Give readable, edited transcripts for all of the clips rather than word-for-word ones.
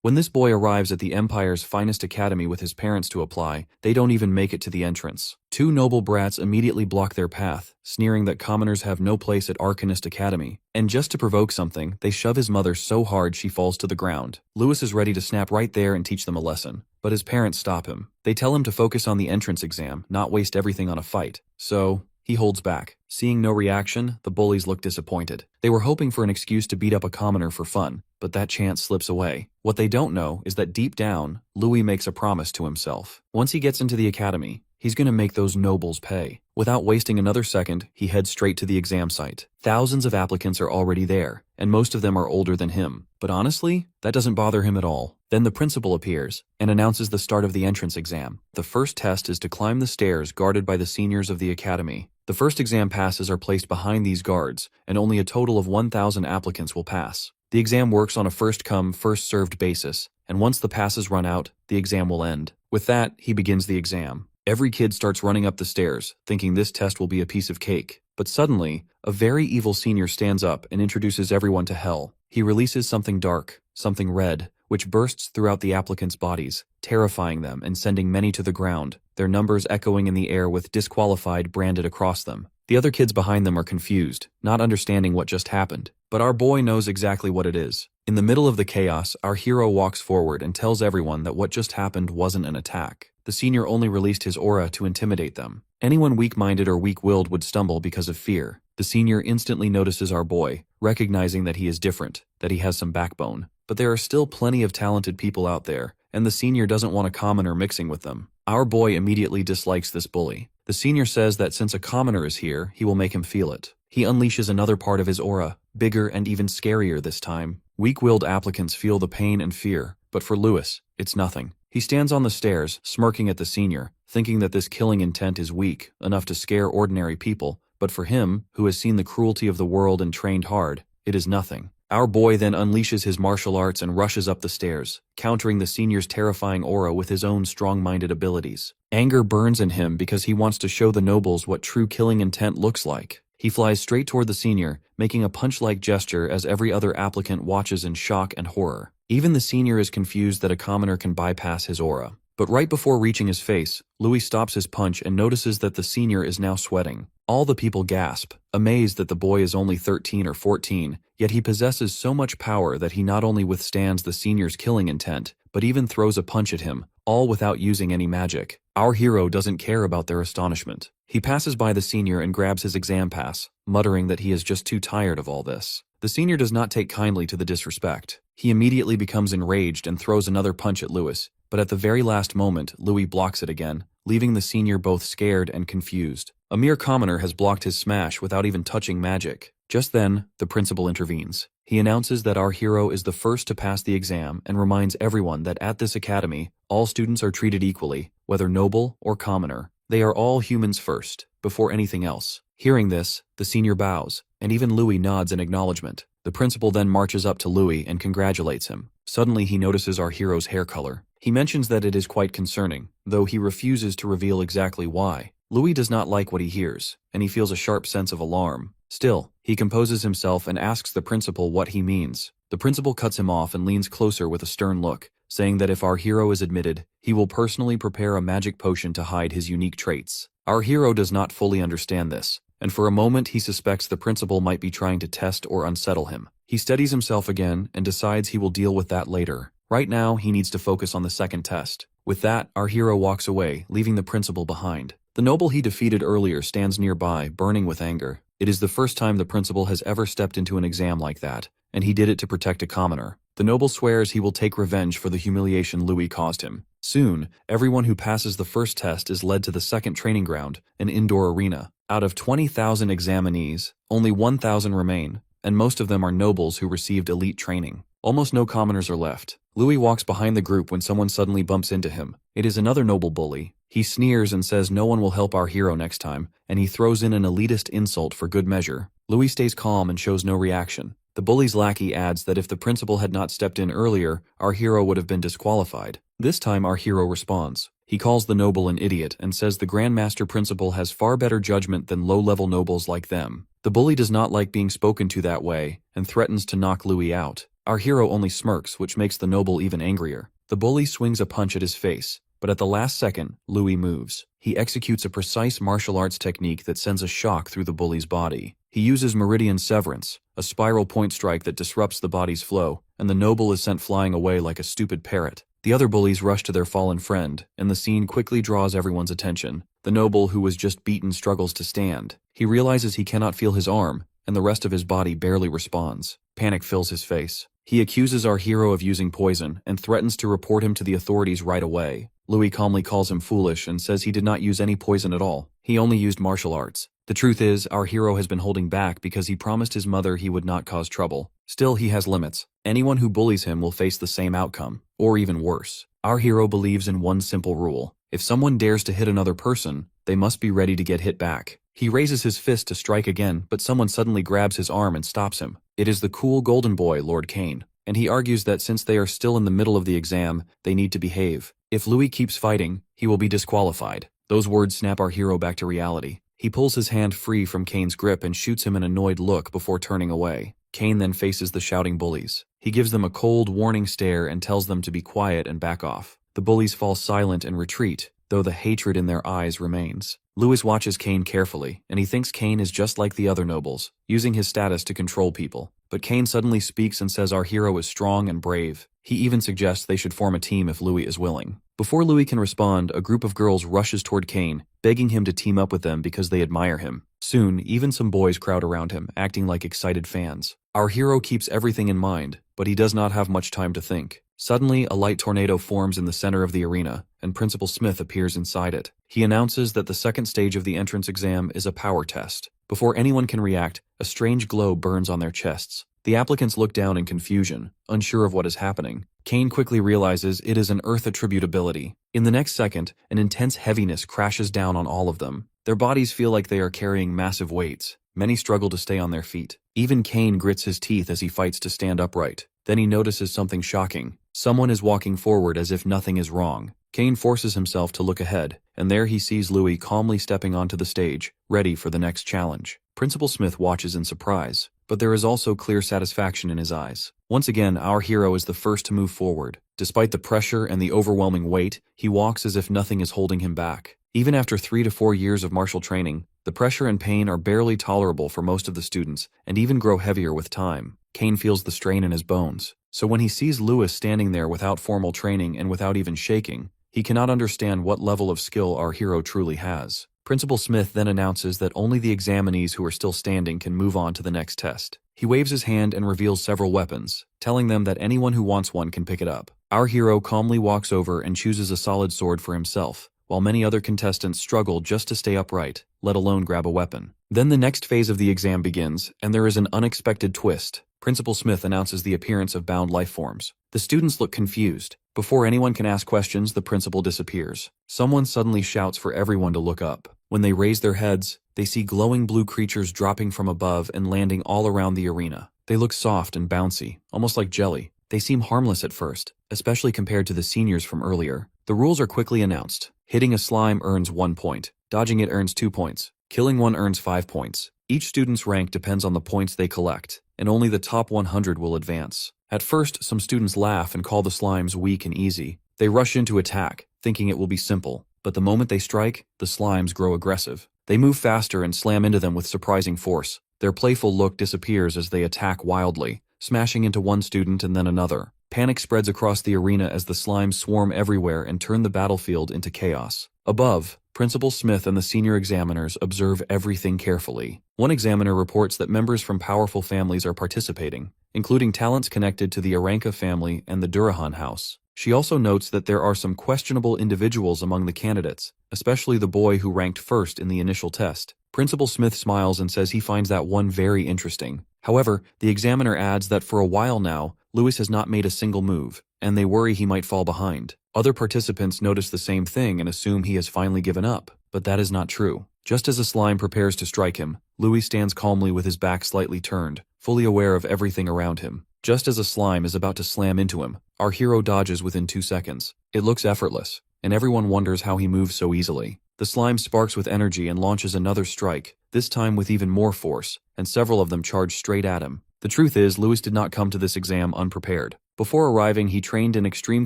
When this boy arrives at the Empire's finest academy with his parents to apply, they don't even make it to the entrance. Two noble brats immediately block their path, sneering that commoners have no place at Arcanist Academy. And just to provoke something, they shove his mother so hard she falls to the ground. Lewis is ready to snap right there and teach them a lesson, but his parents stop him. They tell him to focus on the entrance exam, not waste everything on a fight. So he holds back. Seeing no reaction, the bullies look disappointed. They were hoping for an excuse to beat up a commoner for fun, but that chance slips away. What they don't know is that deep down, Louis makes a promise to himself. Once he gets into the academy, he's gonna make those nobles pay. Without wasting another second, he heads straight to the exam site. Thousands of applicants are already there, and most of them are older than him. But honestly, that doesn't bother him at all. Then the principal appears and announces the start of the entrance exam. The first test is to climb the stairs guarded by the seniors of the academy. The first exam passes are placed behind these guards, and only a total of 1,000 applicants will pass. The exam works on a first-come, first-served basis, and once the passes run out, the exam will end. With that, he begins the exam. Every kid starts running up the stairs, thinking this test will be a piece of cake. But suddenly, a very evil senior stands up and introduces everyone to hell. He releases something dark, something red, which bursts throughout the applicants' bodies, terrifying them and sending many to the ground, their numbers echoing in the air with disqualified branded across them. The other kids behind them are confused, not understanding what just happened. But our boy knows exactly what it is. In the middle of the chaos, our hero walks forward and tells everyone that what just happened wasn't an attack. The senior only released his aura to intimidate them. Anyone weak-minded or weak-willed would stumble because of fear. The senior instantly notices our boy, recognizing that he is different, that he has some backbone. But there are still plenty of talented people out there, and the senior doesn't want a commoner mixing with them. Our boy immediately dislikes this bully. The senior says that since a commoner is here, he will make him feel it. He unleashes another part of his aura, bigger and even scarier this time. Weak-willed applicants feel the pain and fear, but for Lewis, it's nothing. He stands on the stairs, smirking at the senior, thinking that this killing intent is weak, enough to scare ordinary people, but for him, who has seen the cruelty of the world and trained hard, it is nothing. Our boy then unleashes his martial arts and rushes up the stairs, countering the senior's terrifying aura with his own strong-minded abilities. Anger burns in him because he wants to show the nobles what true killing intent looks like. He flies straight toward the senior, making a punch-like gesture as every other applicant watches in shock and horror. Even the senior is confused that a commoner can bypass his aura. But right before reaching his face, Louis stops his punch and notices that the senior is now sweating. All the people gasp, amazed that the boy is only 13 or 14, yet he possesses so much power that he not only withstands the senior's killing intent, but even throws a punch at him, all without using any magic. Our hero doesn't care about their astonishment. He passes by the senior and grabs his exam pass, muttering that he is just too tired of all this. The senior does not take kindly to the disrespect. He immediately becomes enraged and throws another punch at Louis, but at the very last moment, Louis blocks it again, leaving the senior both scared and confused. A mere commoner has blocked his smash without even touching magic. Just then, the principal intervenes. He announces that our hero is the first to pass the exam and reminds everyone that at this academy, all students are treated equally, whether noble or commoner. They are all humans first, before anything else. Hearing this, the senior bows, and even Louis nods in acknowledgement. The principal then marches up to Louis and congratulates him. Suddenly he notices our hero's hair color. He mentions that it is quite concerning, though he refuses to reveal exactly why. Louis does not like what he hears, and he feels a sharp sense of alarm. Still, he composes himself and asks the principal what he means. The principal cuts him off and leans closer with a stern look, saying that if our hero is admitted, he will personally prepare a magic potion to hide his unique traits. Our hero does not fully understand this, and for a moment he suspects the principal might be trying to test or unsettle him. He steadies himself again and decides he will deal with that later. Right now, he needs to focus on the second test. With that, our hero walks away, leaving the principal behind. The noble he defeated earlier stands nearby, burning with anger. It is the first time the principal has ever stepped into an exam like that, and he did it to protect a commoner. The noble swears he will take revenge for the humiliation Louis caused him. Soon, everyone who passes the first test is led to the second training ground, an indoor arena. Out of 20,000 examinees, only 1,000 remain, and most of them are nobles who received elite training. Almost no commoners are left. Louis walks behind the group when someone suddenly bumps into him. It is another noble bully. He sneers and says no one will help our hero next time, and he throws in an elitist insult for good measure. Louis stays calm and shows no reaction. The bully's lackey adds that if the principal had not stepped in earlier, our hero would have been disqualified. This time our hero responds. He calls the noble an idiot and says the Grandmaster Principal has far better judgment than low-level nobles like them. The bully does not like being spoken to that way and threatens to knock Louis out. Our hero only smirks, which makes the noble even angrier. The bully swings a punch at his face, but at the last second, Louis moves. He executes a precise martial arts technique that sends a shock through the bully's body. He uses Meridian Severance, a spiral point strike that disrupts the body's flow, and the noble is sent flying away like a stupid parrot. The other bullies rush to their fallen friend, and the scene quickly draws everyone's attention. The noble who was just beaten struggles to stand. He realizes he cannot feel his arm, and the rest of his body barely responds. Panic fills his face. He accuses our hero of using poison and threatens to report him to the authorities right away. Louis calmly calls him foolish and says he did not use any poison at all. He only used martial arts. The truth is, our hero has been holding back because he promised his mother he would not cause trouble. Still, he has limits. Anyone who bullies him will face the same outcome, or even worse. Our hero believes in one simple rule. If someone dares to hit another person, they must be ready to get hit back. He raises his fist to strike again, but someone suddenly grabs his arm and stops him. It is the cool golden boy, Lord Kane, and he argues that since they are still in the middle of the exam, they need to behave. If Louis keeps fighting, he will be disqualified. Those words snap our hero back to reality. He pulls his hand free from Kane's grip and shoots him an annoyed look before turning away. Kane then faces the shouting bullies. He gives them a cold, warning stare and tells them to be quiet and back off. The bullies fall silent and retreat, though the hatred in their eyes remains. Louis watches Kane carefully, and he thinks Kane is just like the other nobles, using his status to control people. But Kane suddenly speaks and says our hero is strong and brave. He even suggests they should form a team if Louis is willing. Before Louis can respond, a group of girls rushes toward Kane, begging him to team up with them because they admire him. Soon, even some boys crowd around him, acting like excited fans. Our hero keeps everything in mind, but he does not have much time to think. Suddenly, a light tornado forms in the center of the arena, and Principal Smith appears inside it. He announces that the second stage of the entrance exam is a power test. Before anyone can react, a strange glow burns on their chests. The applicants look down in confusion, unsure of what is happening. Kane quickly realizes it is an Earth attribute ability. In the next second, an intense heaviness crashes down on all of them. Their bodies feel like they are carrying massive weights. Many struggle to stay on their feet. Even Kane grits his teeth as he fights to stand upright. Then he notices something shocking. Someone is walking forward as if nothing is wrong. Kane forces himself to look ahead, and there he sees Louis calmly stepping onto the stage, ready for the next challenge. Principal Smith watches in surprise, but there is also clear satisfaction in his eyes. Once again, our hero is the first to move forward. Despite the pressure and the overwhelming weight, he walks as if nothing is holding him back. Even after 3 to 4 years of martial training, the pressure and pain are barely tolerable for most of the students, and even grow heavier with time. Kane feels the strain in his bones. So when he sees Louis standing there without formal training and without even shaking, he cannot understand what level of skill our hero truly has. Principal Smith then announces that only the examinees who are still standing can move on to the next test. He waves his hand and reveals several weapons, telling them that anyone who wants one can pick it up. Our hero calmly walks over and chooses a solid sword for himself, while many other contestants struggle just to stay upright, let alone grab a weapon. Then the next phase of the exam begins, and there is an unexpected twist. Principal Smith announces the appearance of bound life forms. The students look confused. Before anyone can ask questions, the principal disappears. Someone suddenly shouts for everyone to look up. When they raise their heads, they see glowing blue creatures dropping from above and landing all around the arena. They look soft and bouncy, almost like jelly. They seem harmless at first, especially compared to the seniors from earlier. The rules are quickly announced. Hitting a slime earns 1 point. Dodging it earns 2 points. Killing one earns 5 points. Each student's rank depends on the points they collect, and only the top 100 will advance. At first, some students laugh and call the slimes weak and easy. They rush into attack, thinking it will be simple. But the moment they strike, the slimes grow aggressive. They move faster and slam into them with surprising force. Their playful look disappears as they attack wildly, smashing into one student and then another. Panic spreads across the arena as the slimes swarm everywhere and turn the battlefield into chaos. Above, Principal Smith and the senior examiners observe everything carefully. One examiner reports that members from powerful families are participating, including talents connected to the Aranka family and the Durahan house. She also notes that there are some questionable individuals among the candidates, especially the boy who ranked first in the initial test. Principal Smith smiles and says he finds that one very interesting. However, the examiner adds that for a while now, Louis has not made a single move, and they worry he might fall behind. Other participants notice the same thing and assume he has finally given up, but that is not true. Just as a slime prepares to strike him, Louis stands calmly with his back slightly turned, fully aware of everything around him. Just as a slime is about to slam into him, our hero dodges within 2 seconds. It looks effortless, and everyone wonders how he moves so easily. The slime sparks with energy and launches another strike, this time with even more force, and several of them charge straight at him. The truth is, Lewis did not come to this exam unprepared. Before arriving, he trained in extreme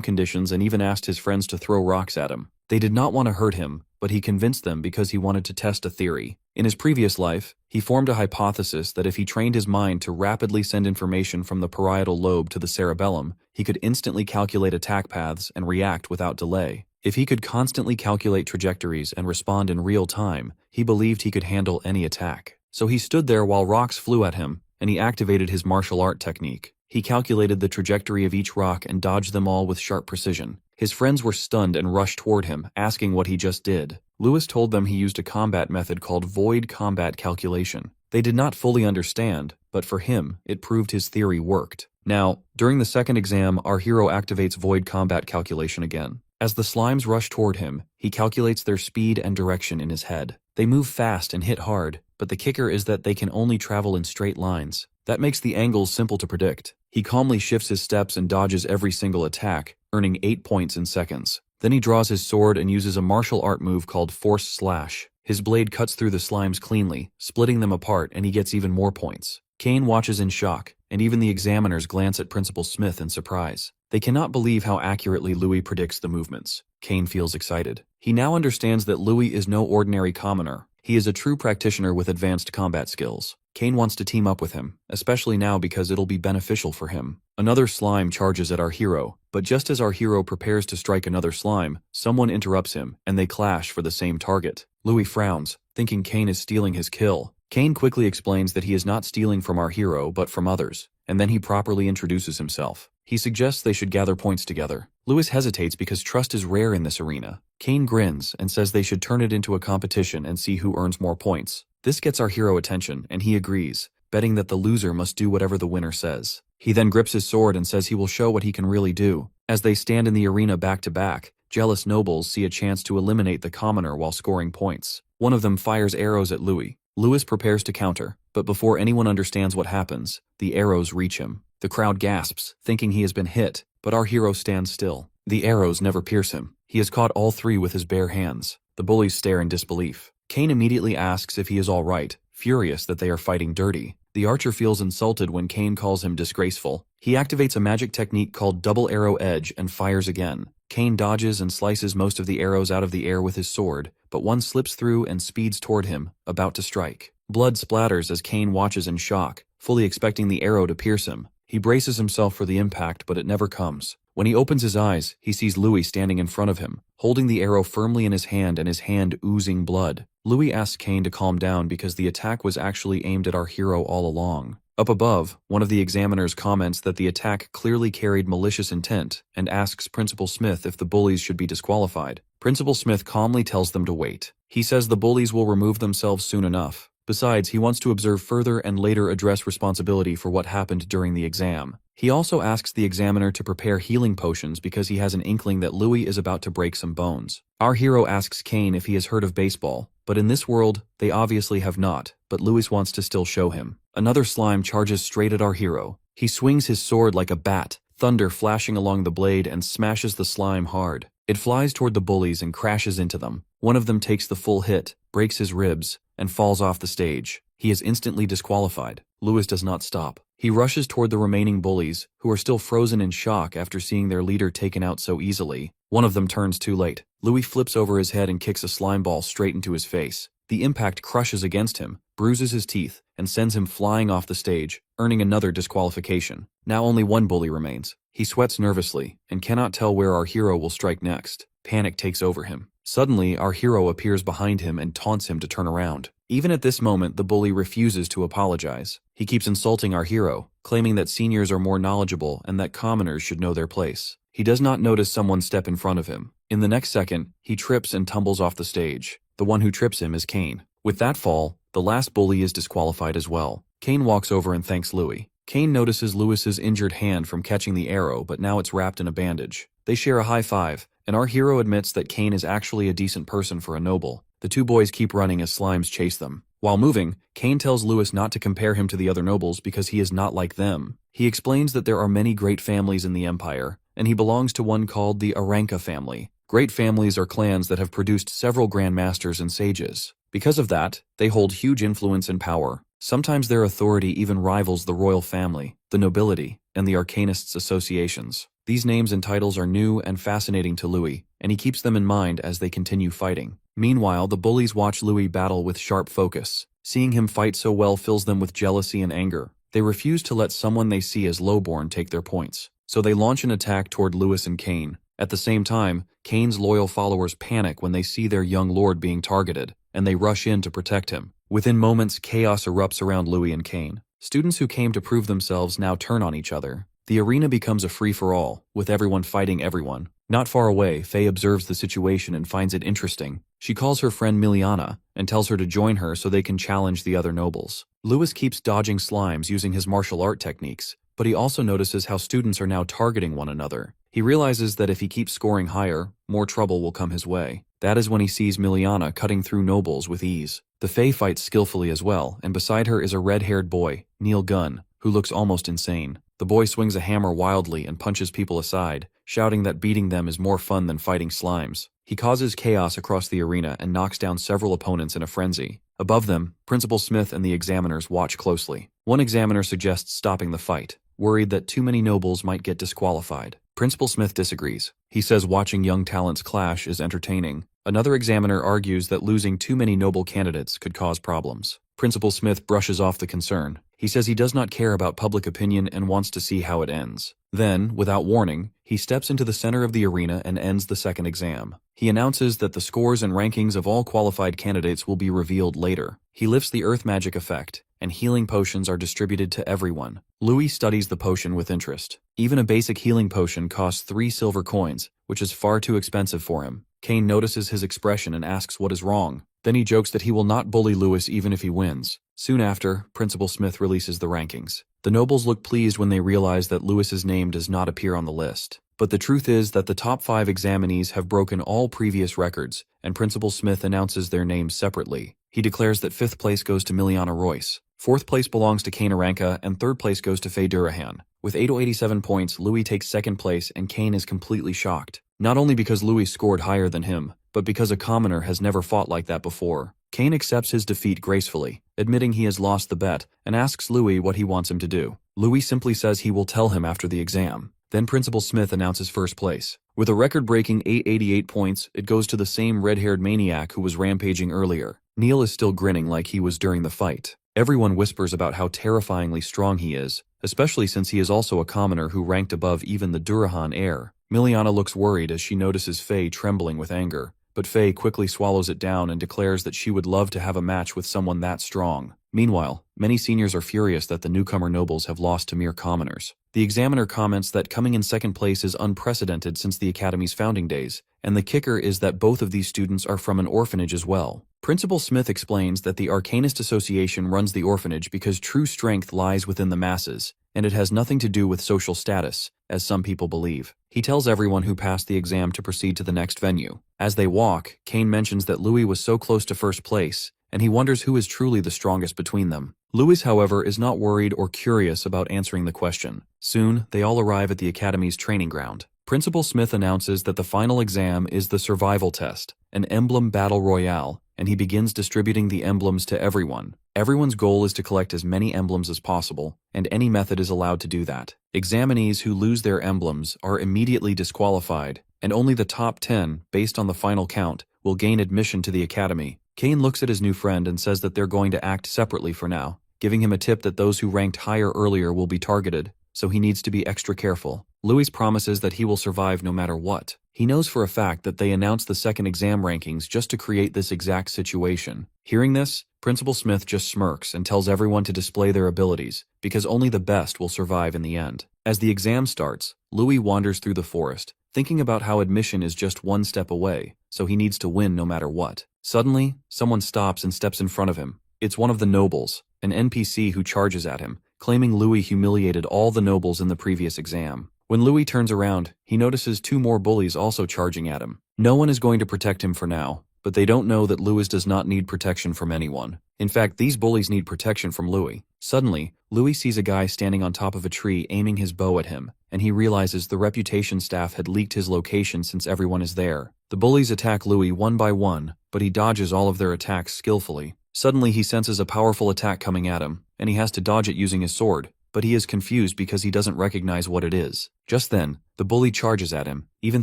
conditions and even asked his friends to throw rocks at him. They did not want to hurt him, but he convinced them because he wanted to test a theory. In his previous life, he formed a hypothesis that if he trained his mind to rapidly send information from the parietal lobe to the cerebellum, he could instantly calculate attack paths and react without delay. If he could constantly calculate trajectories and respond in real time, he believed he could handle any attack. So he stood there while rocks flew at him, and he activated his martial art technique. He calculated the trajectory of each rock and dodged them all with sharp precision. His friends were stunned and rushed toward him, asking what he just did. Lewis told them he used a combat method called void combat calculation. They did not fully understand, but for him, it proved his theory worked. Now, during the second exam, our hero activates void combat calculation again. As the slimes rush toward him, he calculates their speed and direction in his head. They move fast and hit hard, but the kicker is that they can only travel in straight lines. That makes the angles simple to predict. He calmly shifts his steps and dodges every single attack, earning 8 points in seconds. Then he draws his sword and uses a martial art move called Force Slash. His blade cuts through the slimes cleanly, splitting them apart, and he gets even more points. Kane watches in shock, and even the examiners glance at Principal Smith in surprise. They cannot believe how accurately Louis predicts the movements. Kane feels excited. He now understands that Louis is no ordinary commoner. He is a true practitioner with advanced combat skills. Kane wants to team up with him, especially now because it'll be beneficial for him. Another slime charges at our hero, but just as our hero prepares to strike another slime, someone interrupts him, and they clash for the same target. Louis frowns, thinking Kane is stealing his kill. Kane quickly explains that he is not stealing from our hero but from others, and then he properly introduces himself. He suggests they should gather points together. Lewis hesitates because trust is rare in this arena. Kane grins and says they should turn it into a competition and see who earns more points. This gets our hero attention, and he agrees, betting that the loser must do whatever the winner says. He then grips his sword and says he will show what he can really do. As they stand in the arena back to back, jealous nobles see a chance to eliminate the commoner while scoring points. One of them fires arrows at Louis. Lewis prepares to counter, but before anyone understands what happens, the arrows reach him. The crowd gasps, thinking he has been hit, but our hero stands still. The arrows never pierce him. He has caught all three with his bare hands. The bullies stare in disbelief. Kane immediately asks if he is all right, furious that they are fighting dirty. The archer feels insulted when Kane calls him disgraceful. He activates a magic technique called double arrow edge and fires again. Kane dodges and slices most of the arrows out of the air with his sword, but one slips through and speeds toward him, about to strike. Blood splatters as Kane watches in shock, fully expecting the arrow to pierce him. He braces himself for the impact, but it never comes. When he opens his eyes, he sees Louis standing in front of him, holding the arrow firmly in his hand and his hand oozing blood. Louis asks Kane to calm down because the attack was actually aimed at our hero all along. Up above, one of the examiners comments that the attack clearly carried malicious intent and asks Principal Smith if the bullies should be disqualified. Principal Smith calmly tells them to wait. He says the bullies will remove themselves soon enough. Besides, he wants to observe further and later address responsibility for what happened during the exam. He also asks the examiner to prepare healing potions because he has an inkling that Louis is about to break some bones. Our hero asks Kane if he has heard of baseball, but in this world, they obviously have not, but Louis wants to still show him. Another slime charges straight at our hero. He swings his sword like a bat, thunder flashing along the blade and smashes the slime hard. It flies toward the bullies and crashes into them. One of them takes the full hit, breaks his ribs, and falls off the stage. He is instantly disqualified. Lewis does not stop. He rushes toward the remaining bullies, who are still frozen in shock after seeing their leader taken out so easily. One of them turns too late. Louis flips over his head and kicks a slime ball straight into his face. The impact crushes against him, bruises his teeth, and sends him flying off the stage, earning another disqualification. Now only one bully remains. He sweats nervously, and cannot tell where our hero will strike next. Panic takes over him. Suddenly, our hero appears behind him and taunts him to turn around. Even at this moment, the bully refuses to apologize. He keeps insulting our hero, claiming that seniors are more knowledgeable and that commoners should know their place. He does not notice someone step in front of him. In the next second, he trips and tumbles off the stage. The one who trips him is Kane. With that fall, the last bully is disqualified as well. Kane walks over and thanks Louis. Kane notices Lewis's injured hand from catching the arrow, but now it's wrapped in a bandage. They share a high five, and our hero admits that Kane is actually a decent person for a noble. The two boys keep running as slimes chase them. While moving, Kane tells Lewis not to compare him to the other nobles because he is not like them. He explains that there are many great families in the Empire, and he belongs to one called the Aranka family. Great families are clans that have produced several Grand Masters and sages. Because of that, they hold huge influence and power. Sometimes their authority even rivals the royal family, the nobility, and the arcanists' associations. These names and titles are new and fascinating to Louis, and he keeps them in mind as they continue fighting. Meanwhile, the bullies watch Louis battle with sharp focus. Seeing him fight so well fills them with jealousy and anger. They refuse to let someone they see as lowborn take their points, so they launch an attack toward Louis and Cain. At the same time, Cain's loyal followers panic when they see their young lord being targeted, and they rush in to protect him. Within moments, chaos erupts around Louis and Cain. Students who came to prove themselves now turn on each other. The arena becomes a free-for-all, with everyone fighting everyone. Not far away, Faye observes the situation and finds it interesting. She calls her friend Miliana and tells her to join her so they can challenge the other nobles. Louis keeps dodging slimes using his martial art techniques, but he also notices how students are now targeting one another. He realizes that if he keeps scoring higher, more trouble will come his way. That is when he sees Miliana cutting through nobles with ease. The Fae fights skillfully as well, and beside her is a red-haired boy, Neil Gunn, who looks almost insane. The boy swings a hammer wildly and punches people aside, shouting that beating them is more fun than fighting slimes. He causes chaos across the arena and knocks down several opponents in a frenzy. Above them, Principal Smith and the examiners watch closely. One examiner suggests stopping the fight, worried that too many nobles might get disqualified. Principal Smith disagrees. He says watching young talents clash is entertaining. Another examiner argues that losing too many noble candidates could cause problems. Principal Smith brushes off the concern. He says he does not care about public opinion and wants to see how it ends. Then, without warning, he steps into the center of the arena and ends the second exam. He announces that the scores and rankings of all qualified candidates will be revealed later. He lifts the earth magic effect, and healing potions are distributed to everyone. Louis studies the potion with interest. Even a basic healing potion costs 3 silver coins, which is far too expensive for him. Cain notices his expression and asks what is wrong. Then he jokes that he will not bully Louis even if he wins. Soon after, Principal Smith releases the rankings. The nobles look pleased when they realize that Louis's name does not appear on the list. But the truth is that the top 5 examinees have broken all previous records, and Principal Smith announces their names separately. He declares that 5th place goes to Miliana Royce, 4th place belongs to Cain Aranka, and 3rd place goes to Faye Durahan. With 887 points, Louis takes 2nd place, and Cain is completely shocked. Not only because Louis scored higher than him, but because a commoner has never fought like that before. Cain accepts his defeat gracefully, admitting he has lost the bet, and asks Louis what he wants him to do. Louis simply says he will tell him after the exam. Then Principal Smith announces 1st place. With a record-breaking 888 points, it goes to the same red-haired maniac who was rampaging earlier. Neil is still grinning like he was during the fight. Everyone whispers about how terrifyingly strong he is, especially since he is also a commoner who ranked above even the Durahan heir. Miliana looks worried as she notices Faye trembling with anger, but Faye quickly swallows it down and declares that she would love to have a match with someone that strong. Meanwhile, many seniors are furious that the newcomer nobles have lost to mere commoners. The examiner comments that coming in 2nd place is unprecedented since the Academy's founding days, and the kicker is that both of these students are from an orphanage as well. Principal Smith explains that the Arcanist Association runs the orphanage because true strength lies within the masses, and it has nothing to do with social status, as some people believe. He tells everyone who passed the exam to proceed to the next venue. As they walk, Cain mentions that Louis was so close to 1st place, and he wonders who is truly the strongest between them. Louis, however, is not worried or curious about answering the question. Soon, they all arrive at the Academy's training ground. Principal Smith announces that the final exam is the survival test, an emblem battle royale, and he begins distributing the emblems to everyone. Everyone's goal is to collect as many emblems as possible, and any method is allowed to do that. Examinees who lose their emblems are immediately disqualified, and only the top 10, based on the final count, will gain admission to the Academy. Cain looks at his new friend and says that they're going to act separately for now, giving him a tip that those who ranked higher earlier will be targeted, so he needs to be extra careful. Louis promises that he will survive no matter what. He knows for a fact that they announced the 2nd exam rankings just to create this exact situation. Hearing this, Principal Smith just smirks and tells everyone to display their abilities, because only the best will survive in the end. As the exam starts, Louis wanders through the forest, thinking about how admission is just 1 step away, so he needs to win no matter what. Suddenly, someone stops and steps in front of him. It's one of the nobles, an NPC who charges at him, claiming Louis humiliated all the nobles in the previous exam. When Louis turns around, he notices 2 more bullies also charging at him. No one is going to protect him for now, but they don't know that Louis does not need protection from anyone. In fact, these bullies need protection from Louis. Suddenly, Louis sees a guy standing on top of a tree aiming his bow at him, and he realizes the reputation staff had leaked his location since everyone is there. The bullies attack Louis one by one, but he dodges all of their attacks skillfully. Suddenly he senses a powerful attack coming at him, and he has to dodge it using his sword, but he is confused because he doesn't recognize what it is. Just then, the bully charges at him, even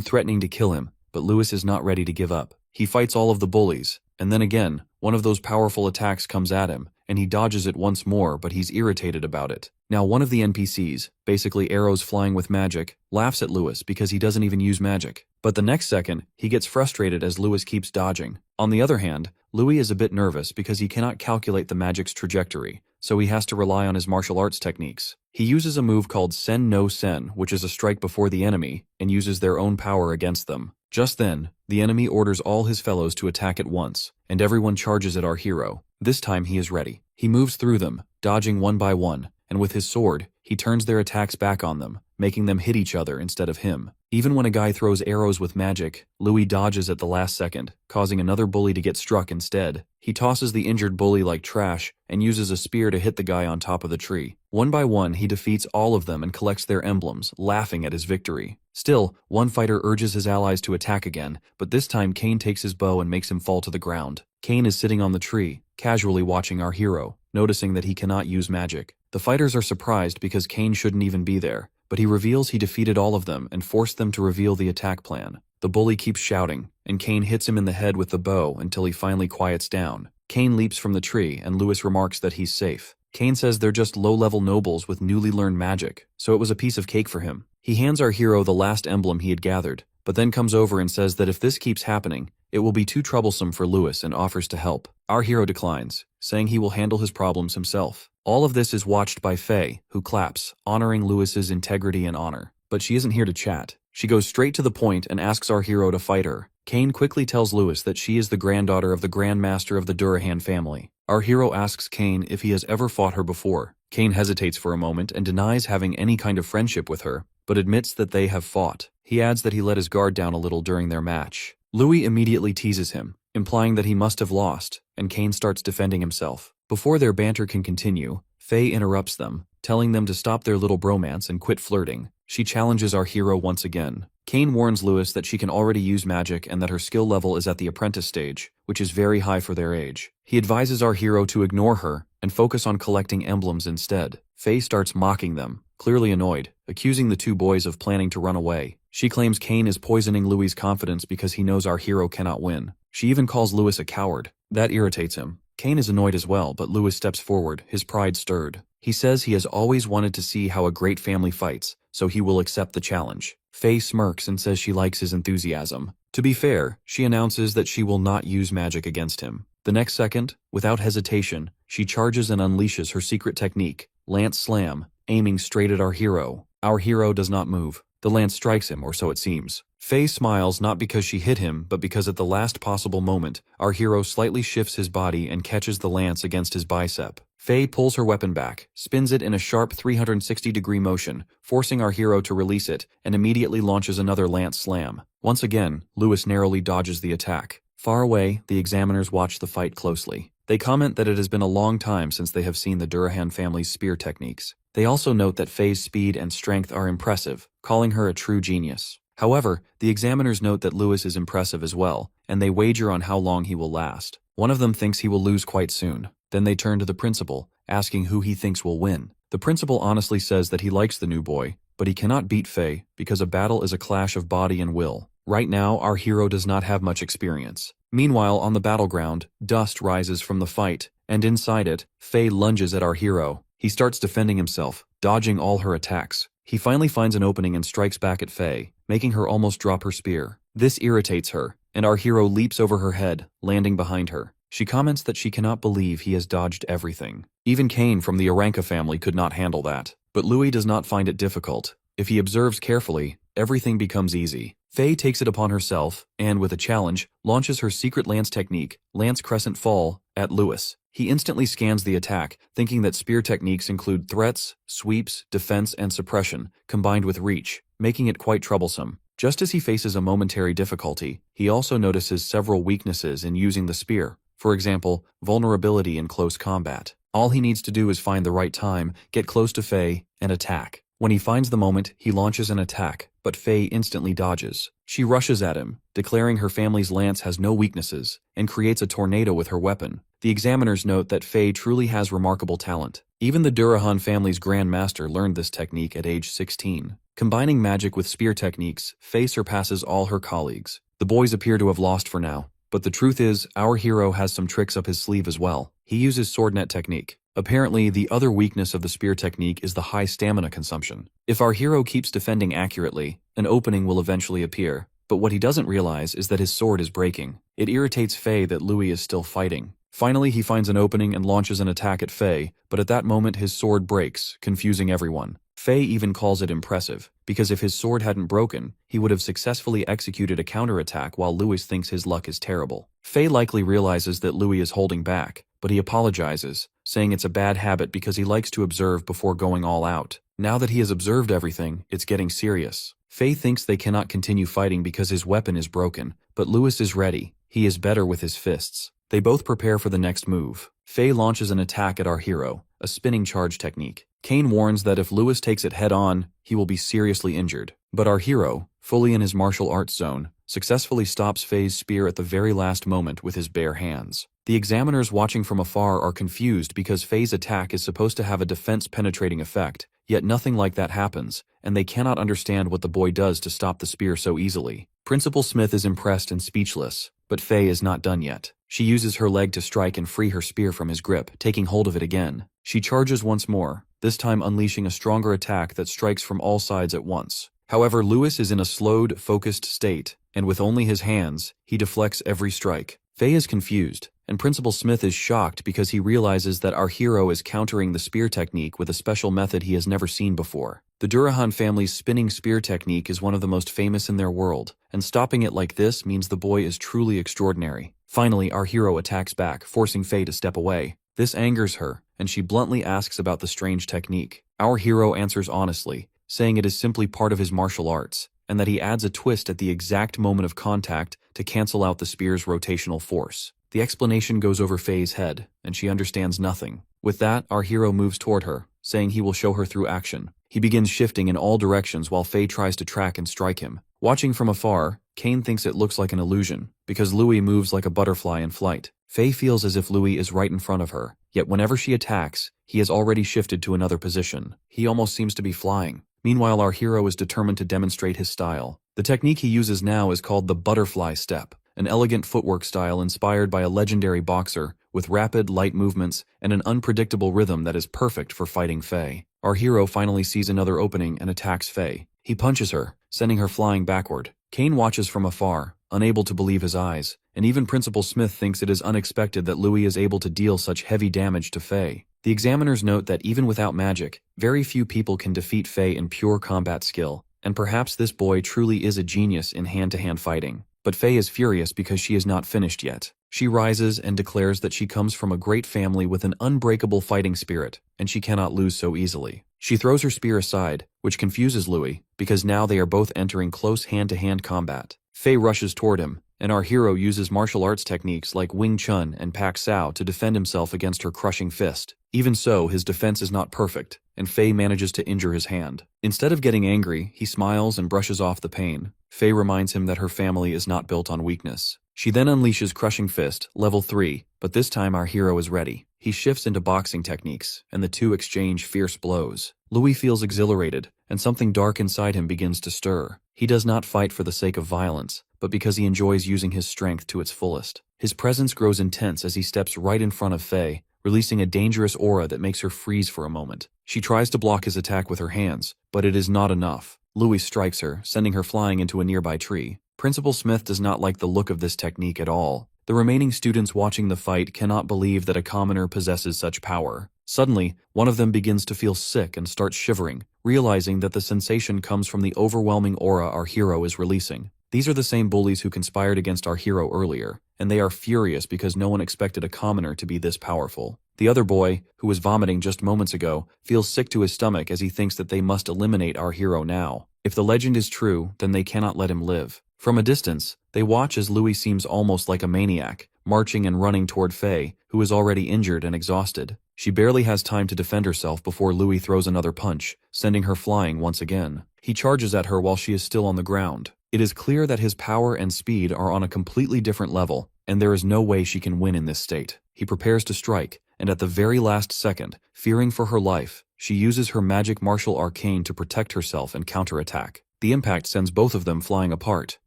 threatening to kill him, but Lewis is not ready to give up. He fights all of the bullies, and then again, one of those powerful attacks comes at him, and he dodges it once more, but he's irritated about it. Now one of the NPCs, basically arrows flying with magic, laughs at Lewis because he doesn't even use magic. But the next second, he gets frustrated as Lewis keeps dodging. On the other hand, Louis is a bit nervous because he cannot calculate the magic's trajectory, so he has to rely on his martial arts techniques. He uses a move called Sen no Sen, which is a strike before the enemy, and uses their own power against them. Just then, the enemy orders all his fellows to attack at once, and everyone charges at our hero. This time he is ready. He moves through them, dodging one by one, and with his sword, he turns their attacks back on them, making them hit each other instead of him. Even when a guy throws arrows with magic, Louis dodges at the last second, causing another bully to get struck instead. He tosses the injured bully like trash and uses a spear to hit the guy on top of the tree. One by one, he defeats all of them and collects their emblems, laughing at his victory. Still, one fighter urges his allies to attack again, but this time Cain takes his bow and makes him fall to the ground. Cain is sitting on the tree, casually watching our hero, noticing that he cannot use magic. The fighters are surprised because Cain shouldn't even be there, but he reveals he defeated all of them and forced them to reveal the attack plan. The bully keeps shouting, and Cain hits him in the head with the bow until he finally quiets down. Cain leaps from the tree, and Lewis remarks that he's safe. Cain says they're just low-level nobles with newly learned magic, so it was a piece of cake for him. He hands our hero the last emblem he had gathered, but then comes over and says that if this keeps happening, it will be too troublesome for Lewis and offers to help. Our hero declines, saying he will handle his problems himself. All of this is watched by Faye, who claps, honoring Lewis's integrity and honor. But she isn't here to chat. She goes straight to the point and asks our hero to fight her. Cain quickly tells Lewis that she is the granddaughter of the Grand Master of the Durahan family. Our hero asks Cain if he has ever fought her before. Cain hesitates for a moment and denies having any kind of friendship with her, but admits that they have fought. He adds that he let his guard down a little during their match. Louis immediately teases him, implying that he must have lost, and Cain starts defending himself. Before their banter can continue, Faye interrupts them, telling them to stop their little bromance and quit flirting. She challenges our hero once again. Cain warns Lewis that she can already use magic and that her skill level is at the apprentice stage, which is very high for their age. He advises our hero to ignore her and focus on collecting emblems instead. Faye starts mocking them, clearly annoyed, accusing the two boys of planning to run away. She claims Cain is poisoning Louis' confidence because he knows our hero cannot win. She even calls Lewis a coward. That irritates him. Cain is annoyed as well, but Lewis steps forward, his pride stirred. He says he has always wanted to see how a great family fights, so he will accept the challenge. Faye smirks and says she likes his enthusiasm. To be fair, she announces that she will not use magic against him. The next second, without hesitation, she charges and unleashes her secret technique, Lance Slam, aiming straight at our hero. Our hero does not move. The lance strikes him, or so it seems. Faye smiles not because she hit him, but because at the last possible moment, our hero slightly shifts his body and catches the lance against his bicep. Faye pulls her weapon back, spins it in a sharp 360-degree motion, forcing our hero to release it, and immediately launches another lance slam. Once again, Lewis narrowly dodges the attack. Far away, the examiners watch the fight closely. They comment that it has been a long time since they have seen the Durahan family's spear techniques. They also note that Faye's speed and strength are impressive, calling her a true genius. However, the examiners note that Lewis is impressive as well, and they wager on how long he will last. One of them thinks he will lose quite soon. Then they turn to the principal, asking who he thinks will win. The principal honestly says that he likes the new boy, but he cannot beat Faye because a battle is a clash of body and will. Right now, our hero does not have much experience. Meanwhile, on the battleground, dust rises from the fight, and inside it, Faye lunges at our hero. He starts defending himself, dodging all her attacks. He finally finds an opening and strikes back at Faye, making her almost drop her spear. This irritates her, and our hero leaps over her head, landing behind her. She comments that she cannot believe he has dodged everything. Even Cain from the Aranka family could not handle that. But Louis does not find it difficult. If he observes carefully, everything becomes easy. Faye takes it upon herself, and with a challenge, launches her secret lance technique, Lance Crescent Fall, at Lewis. He instantly scans the attack, thinking that spear techniques include threats, sweeps, defense, and suppression, combined with reach, making it quite troublesome. Just as he faces a momentary difficulty, he also notices several weaknesses in using the spear. For example, vulnerability in close combat. All he needs to do is find the right time, get close to Faye, and attack. When he finds the moment, he launches an attack, but Faye instantly dodges. She rushes at him, declaring her family's lance has no weaknesses, and creates a tornado with her weapon. The examiners note that Faye truly has remarkable talent. Even the Durahan family's Grand Master learned this technique at age 16. Combining magic with spear techniques, Faye surpasses all her colleagues. The boys appear to have lost for now, but the truth is, our hero has some tricks up his sleeve as well. He uses sword net technique. Apparently, the other weakness of the spear technique is the high stamina consumption. If our hero keeps defending accurately, an opening will eventually appear. But what he doesn't realize is that his sword is breaking. It irritates Faye that Louis is still fighting. Finally, he finds an opening and launches an attack at Faye, but at that moment his sword breaks, confusing everyone. Faye even calls it impressive, because if his sword hadn't broken, he would have successfully executed a counterattack while Louis thinks his luck is terrible. Faye likely realizes that Louis is holding back, but he apologizes, saying it's a bad habit because he likes to observe before going all out. Now that he has observed everything, it's getting serious. Faye thinks they cannot continue fighting because his weapon is broken, but Louis is ready. He is better with his fists. They both prepare for the next move. Faye launches an attack at our hero, a spinning charge technique. Kane warns that if Louis takes it head-on, he will be seriously injured. But our hero, fully in his martial arts zone, successfully stops Faye's spear at the very last moment with his bare hands. The examiners watching from afar are confused because Faye's attack is supposed to have a defense-penetrating effect, yet nothing like that happens, and they cannot understand what the boy does to stop the spear so easily. Principal Smith is impressed and speechless, but Faye is not done yet. She uses her leg to strike and free her spear from his grip, taking hold of it again. She charges once more, this time unleashing a stronger attack that strikes from all sides at once. However, Louis is in a slowed, focused state, and with only his hands, he deflects every strike. Faye is confused, and Principal Smith is shocked because he realizes that our hero is countering the spear technique with a special method he has never seen before. The Durahan family's spinning spear technique is one of the most famous in their world, and stopping it like this means the boy is truly extraordinary. Finally, our hero attacks back, forcing Faye to step away. This angers her, and she bluntly asks about the strange technique. Our hero answers honestly, saying it is simply part of his martial arts, and that he adds a twist at the exact moment of contact to cancel out the spear's rotational force. The explanation goes over Faye's head, and she understands nothing. With that, our hero moves toward her, saying he will show her through action. He begins shifting in all directions while Faye tries to track and strike him. Watching from afar, Kane thinks it looks like an illusion, because Louis moves like a butterfly in flight. Faye feels as if Louis is right in front of her, yet whenever she attacks, he has already shifted to another position. He almost seems to be flying. Meanwhile, our hero is determined to demonstrate his style. The technique he uses now is called the butterfly step, an elegant footwork style inspired by a legendary boxer, with rapid, light movements and an unpredictable rhythm that is perfect for fighting Faye. Our hero finally sees another opening and attacks Faye. He punches her, sending her flying backward. Kane watches from afar, unable to believe his eyes, and even Principal Smith thinks it is unexpected that Louis is able to deal such heavy damage to Faye. The examiners note that even without magic, very few people can defeat Faye in pure combat skill, and perhaps this boy truly is a genius in hand-to-hand fighting. But Faye is furious because she is not finished yet. She rises and declares that she comes from a great family with an unbreakable fighting spirit, and she cannot lose so easily. She throws her spear aside, which confuses Louis, because now they are both entering close hand-to-hand combat. Faye rushes toward him, and our hero uses martial arts techniques like Wing Chun and Pak Sao to defend himself against her crushing fist. Even so, his defense is not perfect, and Faye manages to injure his hand. Instead of getting angry, he smiles and brushes off the pain. Faye reminds him that her family is not built on weakness. She then unleashes Crushing Fist, level 3, but this time our hero is ready. He shifts into boxing techniques, and the two exchange fierce blows. Louis feels exhilarated, and something dark inside him begins to stir. He does not fight for the sake of violence, but because he enjoys using his strength to its fullest. His presence grows intense as he steps right in front of Faye, releasing a dangerous aura that makes her freeze for a moment. She tries to block his attack with her hands, but it is not enough. Louis strikes her, sending her flying into a nearby tree. Principal Smith does not like the look of this technique at all. The remaining students watching the fight cannot believe that a commoner possesses such power. Suddenly, one of them begins to feel sick and starts shivering, realizing that the sensation comes from the overwhelming aura our hero is releasing. These are the same bullies who conspired against our hero earlier, and they are furious because no one expected a commoner to be this powerful. The other boy, who was vomiting just moments ago, feels sick to his stomach as he thinks that they must eliminate our hero now. If the legend is true, then they cannot let him live. From a distance, they watch as Louis seems almost like a maniac, marching and running toward Faye, who is already injured and exhausted. She barely has time to defend herself before Louis throws another punch, sending her flying once again. He charges at her while she is still on the ground. It is clear that his power and speed are on a completely different level, and there is no way she can win in this state. He prepares to strike, and at the very last second, fearing for her life, she uses her magic martial arcane to protect herself and counterattack. The impact sends both of them flying apart.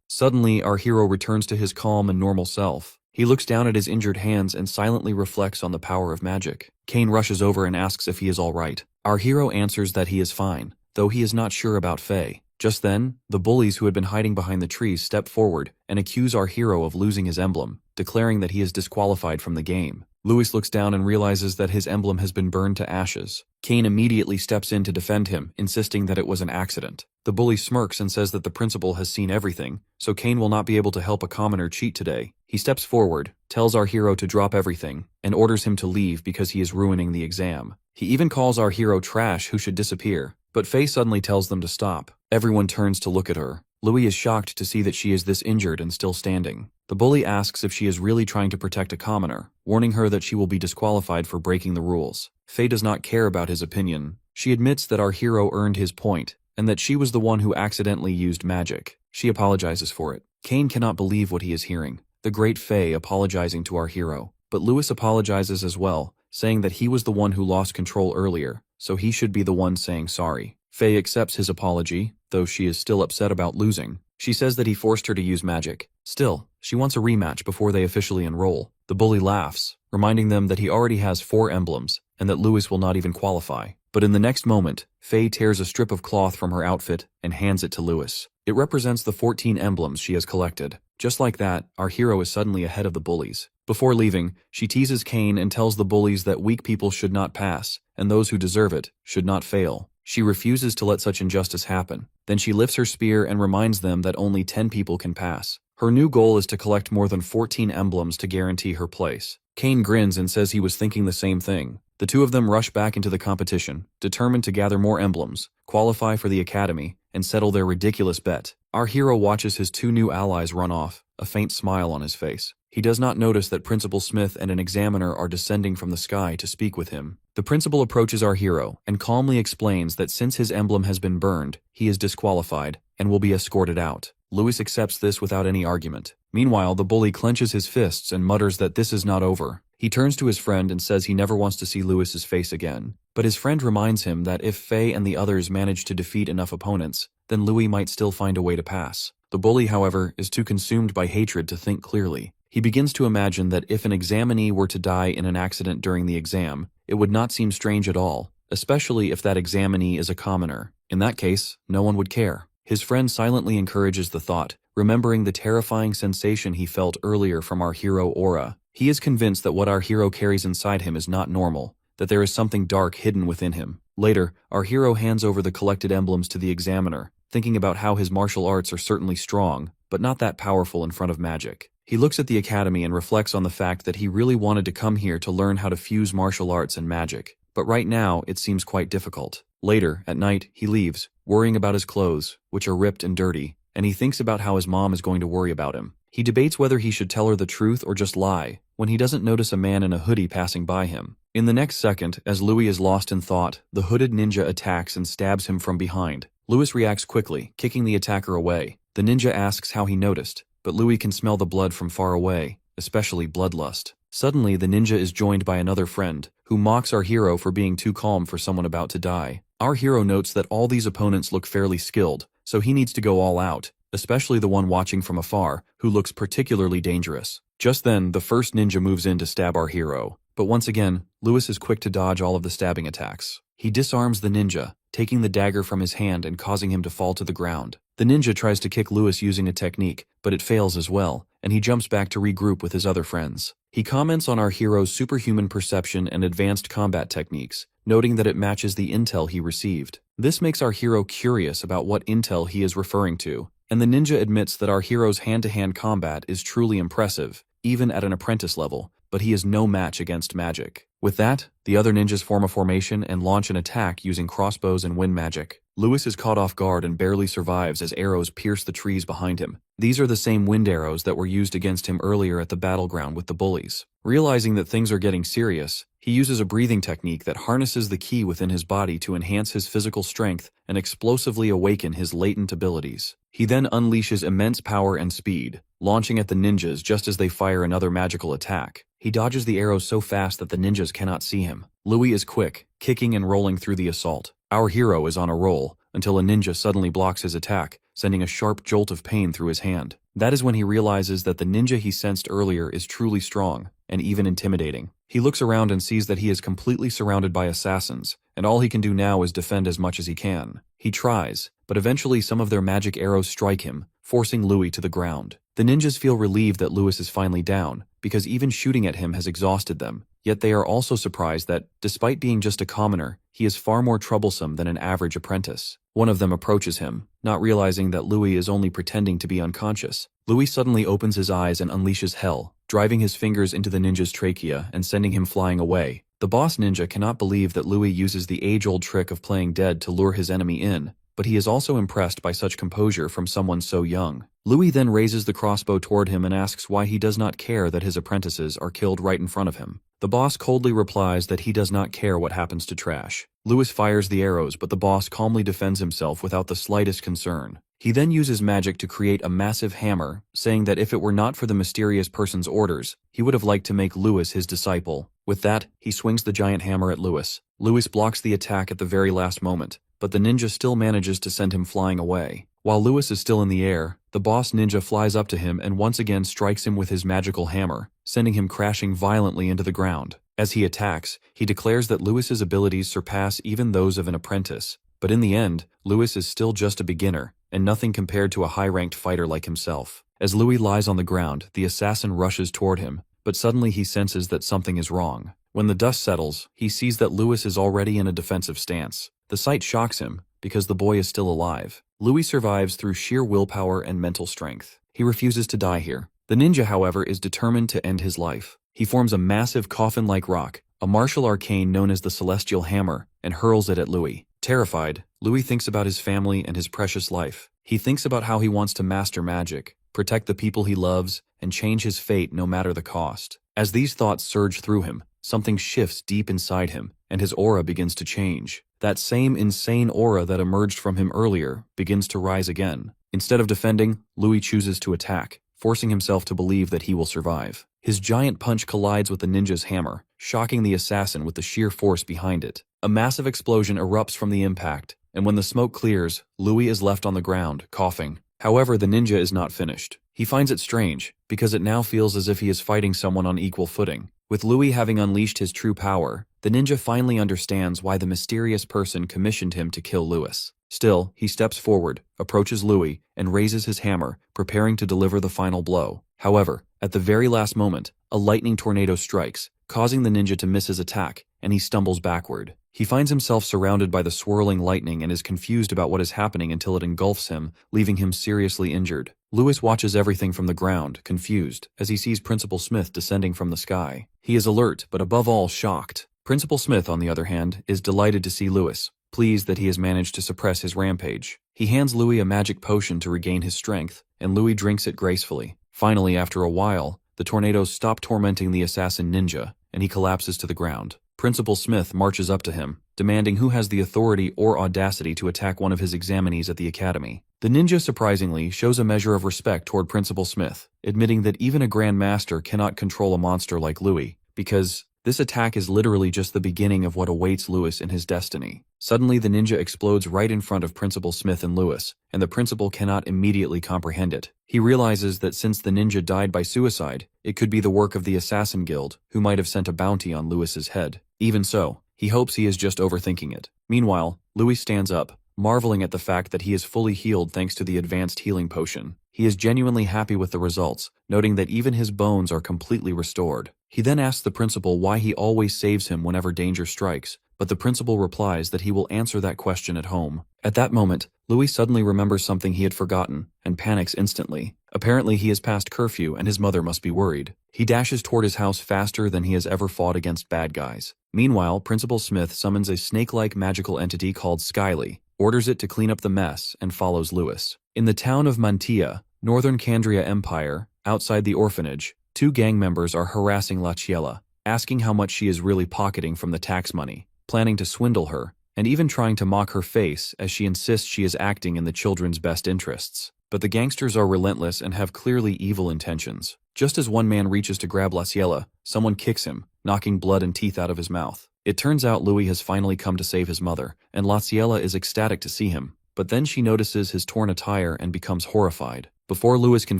Suddenly, our hero returns to his calm and normal self. He looks down at his injured hands and silently reflects on the power of magic. Kane rushes over and asks if he is all right. Our hero answers that he is fine, though he is not sure about Faye. Just then, the bullies who had been hiding behind the trees step forward and accuse our hero of losing his emblem, declaring that he is disqualified from the game. Louis looks down and realizes that his emblem has been burned to ashes. Kane immediately steps in to defend him, insisting that it was an accident. The bully smirks and says that the principal has seen everything, so Kane will not be able to help a commoner cheat today. He steps forward, tells our hero to drop everything, and orders him to leave because he is ruining the exam. He even calls our hero trash who should disappear, but Faye suddenly tells them to stop. Everyone turns to look at her. Louis is shocked to see that she is this injured and still standing. The bully asks if she is really trying to protect a commoner, warning her that she will be disqualified for breaking the rules. Faye does not care about his opinion. She admits that our hero earned his point, and that she was the one who accidentally used magic. She apologizes for it. Kane cannot believe what he is hearing. The great Faye apologizing to our hero. But Louis apologizes as well, saying that he was the one who lost control earlier, so he should be the one saying sorry. Faye accepts his apology, though she is still upset about losing. She says that he forced her to use magic. Still, she wants a rematch before they officially enroll. The bully laughs, reminding them that he already has 4 emblems, and that Louis will not even qualify. But in the next moment, Faye tears a strip of cloth from her outfit and hands it to Louis. It represents the 14 emblems she has collected. Just like that, our hero is suddenly ahead of the bullies. Before leaving, she teases Kane and tells the bullies that weak people should not pass, and those who deserve it should not fail. She refuses to let such injustice happen. Then she lifts her spear and reminds them that only 10 people can pass. Her new goal is to collect more than 14 emblems to guarantee her place. Kane grins and says he was thinking the same thing. The two of them rush back into the competition, determined to gather more emblems, qualify for the academy, and settle their ridiculous bet. Our hero watches his 2 new allies run off, a faint smile on his face. He does not notice that Principal Smith and an examiner are descending from the sky to speak with him. The principal approaches our hero and calmly explains that since his emblem has been burned, he is disqualified and will be escorted out. Louis accepts this without any argument. Meanwhile, the bully clenches his fists and mutters that this is not over. He turns to his friend and says he never wants to see Louis's face again. But his friend reminds him that if Faye and the others manage to defeat enough opponents, then Louis might still find a way to pass. The bully, however, is too consumed by hatred to think clearly. He begins to imagine that if an examinee were to die in an accident during the exam, it would not seem strange at all, especially if that examinee is a commoner. In that case, no one would care. His friend silently encourages the thought, remembering the terrifying sensation he felt earlier from our hero aura. He is convinced that what our hero carries inside him is not normal, that there is something dark hidden within him. Later, our hero hands over the collected emblems to the examiner, thinking about how his martial arts are certainly strong, but not that powerful in front of magic. He looks at the academy and reflects on the fact that he really wanted to come here to learn how to fuse martial arts and magic, but right now it seems quite difficult. Later, at night, he leaves, worrying about his clothes, which are ripped and dirty, and he thinks about how his mom is going to worry about him. He debates whether he should tell her the truth or just lie, when he doesn't notice a man in a hoodie passing by him. In the next second, as Louis is lost in thought, the hooded ninja attacks and stabs him from behind. Louis reacts quickly, kicking the attacker away. The ninja asks how he noticed, but Louis can smell the blood from far away, especially bloodlust. Suddenly, the ninja is joined by another friend, who mocks our hero for being too calm for someone about to die. Our hero notes that all these opponents look fairly skilled, so he needs to go all out, especially the one watching from afar, who looks particularly dangerous. Just then, the first ninja moves in to stab our hero, but once again, Louis is quick to dodge all of the stabbing attacks. He disarms the ninja, taking the dagger from his hand and causing him to fall to the ground. The ninja tries to kick Louis using a technique, but it fails as well, and he jumps back to regroup with his other friends. He comments on our hero's superhuman perception and advanced combat techniques, noting that it matches the intel he received. This makes our hero curious about what intel he is referring to, and the ninja admits that our hero's hand-to-hand combat is truly impressive, even at an apprentice level, but he is no match against magic. With that, the other ninjas form a formation and launch an attack using crossbows and wind magic. Louis is caught off guard and barely survives as arrows pierce the trees behind him. These are the same wind arrows that were used against him earlier at the battleground with the bullies. Realizing that things are getting serious, he uses a breathing technique that harnesses the ki within his body to enhance his physical strength and explosively awaken his latent abilities. He then unleashes immense power and speed, launching at the ninjas just as they fire another magical attack. He dodges the arrows so fast that the ninjas cannot see him. Louis is quick, kicking and rolling through the assault. Our hero is on a roll, until a ninja suddenly blocks his attack, sending a sharp jolt of pain through his hand. That is when he realizes that the ninja he sensed earlier is truly strong, and even intimidating. He looks around and sees that he is completely surrounded by assassins, and all he can do now is defend as much as he can. He tries, but eventually some of their magic arrows strike him, forcing Louis to the ground. The ninjas feel relieved that Louis is finally down, because even shooting at him has exhausted them. Yet they are also surprised that, despite being just a commoner, he is far more troublesome than an average apprentice. One of them approaches him, not realizing that Louis is only pretending to be unconscious. Louis suddenly opens his eyes and unleashes hell, driving his fingers into the ninja's trachea and sending him flying away. The boss ninja cannot believe that Louis uses the age-old trick of playing dead to lure his enemy in, but he is also impressed by such composure from someone so young. Louis then raises the crossbow toward him and asks why he does not care that his apprentices are killed right in front of him. The boss coldly replies that he does not care what happens to trash. Louis fires the arrows, but the boss calmly defends himself without the slightest concern. He then uses magic to create a massive hammer, saying that if it were not for the mysterious person's orders, he would have liked to make Louis his disciple. With that, he swings the giant hammer at Louis. Louis blocks the attack at the very last moment, but the ninja still manages to send him flying away. While Louis is still in the air, the boss ninja flies up to him and once again strikes him with his magical hammer, sending him crashing violently into the ground. As he attacks, he declares that Louis's abilities surpass even those of an apprentice. But in the end, Louis is still just a beginner, and nothing compared to a high-ranked fighter like himself. As Louis lies on the ground, the assassin rushes toward him, but suddenly he senses that something is wrong. When the dust settles, he sees that Louis is already in a defensive stance. The sight shocks him, because the boy is still alive. Louis survives through sheer willpower and mental strength. He refuses to die here. The ninja, however, is determined to end his life. He forms a massive coffin-like rock, a martial arcane known as the Celestial Hammer, and hurls it at Louis. Terrified, Louis thinks about his family and his precious life. He thinks about how he wants to master magic, protect the people he loves, and change his fate no matter the cost. As these thoughts surge through him, something shifts deep inside him, and his aura begins to change. That same insane aura that emerged from him earlier begins to rise again. Instead of defending, Louis chooses to attack, forcing himself to believe that he will survive. His giant punch collides with the ninja's hammer, shocking the assassin with the sheer force behind it. A massive explosion erupts from the impact, and when the smoke clears, Louis is left on the ground, coughing. However, the ninja is not finished. He finds it strange, because it now feels as if he is fighting someone on equal footing. With Louis having unleashed his true power, the ninja finally understands why the mysterious person commissioned him to kill Louis. Still, he steps forward, approaches Louis, and raises his hammer, preparing to deliver the final blow. However, at the very last moment, a lightning tornado strikes, causing the ninja to miss his attack, and he stumbles backward. He finds himself surrounded by the swirling lightning and is confused about what is happening until it engulfs him, leaving him seriously injured. Louis watches everything from the ground, confused, as he sees Principal Smith descending from the sky. He is alert, but above all shocked. Principal Smith, on the other hand, is delighted to see Louis, pleased that he has managed to suppress his rampage. He hands Louis a magic potion to regain his strength, and Louis drinks it gracefully. Finally, after a while, the tornadoes stop tormenting the assassin ninja, and he collapses to the ground. Principal Smith marches up to him, demanding who has the authority or audacity to attack one of his examinees at the academy. The ninja surprisingly shows a measure of respect toward Principal Smith, admitting that even a Grand Master cannot control a monster like Louis, because this attack is literally just the beginning of what awaits Louis in his destiny. Suddenly, the ninja explodes right in front of Principal Smith and Louis, and the principal cannot immediately comprehend it. He realizes that since the ninja died by suicide, it could be the work of the Assassin Guild, who might have sent a bounty on Louis's head. Even so, he hopes he is just overthinking it. Meanwhile, Louis stands up, marveling at the fact that he is fully healed thanks to the advanced healing potion. He is genuinely happy with the results, noting that even his bones are completely restored. He then asks the principal why he always saves him whenever danger strikes, but the principal replies that he will answer that question at home. At that moment, Louis suddenly remembers something he had forgotten, and panics instantly. Apparently he has passed curfew and his mother must be worried. He dashes toward his house faster than he has ever fought against bad guys. Meanwhile, Principal Smith summons a snake-like magical entity called Skyly, orders it to clean up the mess, and follows Louis. In the town of Mantia, Northern Candria Empire, outside the orphanage, two gang members are harassing La Chiella, asking how much she is really pocketing from the tax money, planning to swindle her, and even trying to mock her face as she insists she is acting in the children's best interests. But the gangsters are relentless and have clearly evil intentions. Just as one man reaches to grab Laciella, someone kicks him, knocking blood and teeth out of his mouth. It turns out Louis has finally come to save his mother, and Laciella is ecstatic to see him. But then she notices his torn attire and becomes horrified. Before Louis can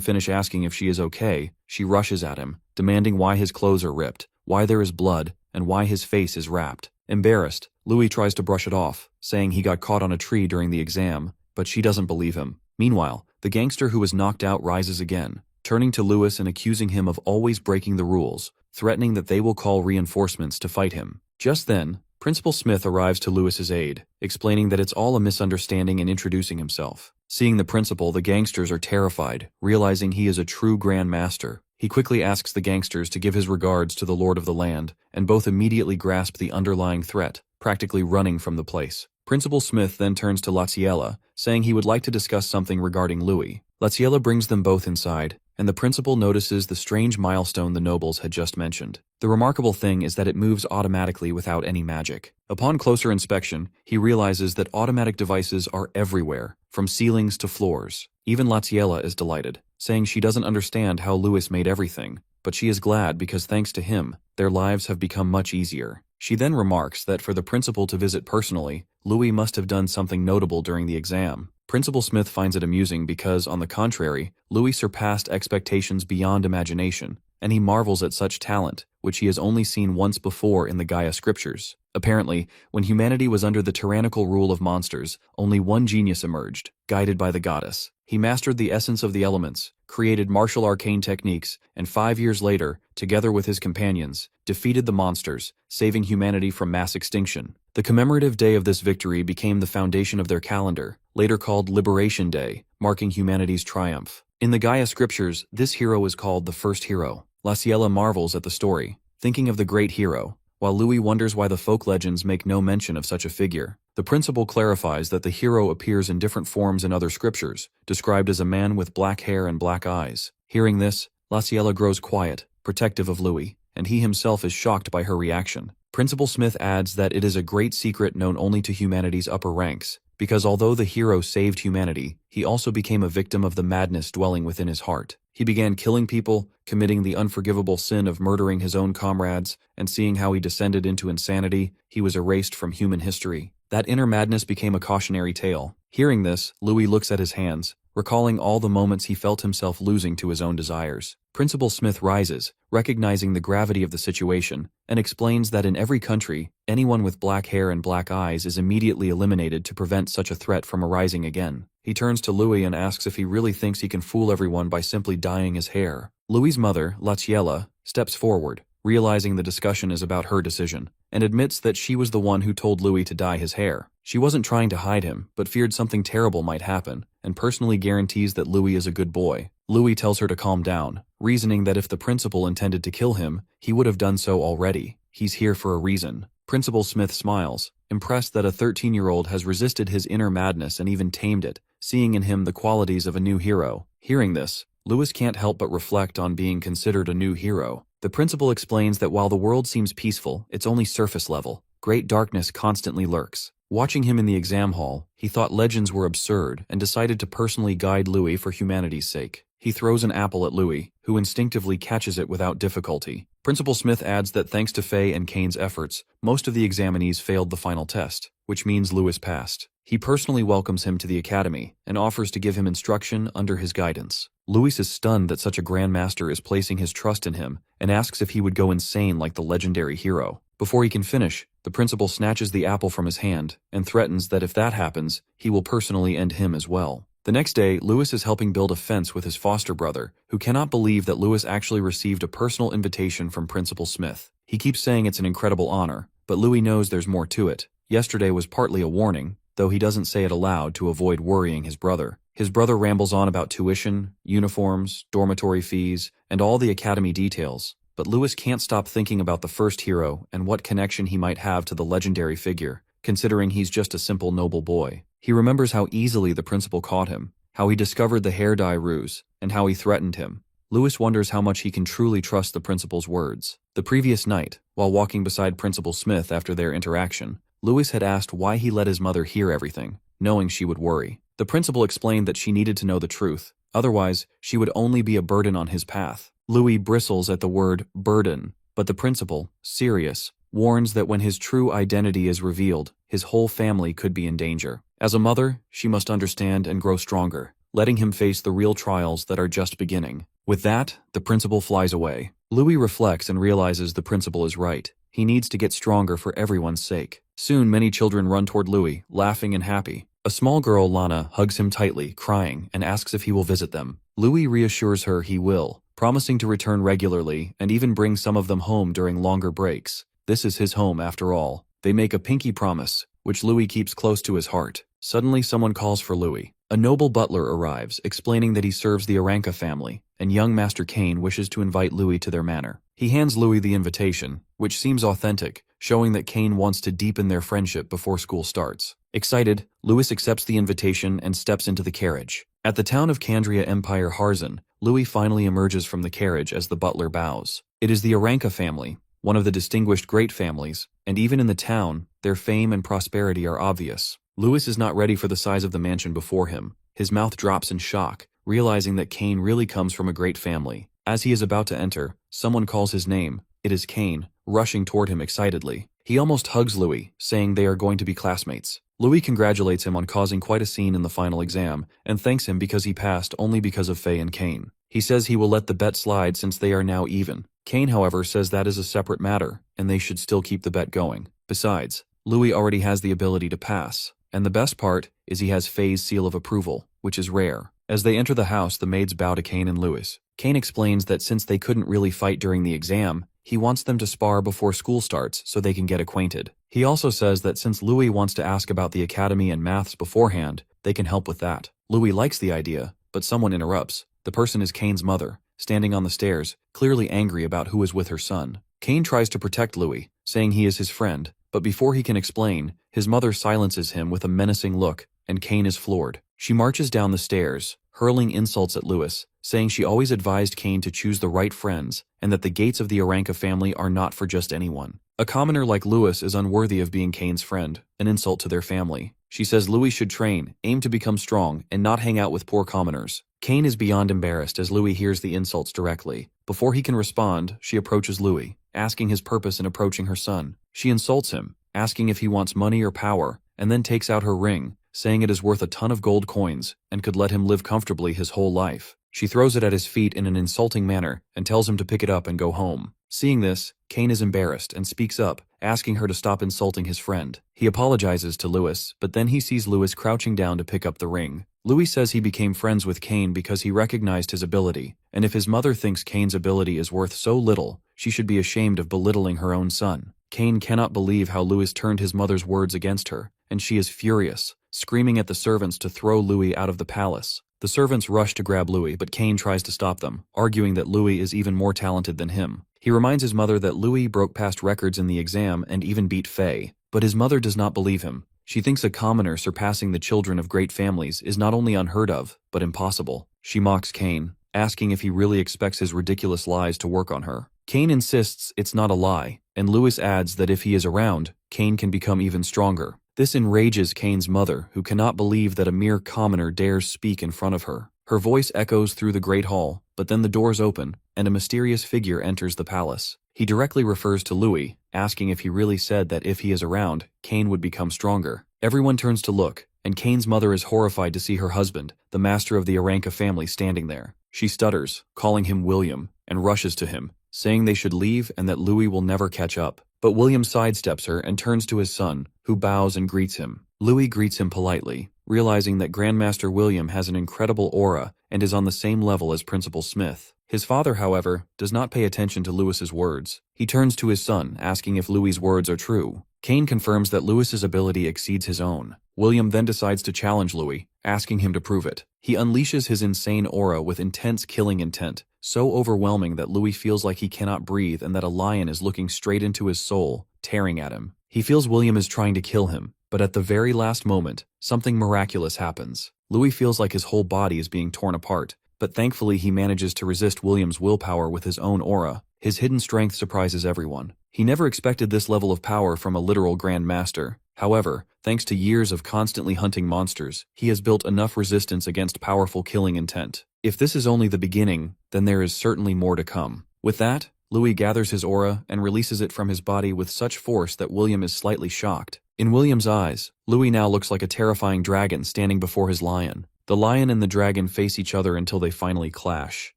finish asking if she is okay, she rushes at him, demanding why his clothes are ripped, why there is blood, and why his face is wrapped. Embarrassed, Louis tries to brush it off, saying he got caught on a tree during the exam, but she doesn't believe him. Meanwhile, the gangster who was knocked out rises again, turning to Louis and accusing him of always breaking the rules, threatening that they will call reinforcements to fight him. Just then, Principal Smith arrives to Louis's aid, explaining that it's all a misunderstanding and introducing himself. Seeing the principal, the gangsters are terrified, realizing he is a true Grand Master. He quickly asks the gangsters to give his regards to the Lord of the Land, and both immediately grasp the underlying threat, practically running from the place. Principal Smith then turns to Laciella, saying he would like to discuss something regarding Louis. Laciella brings them both inside, and the principal notices the strange milestone the nobles had just mentioned. The remarkable thing is that it moves automatically without any magic. Upon closer inspection, he realizes that automatic devices are everywhere, from ceilings to floors. Even Laciella is delighted, saying she doesn't understand how Louis made everything, but she is glad because thanks to him, their lives have become much easier. She then remarks that for the principal to visit personally, Louis must have done something notable during the exam. Principal Smith finds it amusing because, on the contrary, Louis surpassed expectations beyond imagination, and he marvels at such talent, which he has only seen once before in the Gaia scriptures. Apparently, when humanity was under the tyrannical rule of monsters, only one genius emerged, guided by the goddess. He mastered the essence of the elements, created martial arcane techniques, and 5 years later, together with his companions, defeated the monsters, saving humanity from mass extinction. The commemorative day of this victory became the foundation of their calendar, later called Liberation Day, marking humanity's triumph. In the Gaia scriptures, this hero is called the first hero. Laciella marvels at the story, thinking of the great hero, while Louis wonders why the folk legends make no mention of such a figure. The principal clarifies that the hero appears in different forms in other scriptures, described as a man with black hair and black eyes. Hearing this, Laciella grows quiet, protective of Louis, and he himself is shocked by her reaction. Principal Smith adds that it is a great secret known only to humanity's upper ranks, because although the hero saved humanity, he also became a victim of the madness dwelling within his heart. He began killing people, committing the unforgivable sin of murdering his own comrades, and seeing how he descended into insanity, he was erased from human history. That inner madness became a cautionary tale. Hearing this, Louis looks at his hands, recalling all the moments he felt himself losing to his own desires. Principal Smith rises, recognizing the gravity of the situation, and explains that in every country, anyone with black hair and black eyes is immediately eliminated to prevent such a threat from arising again. He turns to Louis and asks if he really thinks he can fool everyone by simply dyeing his hair. Louis's mother, Laciella, steps forward, realizing the discussion is about her decision, and admits that she was the one who told Louis to dye his hair. She wasn't trying to hide him, but feared something terrible might happen, and personally guarantees that Louis is a good boy. Louis tells her to calm down, reasoning that if the principal intended to kill him, he would have done so already. He's here for a reason. Principal Smith smiles, impressed that a 13-year-old has resisted his inner madness and even tamed it, seeing in him the qualities of a new hero. Hearing this, Louis can't help but reflect on being considered a new hero. The principal explains that while the world seems peaceful, it's only surface level. Great darkness constantly lurks. Watching him in the exam hall, he thought legends were absurd and decided to personally guide Louis for humanity's sake. He throws an apple at Louis, who instinctively catches it without difficulty. Principal Smith adds that thanks to Faye and Kane's efforts, most of the examinees failed the final test, which means Louis passed. He personally welcomes him to the academy and offers to give him instruction under his guidance. Louis is stunned that such a grandmaster is placing his trust in him and asks if he would go insane like the legendary hero. Before he can finish, the principal snatches the apple from his hand and threatens that if that happens, he will personally end him as well. The next day, Louis is helping build a fence with his foster brother, who cannot believe that Louis actually received a personal invitation from Principal Smith. He keeps saying it's an incredible honor, but Louis knows there's more to it. Yesterday was partly a warning, though he doesn't say it aloud to avoid worrying his brother. His brother rambles on about tuition, uniforms, dormitory fees, and all the academy details, but Louis can't stop thinking about the first hero and what connection he might have to the legendary figure, considering he's just a simple noble boy. He remembers how easily the principal caught him, how he discovered the hair dye ruse, and how he threatened him. Louis wonders how much he can truly trust the principal's words. The previous night, while walking beside Principal Smith after their interaction, Louis had asked why he let his mother hear everything, knowing she would worry. The principal explained that she needed to know the truth, otherwise she would only be a burden on his path. Louis bristles at the word burden, but the principal, serious, warns that when his true identity is revealed, his whole family could be in danger. As a mother, she must understand and grow stronger, letting him face the real trials that are just beginning. With that, the principal flies away. Louis reflects and realizes the principal is right. He needs to get stronger for everyone's sake. Soon, many children run toward Louis, laughing and happy. A small girl, Lana, hugs him tightly, crying, and asks if he will visit them. Louis reassures her he will, promising to return regularly and even bring some of them home during longer breaks. This is his home after all. They make a pinky promise, which Louis keeps close to his heart. Suddenly, someone calls for Louis. A noble butler arrives, explaining that he serves the Aranka family, and young Master Kane wishes to invite Louis to their manor. He hands Louis the invitation, which seems authentic, showing that Kane wants to deepen their friendship before school starts. Excited, Louis accepts the invitation and steps into the carriage. At the town of Candria Empire Harzan, Louis finally emerges from the carriage as the butler bows. It is the Aranka family, one of the distinguished great families, and even in the town, their fame and prosperity are obvious. Louis is not ready for the size of the mansion before him. His mouth drops in shock, realizing that Kane really comes from a great family. As he is about to enter, someone calls his name. It is Kane, rushing toward him excitedly. He almost hugs Louis, saying they are going to be classmates. Louis congratulates him on causing quite a scene in the final exam, and thanks him because he passed only because of Faye and Kane. He says he will let the bet slide since they are now even. Kane, however, says that is a separate matter, and they should still keep the bet going. Besides, Louis already has the ability to pass. And the best part is he has Faye's seal of approval, which is rare. As they enter the house, the maids bow to Kane and Louis. Kane explains that since they couldn't really fight during the exam, he wants them to spar before school starts so they can get acquainted. He also says that since Louis wants to ask about the academy and maths beforehand, they can help with that. Louis likes the idea, but someone interrupts. The person is Kane's mother, standing on the stairs, clearly angry about who is with her son. Kane tries to protect Louis, saying he is his friend, but before he can explain, his mother silences him with a menacing look, and Kane is floored. She marches down the stairs, hurling insults at Louis, saying she always advised Kane to choose the right friends, and that the gates of the Aranka family are not for just anyone. A commoner like Louis is unworthy of being Kane's friend, an insult to their family. She says Louis should train, aim to become strong, and not hang out with poor commoners. Kane is beyond embarrassed as Louis hears the insults directly. Before he can respond, she approaches Louis, asking his purpose in approaching her son. She insults him, asking if he wants money or power, and then takes out her ring, saying it is worth a ton of gold coins and could let him live comfortably his whole life. She throws it at his feet in an insulting manner and tells him to pick it up and go home. Seeing this, Kane is embarrassed and speaks up, asking her to stop insulting his friend. He apologizes to Louis, but then he sees Louis crouching down to pick up the ring. Louis says he became friends with Kane because he recognized his ability, and if his mother thinks Kane's ability is worth so little, she should be ashamed of belittling her own son. Kane cannot believe how Louis turned his mother's words against her, and she is furious, screaming at the servants to throw Louis out of the palace. The servants rush to grab Louis, but Kane tries to stop them, arguing that Louis is even more talented than him. He reminds his mother that Louis broke past records in the exam and even beat Faye, but his mother does not believe him. She thinks a commoner surpassing the children of great families is not only unheard of, but impossible. She mocks Kane, asking if he really expects his ridiculous lies to work on her. Kane insists it's not a lie, and Louis adds that if he is around, Kane can become even stronger. This enrages Kane's mother, who cannot believe that a mere commoner dares speak in front of her. Her voice echoes through the great hall, but then the doors open, and a mysterious figure enters the palace. He directly refers to Louis, asking if he really said that if he is around, Kane would become stronger. Everyone turns to look, and Kane's mother is horrified to see her husband, the master of the Aranka family, standing there. She stutters, calling him William, and rushes to him, saying they should leave and that Louis will never catch up. But William sidesteps her and turns to his son, who bows and greets him. Louis greets him politely, realizing that Grandmaster William has an incredible aura and is on the same level as Principal Smith. His father, however, does not pay attention to Louis's words. He turns to his son, asking if Louis's words are true. Kane confirms that Louis's ability exceeds his own. William then decides to challenge Louis, asking him to prove it. He unleashes his insane aura with intense killing intent, so overwhelming that Louis feels like he cannot breathe and that a lion is looking straight into his soul, tearing at him. He feels William is trying to kill him, but at the very last moment, something miraculous happens. Louis feels like his whole body is being torn apart, but thankfully he manages to resist William's willpower with his own aura. His hidden strength surprises everyone. He never expected this level of power from a literal Grand Master. However, thanks to years of constantly hunting monsters, he has built enough resistance against powerful killing intent. If this is only the beginning, then there is certainly more to come. With that, Louis gathers his aura and releases it from his body with such force that William is slightly shocked. In William's eyes, Louis now looks like a terrifying dragon standing before his lion. The lion and the dragon face each other until they finally clash.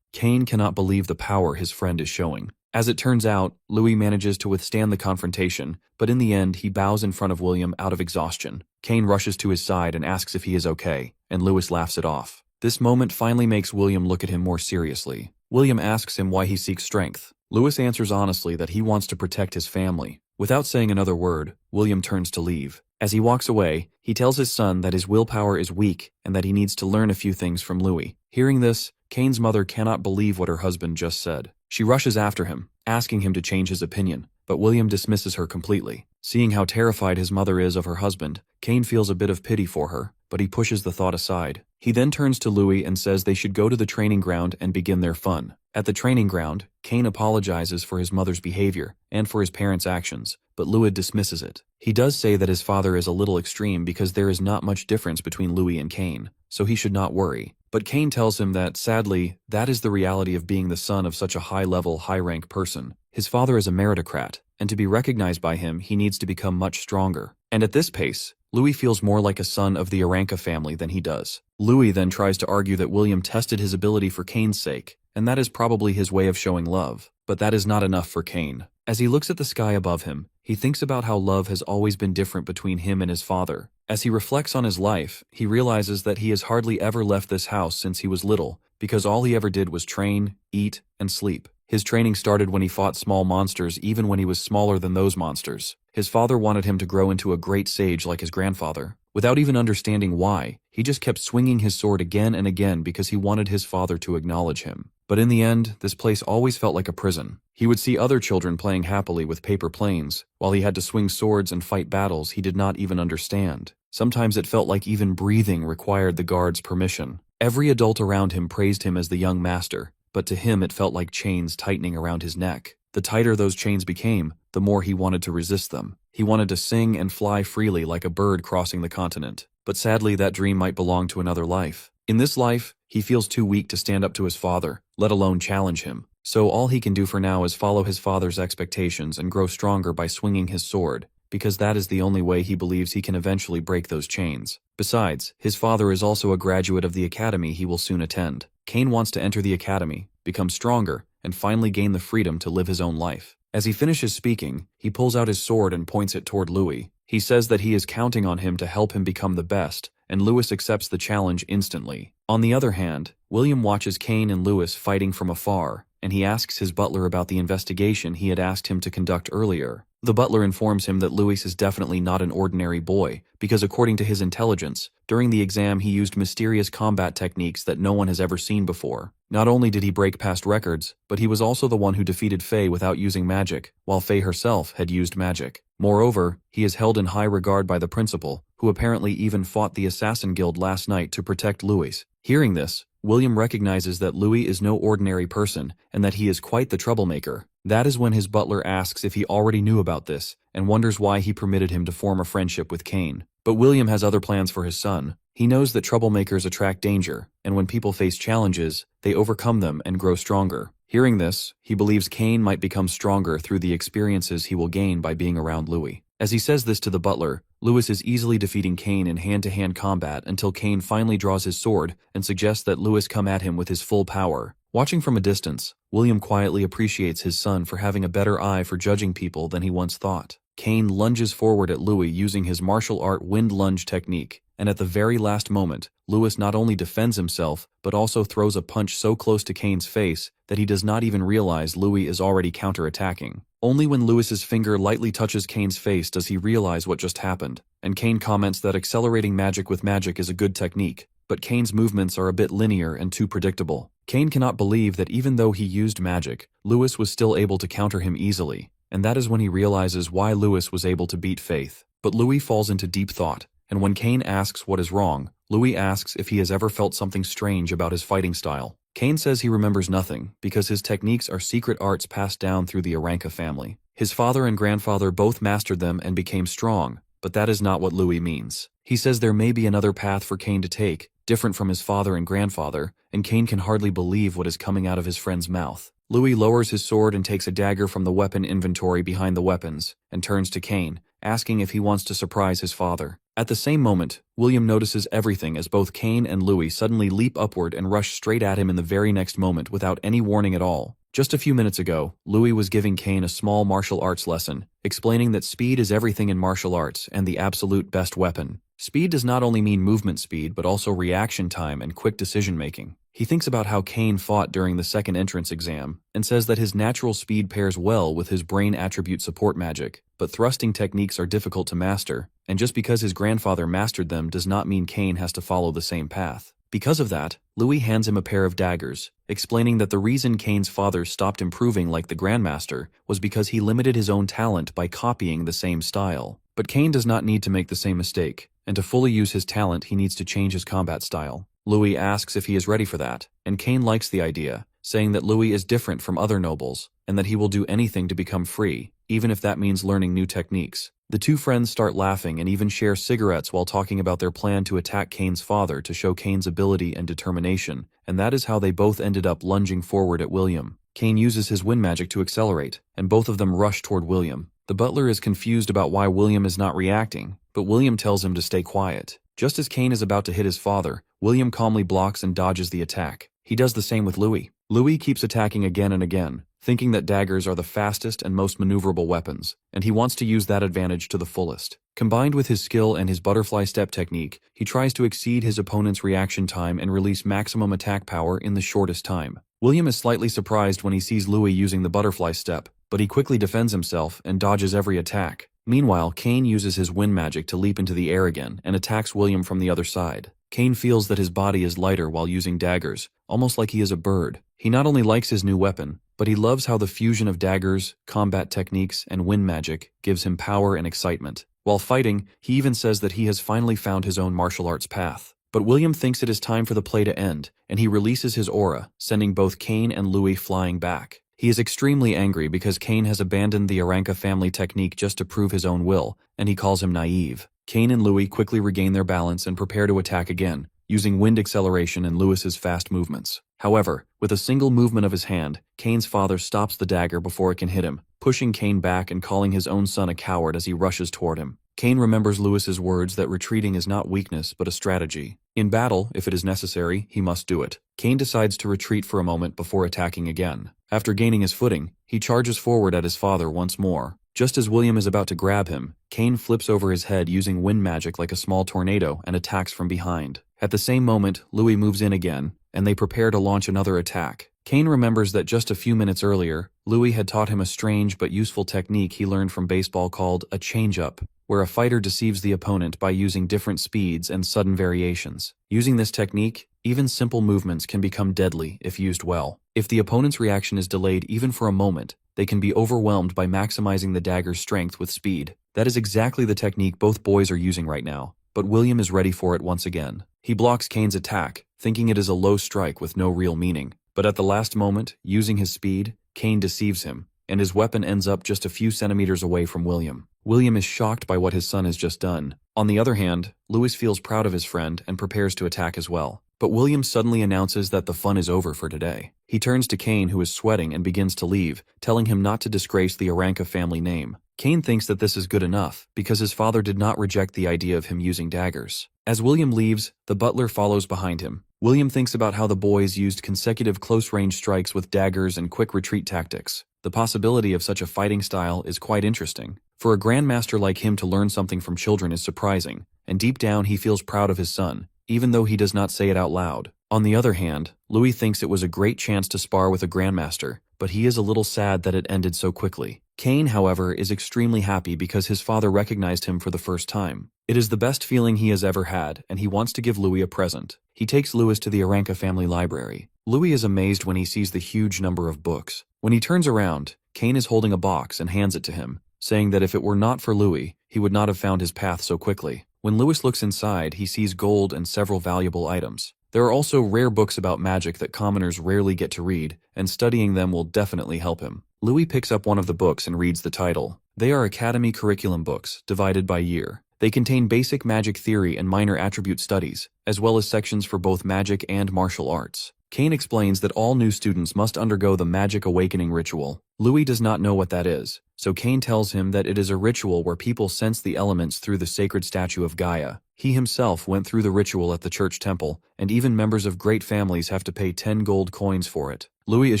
Kane cannot believe the power his friend is showing. As it turns out, Louis manages to withstand the confrontation, but in the end he bows in front of William out of exhaustion. Kane rushes to his side and asks if he is okay, and Louis laughs it off. This moment finally makes William look at him more seriously. William asks him why he seeks strength. Louis answers honestly that he wants to protect his family. Without saying another word, William turns to leave. As he walks away, he tells his son that his willpower is weak and that he needs to learn a few things from Louis. Hearing this, Kane's mother cannot believe what her husband just said. She rushes after him, asking him to change his opinion, but William dismisses her completely. Seeing how terrified his mother is of her husband, Kane feels a bit of pity for her, but he pushes the thought aside. He then turns to Louis and says they should go to the training ground and begin their fun. At the training ground, Kane apologizes for his mother's behavior and for his parents' actions, but Louis dismisses it. He does say that his father is a little extreme because there is not much difference between Louis and Kane, so he should not worry. But Kane tells him that, sadly, that is the reality of being the son of such a high-level, high-rank person. His father is a meritocrat, and to be recognized by him, he needs to become much stronger. And at this pace, Louis feels more like a son of the Aranka family than he does. Louis then tries to argue that William tested his ability for Kane's sake, and that is probably his way of showing love. But that is not enough for Kane. As he looks at the sky above him, he thinks about how love has always been different between him and his father. As he reflects on his life, he realizes that he has hardly ever left this house since he was little, because all he ever did was train, eat, and sleep. His training started when he fought small monsters even when he was smaller than those monsters. His father wanted him to grow into a great sage like his grandfather. Without even understanding why, he just kept swinging his sword again and again because he wanted his father to acknowledge him. But in the end, this place always felt like a prison. He would see other children playing happily with paper planes, while he had to swing swords and fight battles he did not even understand. Sometimes it felt like even breathing required the guard's permission. Every adult around him praised him as the young master, but to him it felt like chains tightening around his neck. The tighter those chains became, the more he wanted to resist them. He wanted to sing and fly freely like a bird crossing the continent. But sadly, that dream might belong to another life. In this life, he feels too weak to stand up to his father, let alone challenge him. So all he can do for now is follow his father's expectations and grow stronger by swinging his sword, because that is the only way he believes he can eventually break those chains. Besides, his father is also a graduate of the academy he will soon attend. Kane wants to enter the academy, become stronger, and finally gain the freedom to live his own life. As he finishes speaking, he pulls out his sword and points it toward Louis. He says that he is counting on him to help him become the best, and Louis accepts the challenge instantly. On the other hand, William watches Kane and Louis fighting from afar, and he asks his butler about the investigation he had asked him to conduct earlier. The butler informs him that Louis is definitely not an ordinary boy, because according to his intelligence, during the exam he used mysterious combat techniques that no one has ever seen before. Not only did he break past records, but he was also the one who defeated Faye without using magic, while Faye herself had used magic. Moreover, he is held in high regard by the principal, who apparently even fought the Assassin Guild last night to protect Louis. Hearing this, William recognizes that Louis is no ordinary person and that he is quite the troublemaker. That is when his butler asks if he already knew about this and wonders why he permitted him to form a friendship with Kane. But William has other plans for his son. He knows that troublemakers attract danger, and when people face challenges, they overcome them and grow stronger. Hearing this, he believes Kane might become stronger through the experiences he will gain by being around Louis. As he says this to the butler, Louis is easily defeating Kane in hand-to-hand combat until Kane finally draws his sword and suggests that Louis come at him with his full power. Watching from a distance, William quietly appreciates his son for having a better eye for judging people than he once thought. Kane lunges forward at Louis using his martial art wind lunge technique, and at the very last moment, Louis not only defends himself, but also throws a punch so close to Kane's face that he does not even realize Louis is already counterattacking. Only when Louis's finger lightly touches Kane's face does he realize what just happened, and Kane comments that accelerating magic with magic is a good technique, but Kane's movements are a bit linear and too predictable. Kane cannot believe that even though he used magic, Louis was still able to counter him easily, and that is when he realizes why Louis was able to beat Faith. But Louis falls into deep thought, and when Kane asks what is wrong, Louis asks if he has ever felt something strange about his fighting style. Kane says he remembers nothing, because his techniques are secret arts passed down through the Aranka family. His father and grandfather both mastered them and became strong, but that is not what Louis means. He says there may be another path for Kane to take, different from his father and grandfather, and Kane can hardly believe what is coming out of his friend's mouth. Louis lowers his sword and takes a dagger from the weapon inventory behind the weapons, and turns to Kane, asking if he wants to surprise his father. At the same moment, William notices everything as both Kane and Louis suddenly leap upward and rush straight at him in the very next moment without any warning at all. Just a few minutes ago, Louis was giving Kane a small martial arts lesson, explaining that speed is everything in martial arts and the absolute best weapon. Speed does not only mean movement speed but also reaction time and quick decision-making. He thinks about how Kane fought during the second entrance exam, and says that his natural speed pairs well with his brain attribute support magic, but thrusting techniques are difficult to master, and just because his grandfather mastered them does not mean Kane has to follow the same path. Because of that, Louis hands him a pair of daggers, explaining that the reason Kane's father stopped improving like the Grandmaster was because he limited his own talent by copying the same style. But Kane does not need to make the same mistake, and to fully use his talent he needs to change his combat style. Louis asks if he is ready for that, and Kane likes the idea, saying that Louis is different from other nobles, and that he will do anything to become free, even if that means learning new techniques. The two friends start laughing and even share cigarettes while talking about their plan to attack Kane's father to show Kane's ability and determination, and that is how they both ended up lunging forward at William. Kane uses his wind magic to accelerate, and both of them rush toward William. The butler is confused about why William is not reacting, but William tells him to stay quiet. Just as Kane is about to hit his father, William calmly blocks and dodges the attack. He does the same with Louis. Louis keeps attacking again and again, thinking that daggers are the fastest and most maneuverable weapons, and he wants to use that advantage to the fullest. Combined with his skill and his butterfly step technique, he tries to exceed his opponent's reaction time and release maximum attack power in the shortest time. William is slightly surprised when he sees Louis using the butterfly step, but he quickly defends himself and dodges every attack. Meanwhile, Kane uses his wind magic to leap into the air again and attacks William from the other side. Kane feels that his body is lighter while using daggers, almost like he is a bird. He not only likes his new weapon, but he loves how the fusion of daggers, combat techniques, and wind magic gives him power and excitement. While fighting, he even says that he has finally found his own martial arts path. But William thinks it is time for the play to end, and he releases his aura, sending both Kane and Louis flying back. He is extremely angry because Kane has abandoned the Aranka family technique just to prove his own will, and he calls him naive. Kane and Louis quickly regain their balance and prepare to attack again, using wind acceleration and Louis's fast movements. However, with a single movement of his hand, Kane's father stops the dagger before it can hit him, pushing Kane back and calling his own son a coward as he rushes toward him. Kane remembers Louis's words that retreating is not weakness but a strategy. In battle, if it is necessary, he must do it. Kane decides to retreat for a moment before attacking again. After gaining his footing, he charges forward at his father once more. Just as William is about to grab him, Kane flips over his head using wind magic like a small tornado and attacks from behind. At the same moment, Louis moves in again, and they prepare to launch another attack. Kane remembers that just a few minutes earlier, Louis had taught him a strange but useful technique he learned from baseball called a change-up, where a fighter deceives the opponent by using different speeds and sudden variations. Using this technique, even simple movements can become deadly if used well. If the opponent's reaction is delayed even for a moment, they can be overwhelmed by maximizing the dagger's strength with speed. That is exactly the technique both boys are using right now, but William is ready for it once again. He blocks Kane's attack, thinking it is a low strike with no real meaning. But at the last moment, using his speed, Kane deceives him, and his weapon ends up just a few centimeters away from William. William is shocked by what his son has just done. On the other hand, Louis feels proud of his friend and prepares to attack as well. But William suddenly announces that the fun is over for today. He turns to Kane, who is sweating, and begins to leave, telling him not to disgrace the Aranka family name. Kane thinks that this is good enough, because his father did not reject the idea of him using daggers. As William leaves, the butler follows behind him. William thinks about how the boys used consecutive close-range strikes with daggers and quick retreat tactics. The possibility of such a fighting style is quite interesting. For a grandmaster like him to learn something from children is surprising, and deep down he feels proud of his son, even though he does not say it out loud. On the other hand, Louis thinks it was a great chance to spar with a grandmaster, but he is a little sad that it ended so quickly. Kane, however, is extremely happy because his father recognized him for the first time. It is the best feeling he has ever had, and he wants to give Louis a present. He takes Louis to the Aranka family library. Louis is amazed when he sees the huge number of books. When he turns around, Kane is holding a box and hands it to him, saying that if it were not for Louis, he would not have found his path so quickly. When Louis looks inside, he sees gold and several valuable items. There are also rare books about magic that commoners rarely get to read, and studying them will definitely help him. Louis picks up one of the books and reads the title. They are Academy curriculum books, divided by year. They contain basic magic theory and minor attribute studies, as well as sections for both magic and martial arts. Kane explains that all new students must undergo the Magic Awakening ritual. Louis does not know what that is, so Kane tells him that it is a ritual where people sense the elements through the sacred statue of Gaia. He himself went through the ritual at the church temple, and even members of great families have to pay 10 gold coins for it. Louis is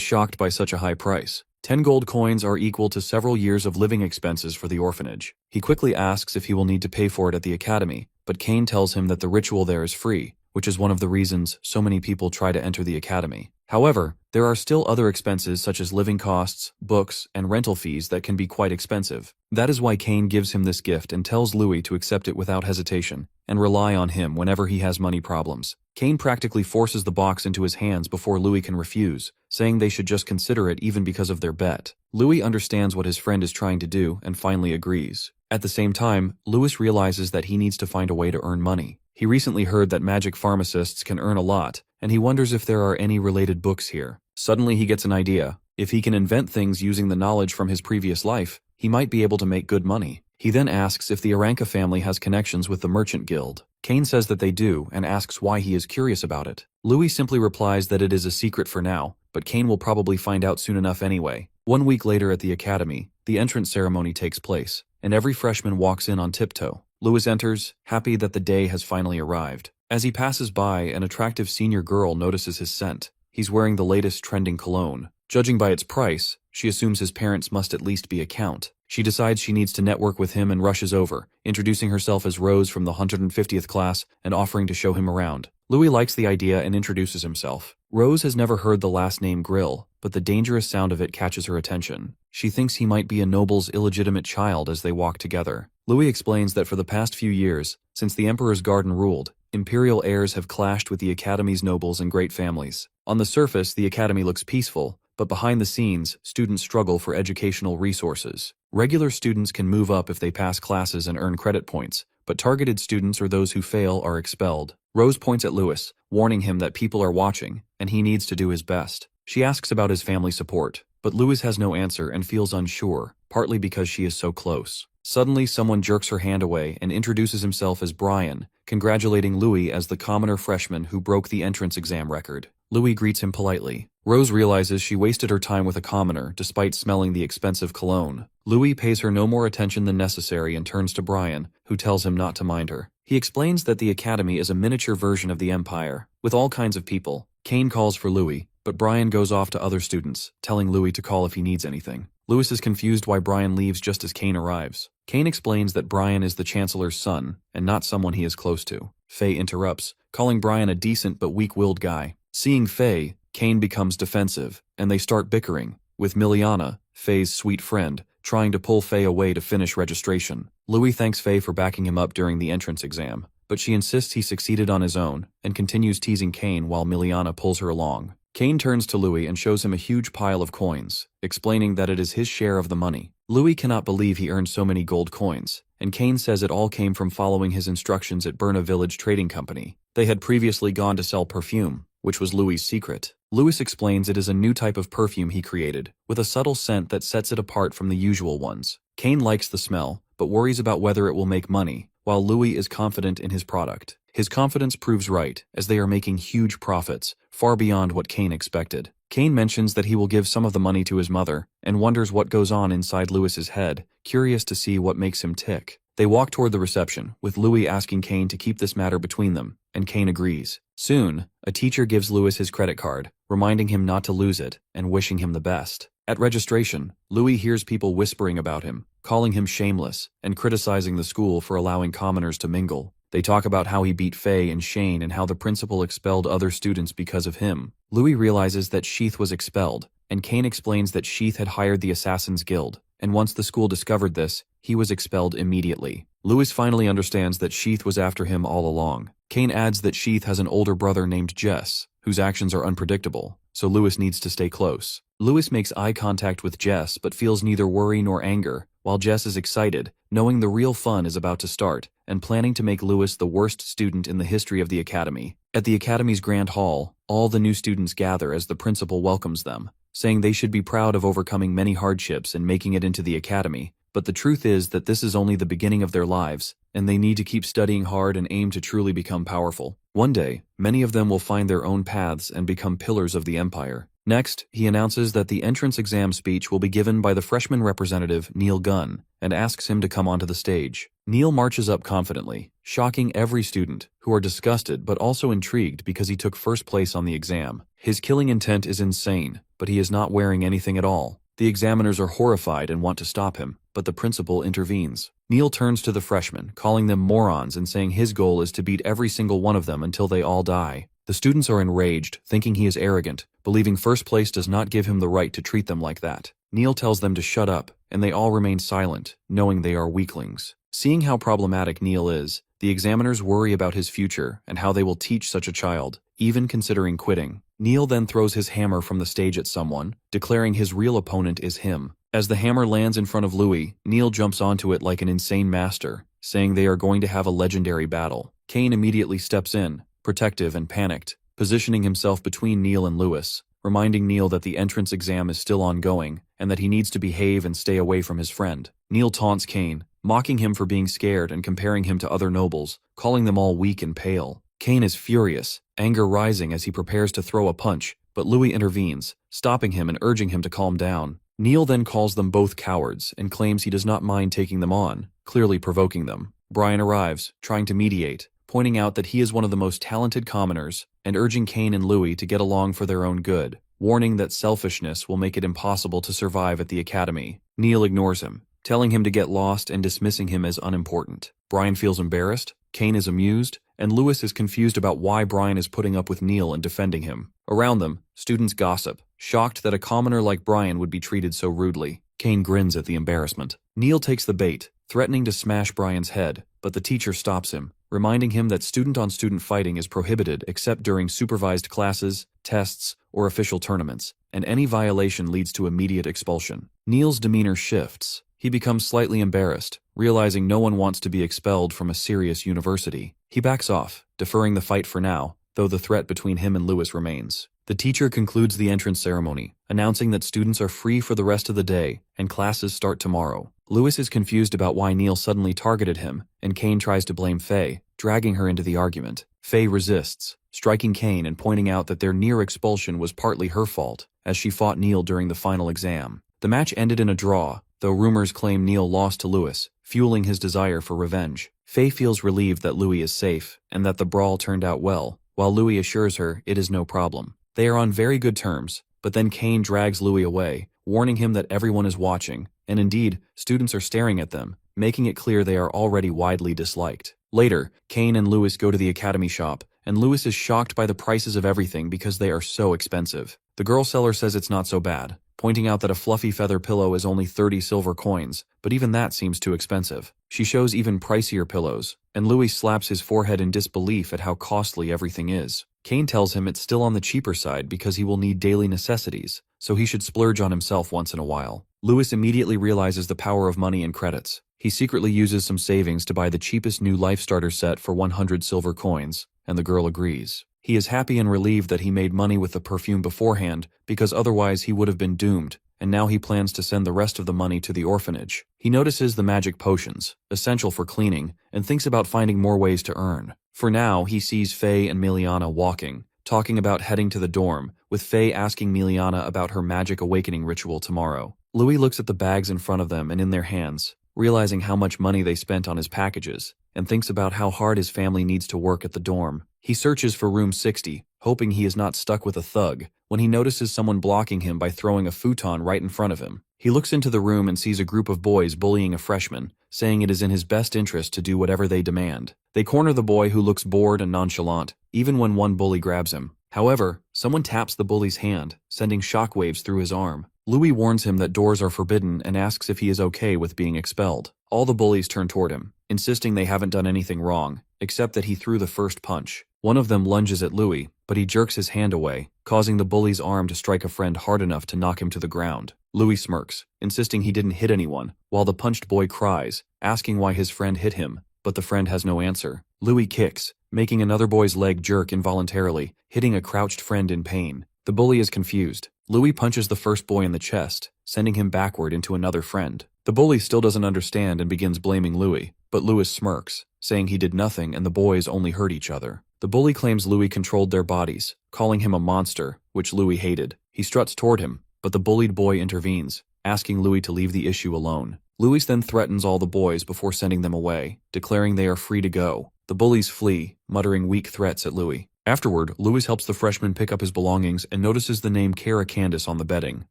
shocked by such a high price. 10 gold coins are equal to several years of living expenses for the orphanage. He quickly asks if he will need to pay for it at the academy, but Kane tells him that the ritual there is free, which is one of the reasons so many people try to enter the academy. However, there are still other expenses such as living costs, books, and rental fees that can be quite expensive. That is why Kane gives him this gift and tells Louis to accept it without hesitation, and rely on him whenever he has money problems. Kane practically forces the box into his hands before Louis can refuse, saying they should just consider it even because of their bet. Louis understands what his friend is trying to do and finally agrees. At the same time, Louis realizes that he needs to find a way to earn money. He recently heard that magic pharmacists can earn a lot, and he wonders if there are any related books here. Suddenly he gets an idea. If he can invent things using the knowledge from his previous life, he might be able to make good money. He then asks if the Aranka family has connections with the Merchant Guild. Kane says that they do and asks why he is curious about it. Louis simply replies that it is a secret for now, but Kane will probably find out soon enough anyway. 1 week later at the academy, the entrance ceremony takes place, and every freshman walks in on tiptoe. Louis enters, happy that the day has finally arrived. As he passes by, an attractive senior girl notices his scent. He's wearing the latest trending cologne. Judging by its price, she assumes his parents must at least be a count. She decides she needs to network with him and rushes over, introducing herself as Rose from the 150th class and offering to show him around. Louis likes the idea and introduces himself. Rose has never heard the last name Grill, but the dangerous sound of it catches her attention. She thinks he might be a noble's illegitimate child as they walk together. Louis explains that for the past few years, since the Emperor's garden ruled, imperial heirs have clashed with the Academy's nobles and great families. On the surface, the Academy looks peaceful, but behind the scenes, students struggle for educational resources. Regular students can move up if they pass classes and earn credit points, but targeted students or those who fail are expelled. Rose points at Louis, warning him that people are watching, and he needs to do his best. She asks about his family support, but Louis has no answer and feels unsure, partly because she is so close. Suddenly, someone jerks her hand away and introduces himself as Brian, congratulating Louis as the commoner freshman who broke the entrance exam record. Louis greets him politely. Rose realizes she wasted her time with a commoner despite smelling the expensive cologne. Louis pays her no more attention than necessary and turns to Brian, who tells him not to mind her. He explains that the Academy is a miniature version of the Empire, with all kinds of people. Kane calls for Louis, but Brian goes off to other students, telling Louis to call if he needs anything. Louis is confused why Brian leaves just as Kane arrives. Kane explains that Brian is the Chancellor's son, and not someone he is close to. Faye interrupts, calling Brian a decent but weak-willed guy. Seeing Faye, Kane becomes defensive, and they start bickering, with Miliana, Faye's sweet friend, trying to pull Faye away to finish registration. Louis thanks Faye for backing him up during the entrance exam, but she insists he succeeded on his own, and continues teasing Kane while Miliana pulls her along. Kane turns to Louis and shows him a huge pile of coins, explaining that it is his share of the money. Louis cannot believe he earned so many gold coins, and Kane says it all came from following his instructions at Burna Village Trading Company. They had previously gone to sell perfume, which was Louis' secret. Louis explains it is a new type of perfume he created, with a subtle scent that sets it apart from the usual ones. Kane likes the smell, but worries about whether it will make money, while Louis is confident in his product. His confidence proves right, as they are making huge profits, far beyond what Kane expected. Kane mentions that he will give some of the money to his mother, and wonders what goes on inside Louis's head, curious to see what makes him tick. They walk toward the reception, with Louis asking Kane to keep this matter between them, and Kane agrees. Soon, a teacher gives Louis his credit card, reminding him not to lose it, and wishing him the best. At registration, Louis hears people whispering about him, calling him shameless, and criticizing the school for allowing commoners to mingle. They talk about how he beat Faye and Shane and how the principal expelled other students because of him. Louis realizes that Sheath was expelled, and Kane explains that Sheath had hired the Assassin's Guild, and once the school discovered this, he was expelled immediately. Louis finally understands that Sheath was after him all along. Kane adds that Sheath has an older brother named Jess, whose actions are unpredictable, so Louis needs to stay close. Louis makes eye contact with Jess but feels neither worry nor anger, while Jess is excited, knowing the real fun is about to start, and planning to make Louis the worst student in the history of the Academy. At the Academy's Grand Hall, all the new students gather as the principal welcomes them, saying they should be proud of overcoming many hardships and making it into the Academy, but the truth is that this is only the beginning of their lives, and they need to keep studying hard and aim to truly become powerful. One day, many of them will find their own paths and become pillars of the empire. Next, he announces that the entrance exam speech will be given by the freshman representative, Neil Gunn, and asks him to come onto the stage. Neil marches up confidently, shocking every student, who are disgusted but also intrigued because he took first place on the exam. His killing intent is insane, but he is not wearing anything at all. The examiners are horrified and want to stop him, but the principal intervenes. Neil turns to the freshmen, calling them morons and saying his goal is to beat every single one of them until they all die. The students are enraged, thinking he is arrogant, believing first place does not give him the right to treat them like that. Neil tells them to shut up, and they all remain silent, knowing they are weaklings. Seeing how problematic Neil is, the examiners worry about his future and how they will teach such a child, even considering quitting. Neil then throws his hammer from the stage at someone, declaring his real opponent is him. As the hammer lands in front of Louis, Neil jumps onto it like an insane master, saying they are going to have a legendary battle. Kane immediately steps in, protective and panicked, positioning himself between Neil and Lewis, reminding Neil that the entrance exam is still ongoing and that he needs to behave and stay away from his friend. Neil taunts Kane, mocking him for being scared and comparing him to other nobles, calling them all weak and pale. Kane is furious, anger rising as he prepares to throw a punch, but Louis intervenes, stopping him and urging him to calm down. Neil then calls them both cowards and claims he does not mind taking them on, clearly provoking them. Brian arrives, trying to mediate, pointing out that he is one of the most talented commoners and urging Kane and Louis to get along for their own good, warning that selfishness will make it impossible to survive at the academy. Neil ignores him, telling him to get lost and dismissing him as unimportant. Brian feels embarrassed, Kane is amused, and Lewis is confused about why Brian is putting up with Neil and defending him. Around them, students gossip, shocked that a commoner like Brian would be treated so rudely. Kane grins at the embarrassment. Neil takes the bait, threatening to smash Brian's head, but the teacher stops him, reminding him that student-on-student fighting is prohibited except during supervised classes, tests, or official tournaments, and any violation leads to immediate expulsion. Neil's demeanor shifts. He becomes slightly embarrassed, realizing no one wants to be expelled from a serious university. He backs off, deferring the fight for now, though the threat between him and Lewis remains. The teacher concludes the entrance ceremony, announcing that students are free for the rest of the day and classes start tomorrow. Lewis is confused about why Neil suddenly targeted him, and Kane tries to blame Faye, dragging her into the argument. Faye resists, striking Kane and pointing out that their near expulsion was partly her fault, as she fought Neil during the final exam. The match ended in a draw, though rumors claim Neil lost to Lewis, fueling his desire for revenge. Faye feels relieved that Louis is safe, and that the brawl turned out well, while Louis assures her it is no problem. They are on very good terms, but then Kane drags Louis away, warning him that everyone is watching, and indeed, students are staring at them, making it clear they are already widely disliked. Later, Kane and Lewis go to the academy shop, and Lewis is shocked by the prices of everything because they are so expensive. The girl seller says it's not so bad, pointing out that a fluffy feather pillow is only 30 silver coins, but even that seems too expensive. She shows even pricier pillows, and Louis slaps his forehead in disbelief at how costly everything is. Kane tells him it's still on the cheaper side because he will need daily necessities, so he should splurge on himself once in a while. Lewis immediately realizes the power of money and credits. He secretly uses some savings to buy the cheapest new life starter set for 100 silver coins, and the girl agrees. He is happy and relieved that he made money with the perfume beforehand, because otherwise he would have been doomed, and now he plans to send the rest of the money to the orphanage. He notices the magic potions, essential for cleaning, and thinks about finding more ways to earn. For now, he sees Faye and Miliana walking, talking about heading to the dorm, with Faye asking Miliana about her magic awakening ritual tomorrow. Louis looks at the bags in front of them and in their hands, realizing how much money they spent on his packages, and thinks about how hard his family needs to work at the dorm. He searches for room 60, hoping he is not stuck with a thug, when he notices someone blocking him by throwing a futon right in front of him. He looks into the room and sees a group of boys bullying a freshman, saying it is in his best interest to do whatever they demand. They corner the boy who looks bored and nonchalant, even when one bully grabs him. However, someone taps the bully's hand, sending shockwaves through his arm. Louis warns him that doors are forbidden and asks if he is okay with being expelled. All the bullies turn toward him, insisting they haven't done anything wrong, except that he threw the first punch. One of them lunges at Louis, but he jerks his hand away, causing the bully's arm to strike a friend hard enough to knock him to the ground. Louis smirks, insisting he didn't hit anyone, while the punched boy cries, asking why his friend hit him, but the friend has no answer. Louis kicks, making another boy's leg jerk involuntarily, hitting a crouched friend in pain. The bully is confused. Louis punches the first boy in the chest, sending him backward into another friend. The bully still doesn't understand and begins blaming Louis, but Louis smirks, saying he did nothing and the boys only hurt each other. The bully claims Louis controlled their bodies, calling him a monster, which Louis hated. He struts toward him, but the bullied boy intervenes, asking Louis to leave the issue alone. Louis then threatens all the boys before sending them away, declaring they are free to go. The bullies flee, muttering weak threats at Louis. Afterward, Louis helps the freshman pick up his belongings and notices the name Kara Candace on the bedding.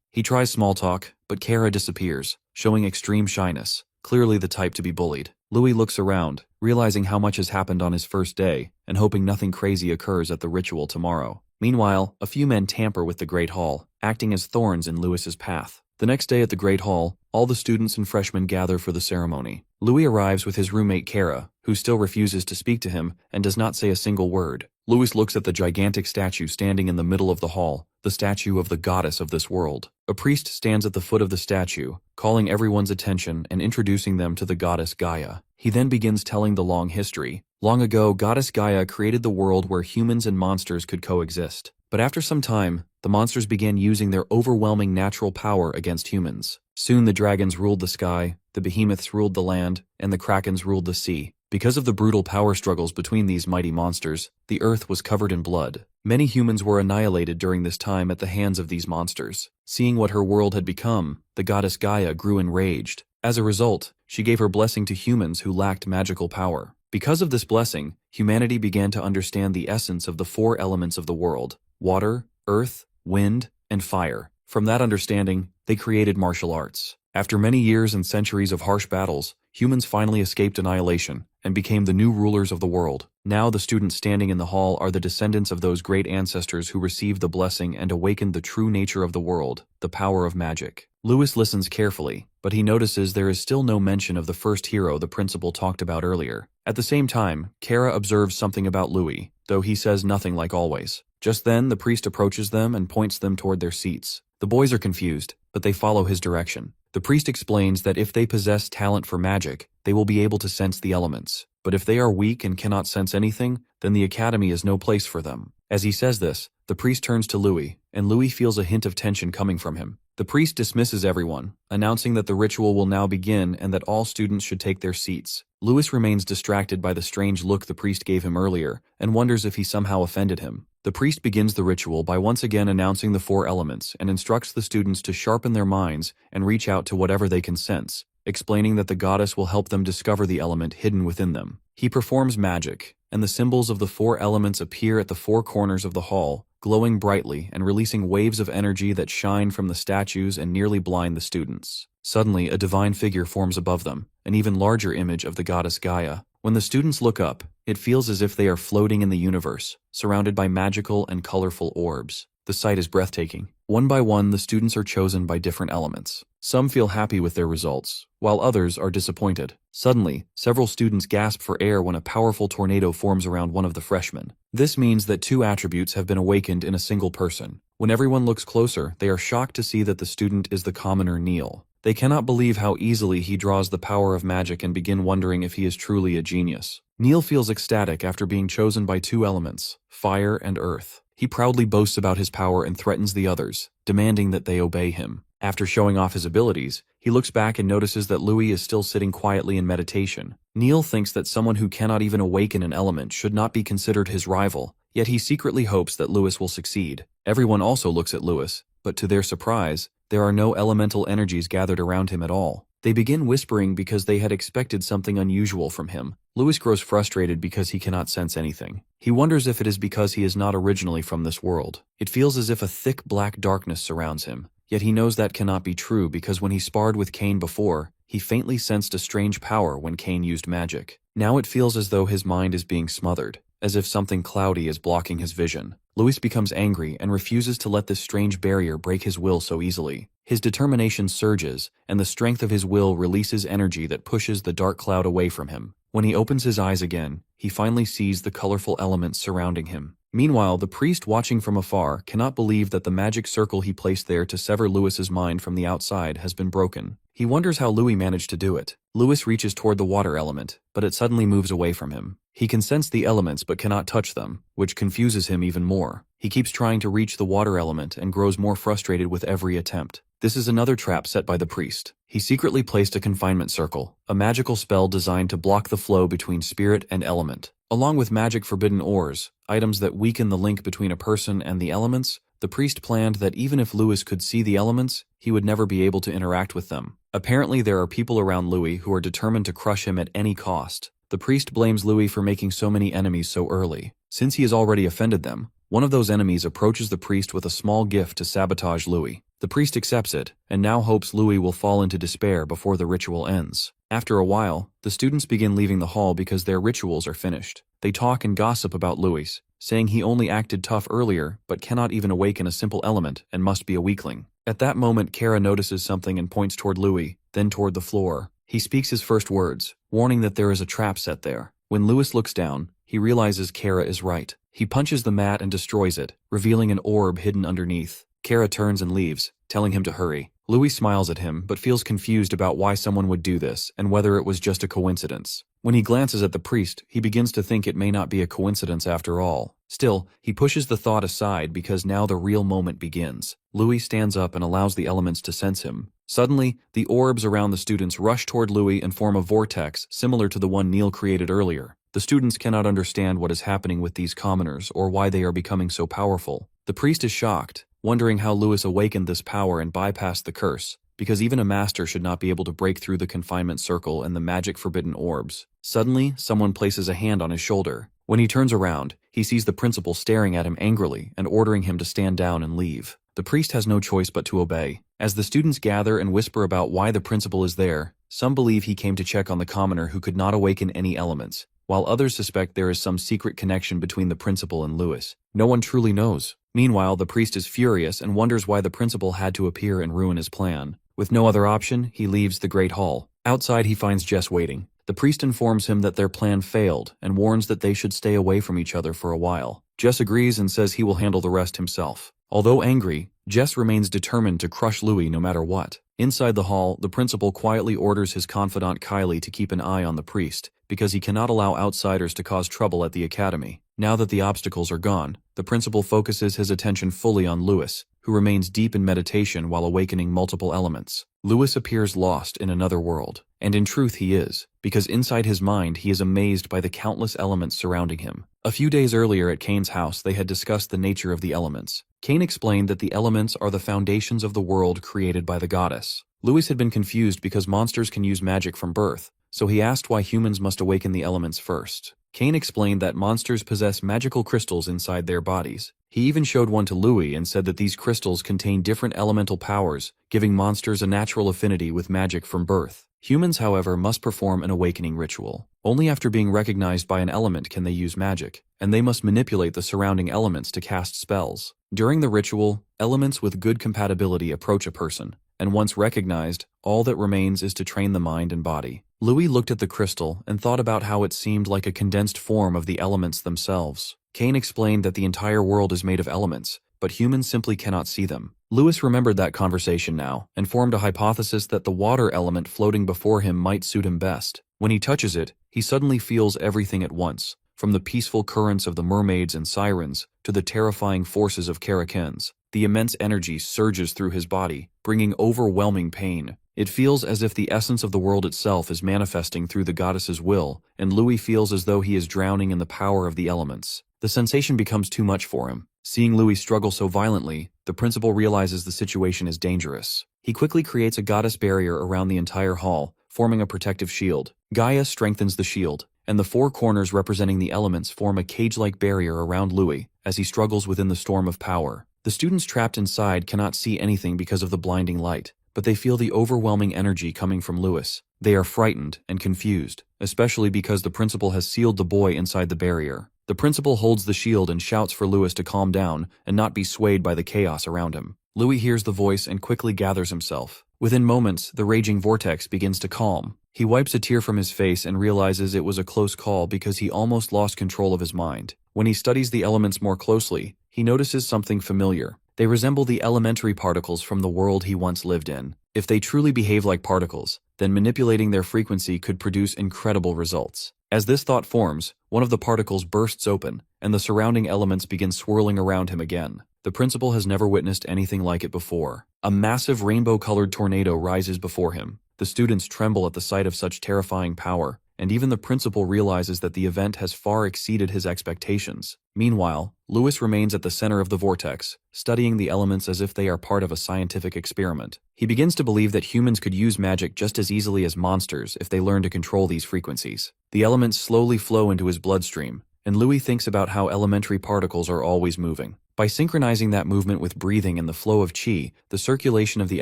He tries small talk, but Kara disappears, showing extreme shyness, clearly the type to be bullied. Louis looks around, realizing how much has happened on his first day, and hoping nothing crazy occurs at the ritual tomorrow. Meanwhile, a few men tamper with the Great Hall, acting as thorns in Louis's path. The next day at the Great Hall, all the students and freshmen gather for the ceremony. Louis arrives with his roommate Kara, who still refuses to speak to him and does not say a single word. Louis looks at the gigantic statue standing in the middle of the hall, the statue of the goddess of this world. A priest stands at the foot of the statue, calling everyone's attention and introducing them to the goddess Gaia. He then begins telling the long history. Long ago, goddess Gaia created the world where humans and monsters could coexist. But after some time, the monsters began using their overwhelming natural power against humans. Soon the dragons ruled the sky, the behemoths ruled the land, and the krakens ruled the sea. Because of the brutal power struggles between these mighty monsters, the earth was covered in blood. Many humans were annihilated during this time at the hands of these monsters. Seeing what her world had become, the goddess Gaia grew enraged. As a result, she gave her blessing to humans who lacked magical power. Because of this blessing, humanity began to understand the essence of the four elements of the world: water, earth, wind, and fire. From that understanding, they created martial arts. After many years and centuries of harsh battles, humans finally escaped annihilation and became the new rulers of the world. Now the students standing in the hall are the descendants of those great ancestors who received the blessing and awakened the true nature of the world, the power of magic. Louis listens carefully, but he notices there is still no mention of the first hero the principal talked about earlier. At the same time, Kara observes something about Louis, though he says nothing like always. Just then, the priest approaches them and points them toward their seats. The boys are confused, but they follow his direction. The priest explains that if they possess talent for magic, they will be able to sense the elements. But if they are weak and cannot sense anything, then the academy is no place for them. As he says this, the priest turns to Louis, and Louis feels a hint of tension coming from him. The priest dismisses everyone, announcing that the ritual will now begin and that all students should take their seats. Louis remains distracted by the strange look the priest gave him earlier, and wonders if he somehow offended him. The priest begins the ritual by once again announcing the four elements and instructs the students to sharpen their minds and reach out to whatever they can sense, explaining that the goddess will help them discover the element hidden within them. He performs magic, and the symbols of the four elements appear at the four corners of the hall, glowing brightly and releasing waves of energy that shine from the statues and nearly blind the students. Suddenly, a divine figure forms above them, an even larger image of the goddess Gaia. When the students look up, it feels as if they are floating in the universe, surrounded by magical and colorful orbs. The sight is breathtaking. One by one, the students are chosen by different elements. Some feel happy with their results, while others are disappointed. Suddenly, several students gasp for air when a powerful tornado forms around one of the freshmen. This means that two attributes have been awakened in a single person. When everyone looks closer, they are shocked to see that the student is the commoner Neil. They cannot believe how easily he draws the power of magic and begin wondering if he is truly a genius. Neil feels ecstatic after being chosen by two elements, fire and earth. He proudly boasts about his power and threatens the others, demanding that they obey him. After showing off his abilities, he looks back and notices that Louis is still sitting quietly in meditation. Neil thinks that someone who cannot even awaken an element should not be considered his rival, yet he secretly hopes that Louis will succeed. Everyone also looks at Louis, but to their surprise, there are no elemental energies gathered around him at all. They begin whispering because they had expected something unusual from him. Louis grows frustrated because he cannot sense anything. He wonders if it is because he is not originally from this world. It feels as if a thick black darkness surrounds him. Yet he knows that cannot be true because when he sparred with Cain before, he faintly sensed a strange power when Cain used magic. Now it feels as though his mind is being smothered, as if something cloudy is blocking his vision. Louis becomes angry and refuses to let this strange barrier break his will so easily. His determination surges, and the strength of his will releases energy that pushes the dark cloud away from him. When he opens his eyes again, he finally sees the colorful elements surrounding him. Meanwhile, the priest watching from afar cannot believe that the magic circle he placed there to sever Louis's mind from the outside has been broken. He wonders how Louis managed to do it. Louis reaches toward the water element, but it suddenly moves away from him. He can sense the elements but cannot touch them, which confuses him even more. He keeps trying to reach the water element and grows more frustrated with every attempt. This is another trap set by the priest. He secretly placed a confinement circle, a magical spell designed to block the flow between spirit and element. Along with magic forbidden ores, items that weaken the link between a person and the elements, the priest planned that even if Louis could see the elements, he would never be able to interact with them. Apparently there are people around Louis who are determined to crush him at any cost. The priest blames Louis for making so many enemies so early. Since he has already offended them, one of those enemies approaches the priest with a small gift to sabotage Louis. The priest accepts it, and now hopes Louis will fall into despair before the ritual ends. After a while, the students begin leaving the hall because their rituals are finished. They talk and gossip about Louis, saying he only acted tough earlier but cannot even awaken a simple element and must be a weakling. At that moment, Kara notices something and points toward Louis, then toward the floor. He speaks his first words, warning that there is a trap set there. When Louis looks down, he realizes Kara is right. He punches the mat and destroys it, revealing an orb hidden underneath. Kara turns and leaves, telling him to hurry. Louis smiles at him but feels confused about why someone would do this and whether it was just a coincidence. When he glances at the priest, he begins to think it may not be a coincidence after all. Still, he pushes the thought aside because now the real moment begins. Louis stands up and allows the elements to sense him. Suddenly, the orbs around the students rush toward Louis and form a vortex similar to the one Neil created earlier. The students cannot understand what is happening with these commoners or why they are becoming so powerful. The priest is shocked, wondering how Louis awakened this power and bypassed the curse, because even a master should not be able to break through the confinement circle and the magic forbidden orbs. Suddenly, someone places a hand on his shoulder. When he turns around, he sees the principal staring at him angrily and ordering him to stand down and leave. The priest has no choice but to obey. As the students gather and whisper about why the principal is there, some believe he came to check on the commoner who could not awaken any elements, while others suspect there is some secret connection between the principal and Louis. No one truly knows. Meanwhile, the priest is furious and wonders why the principal had to appear and ruin his plan. With no other option, he leaves the Great Hall. Outside, he finds Jess waiting. The priest informs him that their plan failed and warns that they should stay away from each other for a while. Jess agrees and says he will handle the rest himself. Although angry, Jess remains determined to crush Louis no matter what. Inside the hall, the principal quietly orders his confidant Kylie to keep an eye on the priest, because he cannot allow outsiders to cause trouble at the academy. Now that the obstacles are gone, the principal focuses his attention fully on Louis, who remains deep in meditation while awakening multiple elements. Louis appears lost in another world, and in truth he is, because inside his mind he is amazed by the countless elements surrounding him. A few days earlier at Cain's house they had discussed the nature of the elements. Cain explained that the elements are the foundations of the world created by the goddess. Louis had been confused because monsters can use magic from birth, so he asked why humans must awaken the elements first. Cain explained that monsters possess magical crystals inside their bodies. He even showed one to Louis and said that these crystals contain different elemental powers, giving monsters a natural affinity with magic from birth. Humans, however, must perform an awakening ritual. Only after being recognized by an element can they use magic, and they must manipulate the surrounding elements to cast spells. During the ritual, elements with good compatibility approach a person, and once recognized, all that remains is to train the mind and body. Louis looked at the crystal and thought about how it seemed like a condensed form of the elements themselves. Cain explained that the entire world is made of elements, but humans simply cannot see them. Louis remembered that conversation now, and formed a hypothesis that the water element floating before him might suit him best. When he touches it, he suddenly feels everything at once, from the peaceful currents of the mermaids and sirens to the terrifying forces of Karakens. The immense energy surges through his body, bringing overwhelming pain. It feels as if the essence of the world itself is manifesting through the goddess's will, and Louis feels as though he is drowning in the power of the elements. The sensation becomes too much for him. Seeing Louis struggle so violently, the principal realizes the situation is dangerous. He quickly creates a goddess barrier around the entire hall, forming a protective shield. Gaia strengthens the shield, and the four corners representing the elements form a cage-like barrier around Louis as he struggles within the storm of power. The students trapped inside cannot see anything because of the blinding light, but they feel the overwhelming energy coming from Louis. They are frightened and confused, especially because the principal has sealed the boy inside the barrier. The principal holds the shield and shouts for Louis to calm down and not be swayed by the chaos around him. Louis hears the voice and quickly gathers himself. Within moments, the raging vortex begins to calm. He wipes a tear from his face and realizes it was a close call because he almost lost control of his mind. When he studies the elements more closely, he notices something familiar. They resemble the elementary particles from the world he once lived in. If they truly behave like particles, then manipulating their frequency could produce incredible results. As this thought forms, one of the particles bursts open, and the surrounding elements begin swirling around him again. The principal has never witnessed anything like it before. A massive rainbow-colored tornado rises before him. The students tremble at the sight of such terrifying power, and even the principal realizes that the event has far exceeded his expectations. Meanwhile, Lewis remains at the center of the vortex, studying the elements as if they are part of a scientific experiment. He begins to believe that humans could use magic just as easily as monsters if they learn to control these frequencies. The elements slowly flow into his bloodstream, and Louis thinks about how elementary particles are always moving. By synchronizing that movement with breathing and the flow of qi, the circulation of the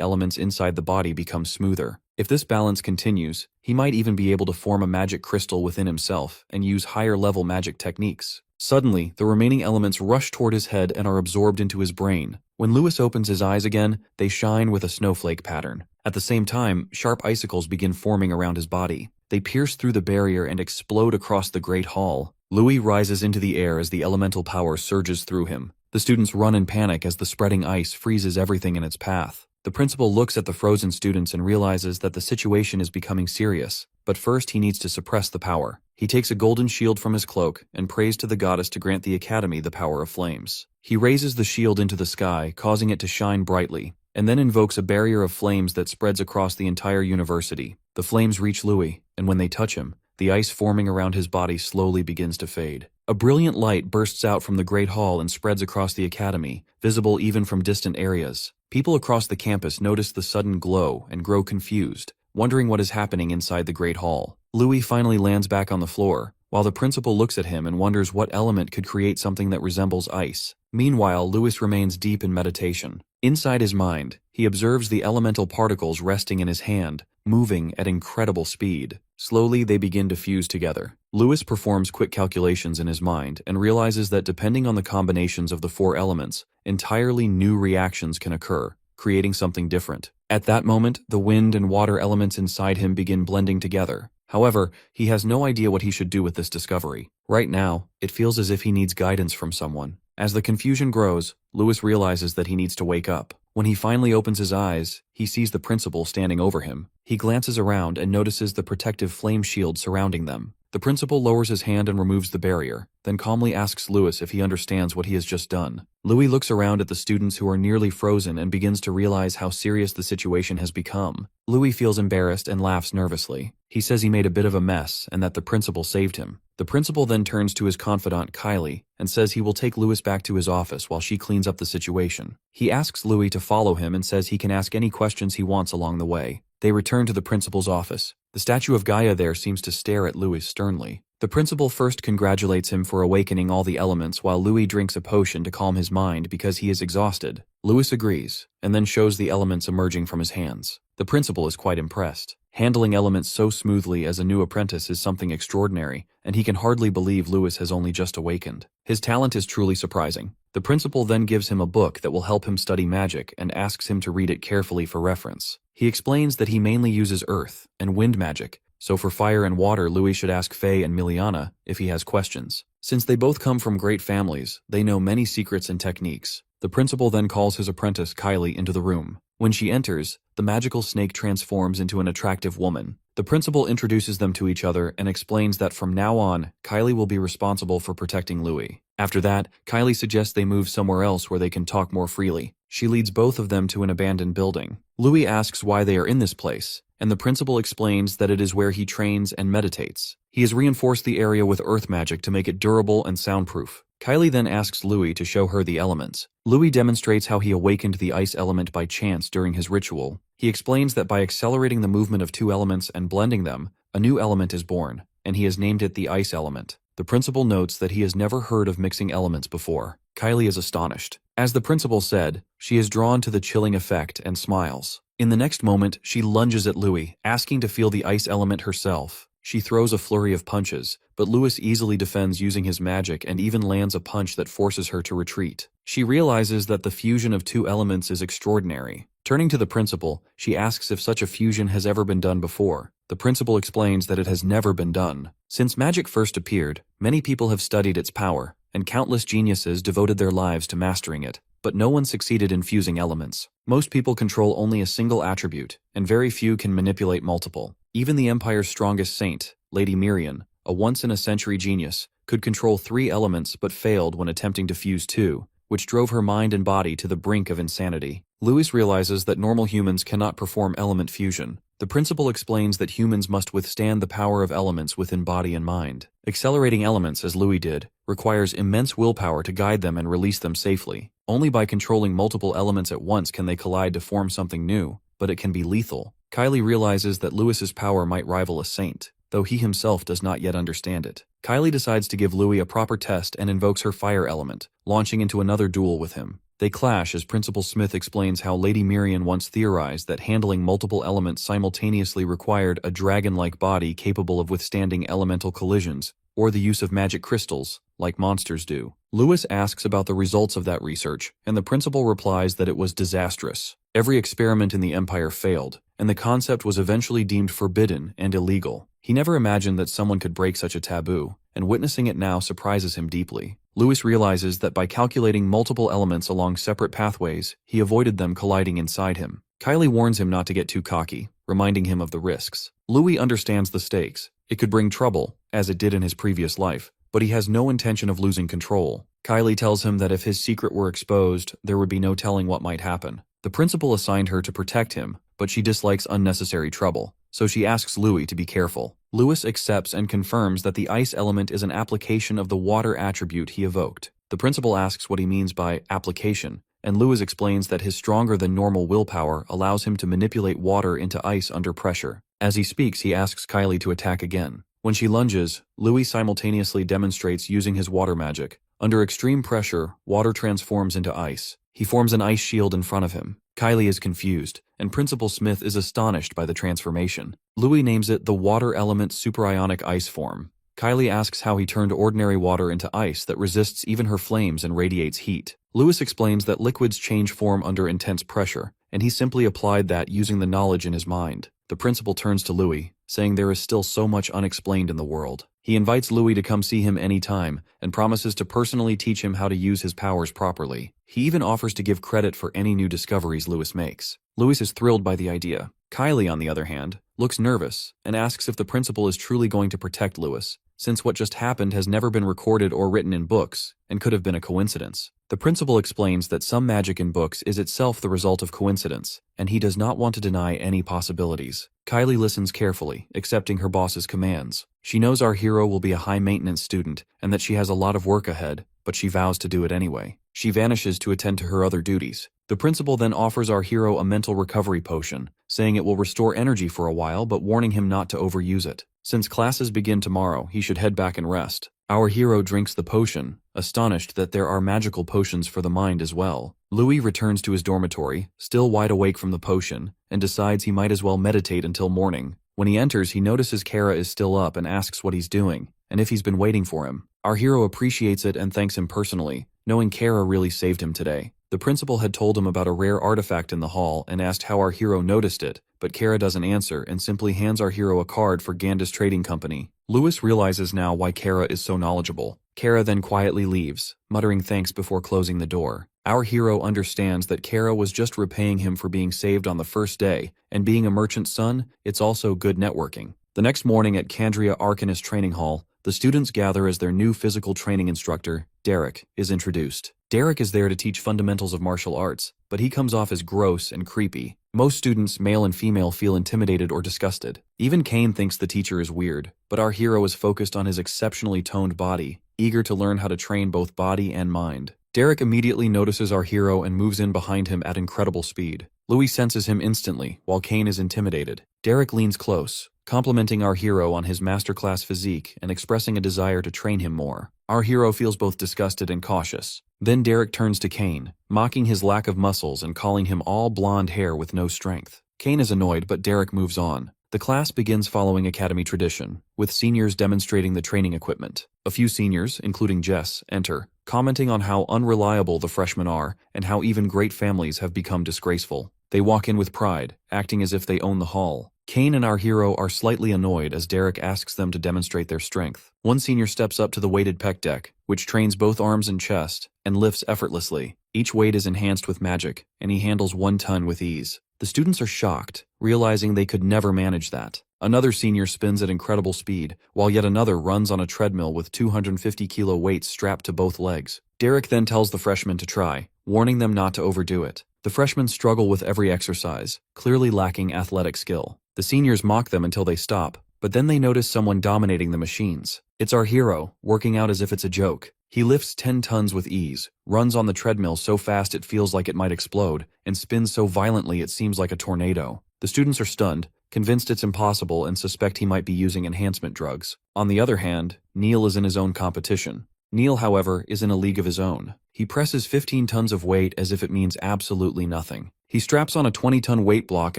elements inside the body becomes smoother. If this balance continues, he might even be able to form a magic crystal within himself and use higher-level magic techniques. Suddenly, the remaining elements rush toward his head and are absorbed into his brain. When Lewis opens his eyes again, they shine with a snowflake pattern. At the same time, sharp icicles begin forming around his body. They pierce through the barrier and explode across the Great Hall. Louis rises into the air as the elemental power surges through him. The students run in panic as the spreading ice freezes everything in its path. The principal looks at the frozen students and realizes that the situation is becoming serious. But first he needs to suppress the power. He takes a golden shield from his cloak and prays to the goddess to grant the academy the power of flames. He raises the shield into the sky, causing it to shine brightly, and then invokes a barrier of flames that spreads across the entire university. The flames reach Louis, and when they touch him, the ice forming around his body slowly begins to fade. A brilliant light bursts out from the Great Hall and spreads across the academy, visible even from distant areas. People across the campus notice the sudden glow and grow confused, wondering what is happening inside the Great Hall. Louis finally lands back on the floor, while the principal looks at him and wonders what element could create something that resembles ice. Meanwhile, Louis remains deep in meditation. Inside his mind, he observes the elemental particles resting in his hand, moving at incredible speed. Slowly, they begin to fuse together. Louis performs quick calculations in his mind and realizes that depending on the combinations of the four elements, entirely new reactions can occur, creating something different. At that moment, the wind and water elements inside him begin blending together. However, he has no idea what he should do with this discovery. Right now, it feels as if he needs guidance from someone. As the confusion grows, Louis realizes that he needs to wake up. When he finally opens his eyes, he sees the principal standing over him. He glances around and notices the protective flame shield surrounding them. The principal lowers his hand and removes the barrier, then calmly asks Louis if he understands what he has just done. Louis looks around at the students who are nearly frozen and begins to realize how serious the situation has become. Louis feels embarrassed and laughs nervously. He says he made a bit of a mess and that the principal saved him. The principal then turns to his confidant Kylie and says he will take Louis back to his office while she cleans up the situation. He asks Louis to follow him and says he can ask any questions he wants along the way. They return to the principal's office. The statue of Gaia there seems to stare at Louis sternly. The principal first congratulates him for awakening all the elements while Louis drinks a potion to calm his mind because he is exhausted. Louis agrees, and then shows the elements emerging from his hands. The principal is quite impressed. Handling elements so smoothly as a new apprentice is something extraordinary, and he can hardly believe Louis has only just awakened. His talent is truly surprising. The principal then gives him a book that will help him study magic and asks him to read it carefully for reference. He explains that he mainly uses earth and wind magic, so for fire and water, Louis should ask Faye and Miliana if he has questions. Since they both come from great families, they know many secrets and techniques. The principal then calls his apprentice Kylie into the room. When she enters, the magical snake transforms into an attractive woman. The principal introduces them to each other and explains that from now on, Kylie will be responsible for protecting Louis. After that, Kylie suggests they move somewhere else where they can talk more freely. She leads both of them to an abandoned building. Louis asks why they are in this place, and the principal explains that it is where he trains and meditates. He has reinforced the area with earth magic to make it durable and soundproof. Kylie then asks Louis to show her the elements. Louis demonstrates how he awakened the ice element by chance during his ritual. He explains that by accelerating the movement of two elements and blending them, a new element is born, and he has named it the ice element. The principal notes that he has never heard of mixing elements before. Kylie is astonished. As the principal said, she is drawn to the chilling effect and smiles. In the next moment, she lunges at Louis, asking to feel the ice element herself. She throws a flurry of punches, but Louis easily defends using his magic and even lands a punch that forces her to retreat. She realizes that the fusion of two elements is extraordinary. Turning to the principal, she asks if such a fusion has ever been done before. The principal explains that it has never been done. Since magic first appeared, many people have studied its power, and countless geniuses devoted their lives to mastering it, but no one succeeded in fusing elements. Most people control only a single attribute, and very few can manipulate multiple. Even the Empire's strongest saint, Lady Miriam, a once-in-a-century genius, could control 3 elements but failed when attempting to fuse 2. which drove her mind and body to the brink of insanity. Lewis realizes that normal humans cannot perform element fusion. The principal explains that humans must withstand the power of elements within body and mind. Accelerating elements, as Louis did, requires immense willpower to guide them and release them safely. Only by controlling multiple elements at once can they collide to form something new, but it can be lethal. Kylie realizes that Lewis's power might rival a saint, though he himself does not yet understand it. Kylie decides to give Louis a proper test and invokes her fire element, launching into another duel with him. They clash as Principal Smith explains how Lady Miriam once theorized that handling multiple elements simultaneously required a dragon-like body capable of withstanding elemental collisions, or the use of magic crystals, like monsters do. Lewis asks about the results of that research, and the principal replies that it was disastrous. Every experiment in the Empire failed, and the concept was eventually deemed forbidden and illegal. He never imagined that someone could break such a taboo, and witnessing it now surprises him deeply. Lewis realizes that by calculating multiple elements along separate pathways, he avoided them colliding inside him. Kylie warns him not to get too cocky, reminding him of the risks. Louis understands the stakes. It could bring trouble, as it did in his previous life, but he has no intention of losing control. Kylie tells him that if his secret were exposed, there would be no telling what might happen. The principal assigned her to protect him, but she dislikes unnecessary trouble, so she asks Louis to be careful. Lewis accepts and confirms that the ice element is an application of the water attribute he evoked. The principal asks what he means by application, and Lewis explains that his stronger-than-normal willpower allows him to manipulate water into ice under pressure. As he speaks, he asks Kylie to attack again. When she lunges, Louis simultaneously demonstrates using his water magic. Under extreme pressure, water transforms into ice. He forms an ice shield in front of him. Kylie is confused, and Principal Smith is astonished by the transformation. Louis names it the water element superionic ice form. Kylie asks how he turned ordinary water into ice that resists even her flames and radiates heat. Lewis explains that liquids change form under intense pressure, and he simply applied that using the knowledge in his mind. The principal turns to Louis, saying there is still so much unexplained in the world. He invites Louis to come see him anytime, and promises to personally teach him how to use his powers properly. He even offers to give credit for any new discoveries Lewis makes. Lewis is thrilled by the idea. Kylie, on the other hand, looks nervous, and asks if the principal is truly going to protect Lewis, since what just happened has never been recorded or written in books, and could have been a coincidence. The principal explains that some magic in books is itself the result of coincidence, and he does not want to deny any possibilities. Kylie listens carefully, accepting her boss's commands. She knows our hero will be a high-maintenance student, and that she has a lot of work ahead, but she vows to do it anyway. She vanishes to attend to her other duties. The principal then offers our hero a mental recovery potion, saying it will restore energy for a while but warning him not to overuse it. Since classes begin tomorrow, he should head back and rest. Our hero drinks the potion, astonished that there are magical potions for the mind as well. Louis returns to his dormitory, still wide awake from the potion, and decides he might as well meditate until morning. When he enters, he notices Kara is still up and asks what he's doing, and if he's been waiting for him. Our hero appreciates it and thanks him personally, knowing Kara really saved him today. The principal had told him about a rare artifact in the hall and asked how our hero noticed it, but Kara doesn't answer and simply hands our hero a card for Gandis Trading Company. Lewis realizes now why Kara is so knowledgeable. Kara then quietly leaves, muttering thanks before closing the door. Our hero understands that Kara was just repaying him for being saved on the first day, and being a merchant's son, it's also good networking. The next morning at Candria Arcanist Training Hall, the students gather as their new physical training instructor, Derek, is introduced. Derek is there to teach fundamentals of martial arts, but he comes off as gross and creepy. Most students, male and female, feel intimidated or disgusted. Even Kane thinks the teacher is weird, but our hero is focused on his exceptionally toned body, eager to learn how to train both body and mind. Derek immediately notices our hero and moves in behind him at incredible speed. Louis senses him instantly, while Kane is intimidated. Derek leans close, complimenting our hero on his masterclass physique and expressing a desire to train him more. Our hero feels both disgusted and cautious. Then Derek turns to Kane, mocking his lack of muscles and calling him all blonde hair with no strength. Kane is annoyed, but Derek moves on. The class begins following academy tradition, with seniors demonstrating the training equipment. A few seniors, including Jess, enter, commenting on how unreliable the freshmen are and how even great families have become disgraceful. They walk in with pride, acting as if they own the hall. Kane and our hero are slightly annoyed as Derek asks them to demonstrate their strength. One senior steps up to the weighted pec deck, which trains both arms and chest, and lifts effortlessly. Each weight is enhanced with magic, and he handles 1 ton with ease. The students are shocked, realizing they could never manage that. Another senior spins at incredible speed, while yet another runs on a treadmill with 250-kilo weights strapped to both legs. Derek then tells the freshmen to try, warning them not to overdo it. The freshmen struggle with every exercise, clearly lacking athletic skill. The seniors mock them until they stop, but then they notice someone dominating the machines. It's our hero, working out as if it's a joke. He lifts 10 tons with ease, runs on the treadmill so fast it feels like it might explode, and spins so violently it seems like a tornado. The students are stunned, convinced it's impossible, and suspect he might be using enhancement drugs. On the other hand, Neil is in his own competition. Neil, however, is in a league of his own. He presses 15 tons of weight as if it means absolutely nothing. He straps on a 20-ton weight block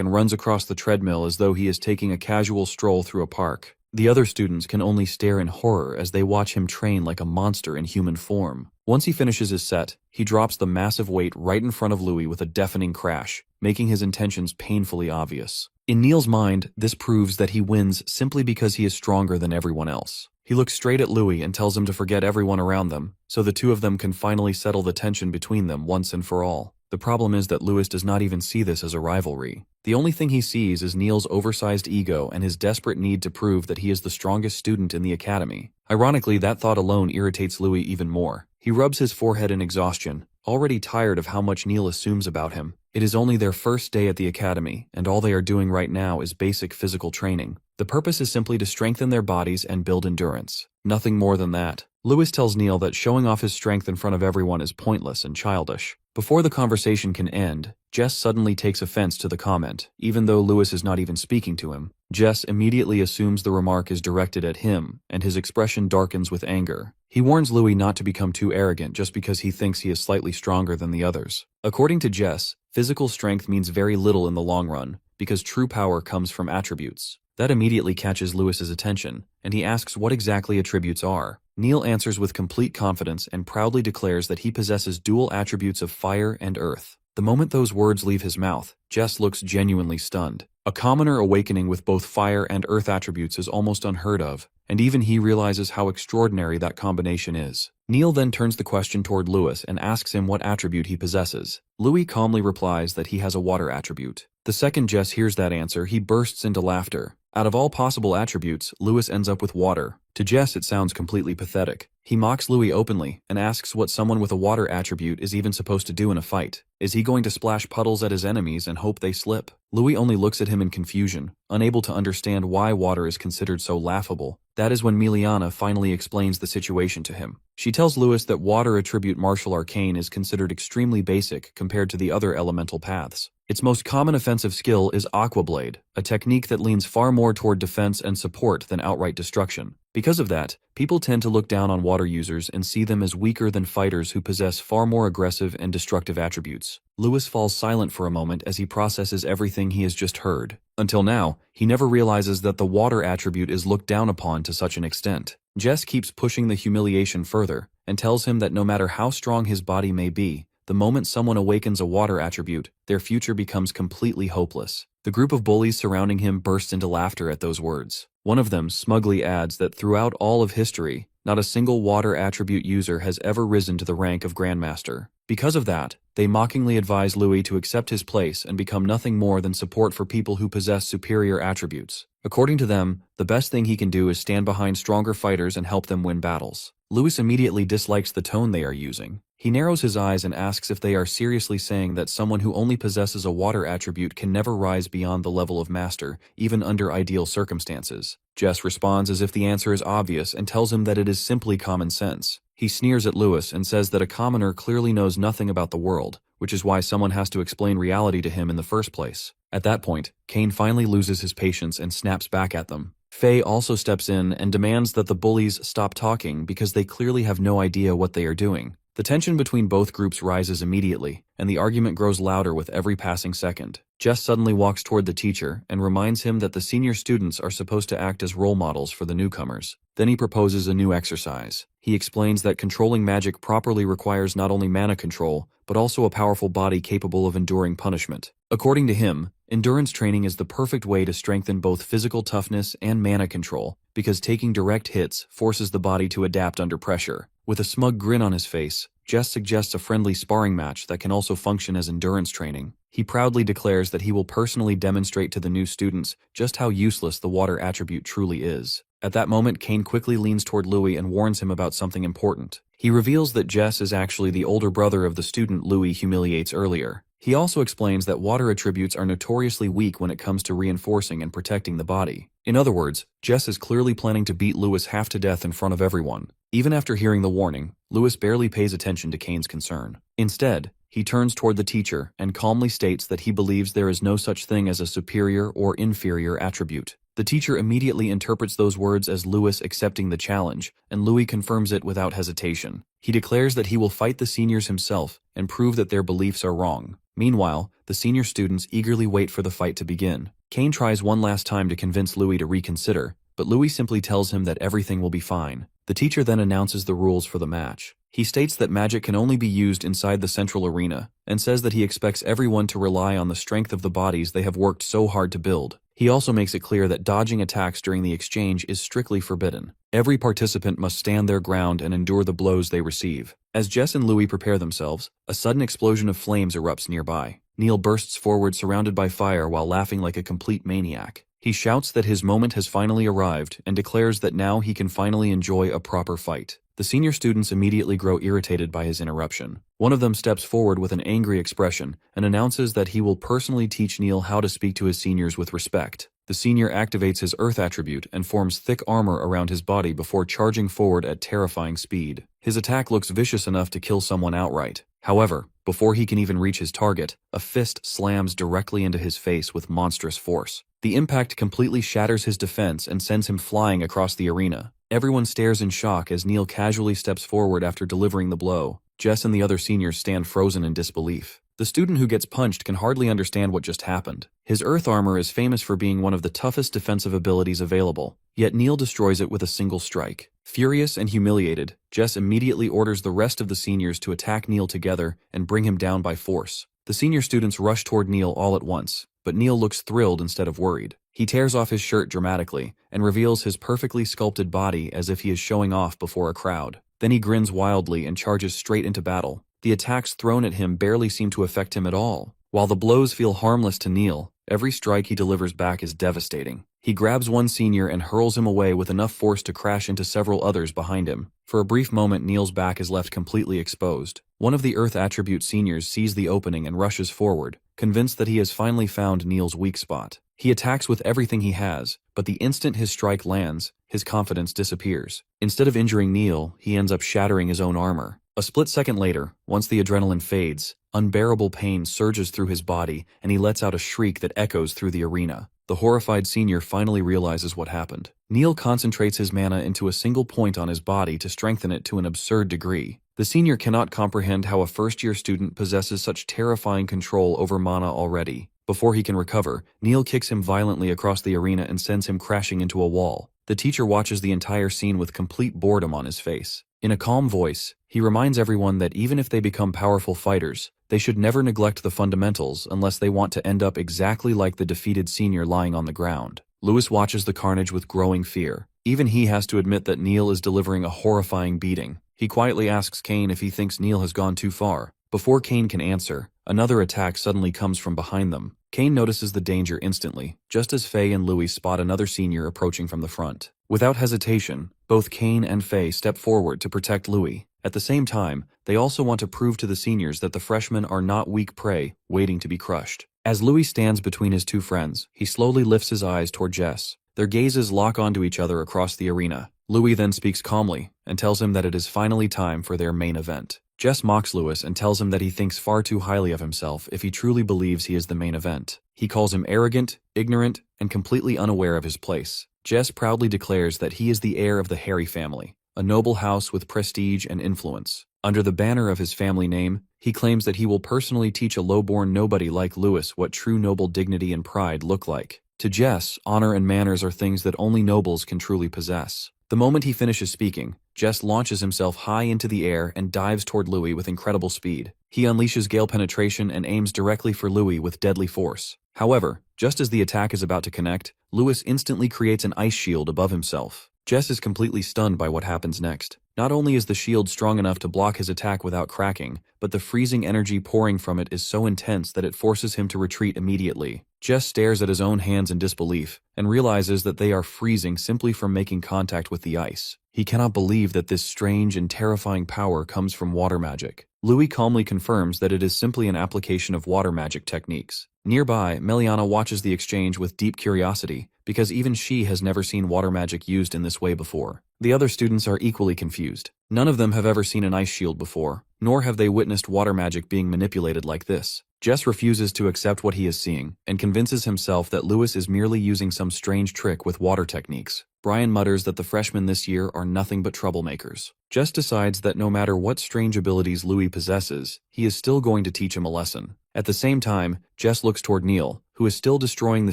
and runs across the treadmill as though he is taking a casual stroll through a park. The other students can only stare in horror as they watch him train like a monster in human form. Once he finishes his set, he drops the massive weight right in front of Louis with a deafening crash, making his intentions painfully obvious. In Neil's mind, this proves that he wins simply because he is stronger than everyone else. He looks straight at Louis and tells him to forget everyone around them, so the two of them can finally settle the tension between them once and for all. The problem is that Louis does not even see this as a rivalry. The only thing he sees is Neil's oversized ego and his desperate need to prove that he is the strongest student in the academy. Ironically, that thought alone irritates Louis even more. He rubs his forehead in exhaustion, already tired of how much Neil assumes about him. It is only their first day at the academy, and all they are doing right now is basic physical training. The purpose is simply to strengthen their bodies and build endurance. Nothing more than that. Louis tells Neil that showing off his strength in front of everyone is pointless and childish. Before the conversation can end, Jess suddenly takes offense to the comment, even though Louis is not even speaking to him. Jess immediately assumes the remark is directed at him, and his expression darkens with anger. He warns Louis not to become too arrogant just because he thinks he is slightly stronger than the others. According to Jess, physical strength means very little in the long run, because true power comes from attributes. That immediately catches Louis's attention, and he asks what exactly attributes are. Neil answers with complete confidence and proudly declares that he possesses dual attributes of fire and earth. The moment those words leave his mouth, Jess looks genuinely stunned. A commoner awakening with both fire and earth attributes is almost unheard of, and even he realizes how extraordinary that combination is. Neil then turns the question toward Louis and asks him what attribute he possesses. Louis calmly replies that he has a water attribute. The second Jess hears that answer, he bursts into laughter. Out of all possible attributes, Louis ends up with water. To Jess, it sounds completely pathetic. He mocks Louis openly and asks what someone with a water attribute is even supposed to do in a fight. Is he going to splash puddles at his enemies and hope they slip? Louis only looks at him in confusion, unable to understand why water is considered so laughable. That is when Miliana finally explains the situation to him. She tells Louis that water attribute martial arcane is considered extremely basic compared to the other elemental paths. Its most common offensive skill is Aqua Blade, a technique that leans far more toward defense and support than outright destruction. Because of that, people tend to look down on water users and see them as weaker than fighters who possess far more aggressive and destructive attributes. Louis falls silent for a moment as he processes everything he has just heard. Until now, he never realizes that the water attribute is looked down upon to such an extent. Jess keeps pushing the humiliation further and tells him that no matter how strong his body may be, the moment someone awakens a water attribute, their future becomes completely hopeless. The group of bullies surrounding him bursts into laughter at those words. One of them smugly adds that throughout all of history, not a single water attribute user has ever risen to the rank of Grandmaster. Because of that, they mockingly advise Louis to accept his place and become nothing more than support for people who possess superior attributes. According to them, the best thing he can do is stand behind stronger fighters and help them win battles. Louis immediately dislikes the tone they are using. He narrows his eyes and asks if they are seriously saying that someone who only possesses a water attribute can never rise beyond the level of master, even under ideal circumstances. Jess responds as if the answer is obvious and tells him that it is simply common sense. He sneers at Louis and says that a commoner clearly knows nothing about the world, which is why someone has to explain reality to him in the first place. At that point, Kane finally loses his patience and snaps back at them. Faye also steps in and demands that the bullies stop talking because they clearly have no idea what they are doing. The tension between both groups rises immediately, and the argument grows louder with every passing second. Jess suddenly walks toward the teacher and reminds him that the senior students are supposed to act as role models for the newcomers. Then he proposes a new exercise. He explains that controlling magic properly requires not only mana control, but also a powerful body capable of enduring punishment. According to him, endurance training is the perfect way to strengthen both physical toughness and mana control, because taking direct hits forces the body to adapt under pressure. With a smug grin on his face, Jess suggests a friendly sparring match that can also function as endurance training. He proudly declares that he will personally demonstrate to the new students just how useless the water attribute truly is. At that moment, Kane quickly leans toward Louis and warns him about something important. He reveals that Jess is actually the older brother of the student Louis humiliates earlier. He also explains that water attributes are notoriously weak when it comes to reinforcing and protecting the body. In other words, Jess is clearly planning to beat Louis half to death in front of everyone. Even after hearing the warning, Louis barely pays attention to Kane's concern. Instead, he turns toward the teacher and calmly states that he believes there is no such thing as a superior or inferior attribute. The teacher immediately interprets those words as Louis accepting the challenge, and Louis confirms it without hesitation. He declares that he will fight the seniors himself and prove that their beliefs are wrong. Meanwhile, the senior students eagerly wait for the fight to begin. Kane tries one last time to convince Louis to reconsider, but Louis simply tells him that everything will be fine. The teacher then announces the rules for the match. He states that magic can only be used inside the central arena, and says that he expects everyone to rely on the strength of the bodies they have worked so hard to build. He also makes it clear that dodging attacks during the exchange is strictly forbidden. Every participant must stand their ground and endure the blows they receive. As Jess and Louis prepare themselves, a sudden explosion of flames erupts nearby. Neil bursts forward surrounded by fire while laughing like a complete maniac. He shouts that his moment has finally arrived and declares that now he can finally enjoy a proper fight. The senior students immediately grow irritated by his interruption. One of them steps forward with an angry expression and announces that he will personally teach Neil how to speak to his seniors with respect. The senior activates his earth attribute and forms thick armor around his body before charging forward at terrifying speed. His attack looks vicious enough to kill someone outright. However, before he can even reach his target, a fist slams directly into his face with monstrous force. The impact completely shatters his defense and sends him flying across the arena. Everyone stares in shock as Neil casually steps forward after delivering the blow. Jess and the other seniors stand frozen in disbelief. The student who gets punched can hardly understand what just happened. His earth armor is famous for being one of the toughest defensive abilities available, yet Neil destroys it with a single strike. Furious and humiliated, Jess immediately orders the rest of the seniors to attack Neil together and bring him down by force. The senior students rush toward Neil all at once, but Neil looks thrilled instead of worried. He tears off his shirt dramatically and reveals his perfectly sculpted body as if he is showing off before a crowd. Then he grins wildly and charges straight into battle. The attacks thrown at him barely seem to affect him at all. While the blows feel harmless to Neil, every strike he delivers back is devastating. He grabs one senior and hurls him away with enough force to crash into several others behind him. For a brief moment, Neil's back is left completely exposed. One of the Earth Attribute seniors sees the opening and rushes forward, convinced that he has finally found Neil's weak spot. He attacks with everything he has, but the instant his strike lands, his confidence disappears. Instead of injuring Neil, he ends up shattering his own armor. A split second later, once the adrenaline fades, unbearable pain surges through his body and he lets out a shriek that echoes through the arena. The horrified senior finally realizes what happened. Neil concentrates his mana into a single point on his body to strengthen it to an absurd degree. The senior cannot comprehend how a first-year student possesses such terrifying control over mana already. Before he can recover, Neil kicks him violently across the arena and sends him crashing into a wall. The teacher watches the entire scene with complete boredom on his face. In a calm voice, he reminds everyone that even if they become powerful fighters, they should never neglect the fundamentals unless they want to end up exactly like the defeated senior lying on the ground. Louis watches the carnage with growing fear. Even he has to admit that Neil is delivering a horrifying beating. He quietly asks Kane if he thinks Neil has gone too far. Before Kane can answer, another attack suddenly comes from behind them. Kane notices the danger instantly, just as Faye and Louis spot another senior approaching from the front. Without hesitation, both Kane and Faye step forward to protect Louis. At the same time, they also want to prove to the seniors that the freshmen are not weak prey, waiting to be crushed. As Louis stands between his two friends, he slowly lifts his eyes toward Jess. Their gazes lock onto each other across the arena. Louis then speaks calmly and tells him that it is finally time for their main event. Jess mocks Louis and tells him that he thinks far too highly of himself if he truly believes he is the main event. He calls him arrogant, ignorant, and completely unaware of his place. Jess proudly declares that he is the heir of the Harry family, a noble house with prestige and influence. Under the banner of his family name, he claims that he will personally teach a low-born nobody like Louis what true noble dignity and pride look like. To Jess, honor and manners are things that only nobles can truly possess. The moment he finishes speaking, Jess launches himself high into the air and dives toward Louis with incredible speed. He unleashes gale penetration and aims directly for Louis with deadly force. However, just as the attack is about to connect, Louis instantly creates an ice shield above himself. Jess is completely stunned by what happens next. Not only is the shield strong enough to block his attack without cracking, but the freezing energy pouring from it is so intense that it forces him to retreat immediately. Jess stares at his own hands in disbelief and realizes that they are freezing simply from making contact with the ice. He cannot believe that this strange and terrifying power comes from water magic. Louis calmly confirms that it is simply an application of water magic techniques. Nearby, Meliana watches the exchange with deep curiosity, because even she has never seen water magic used in this way before. The other students are equally confused. None of them have ever seen an ice shield before, nor have they witnessed water magic being manipulated like this. Jess refuses to accept what he is seeing, and convinces himself that Louis is merely using some strange trick with water techniques. Brian mutters that the freshmen this year are nothing but troublemakers. Jess decides that no matter what strange abilities Louis possesses, he is still going to teach him a lesson. At the same time, Jess looks toward Neil, who is still destroying the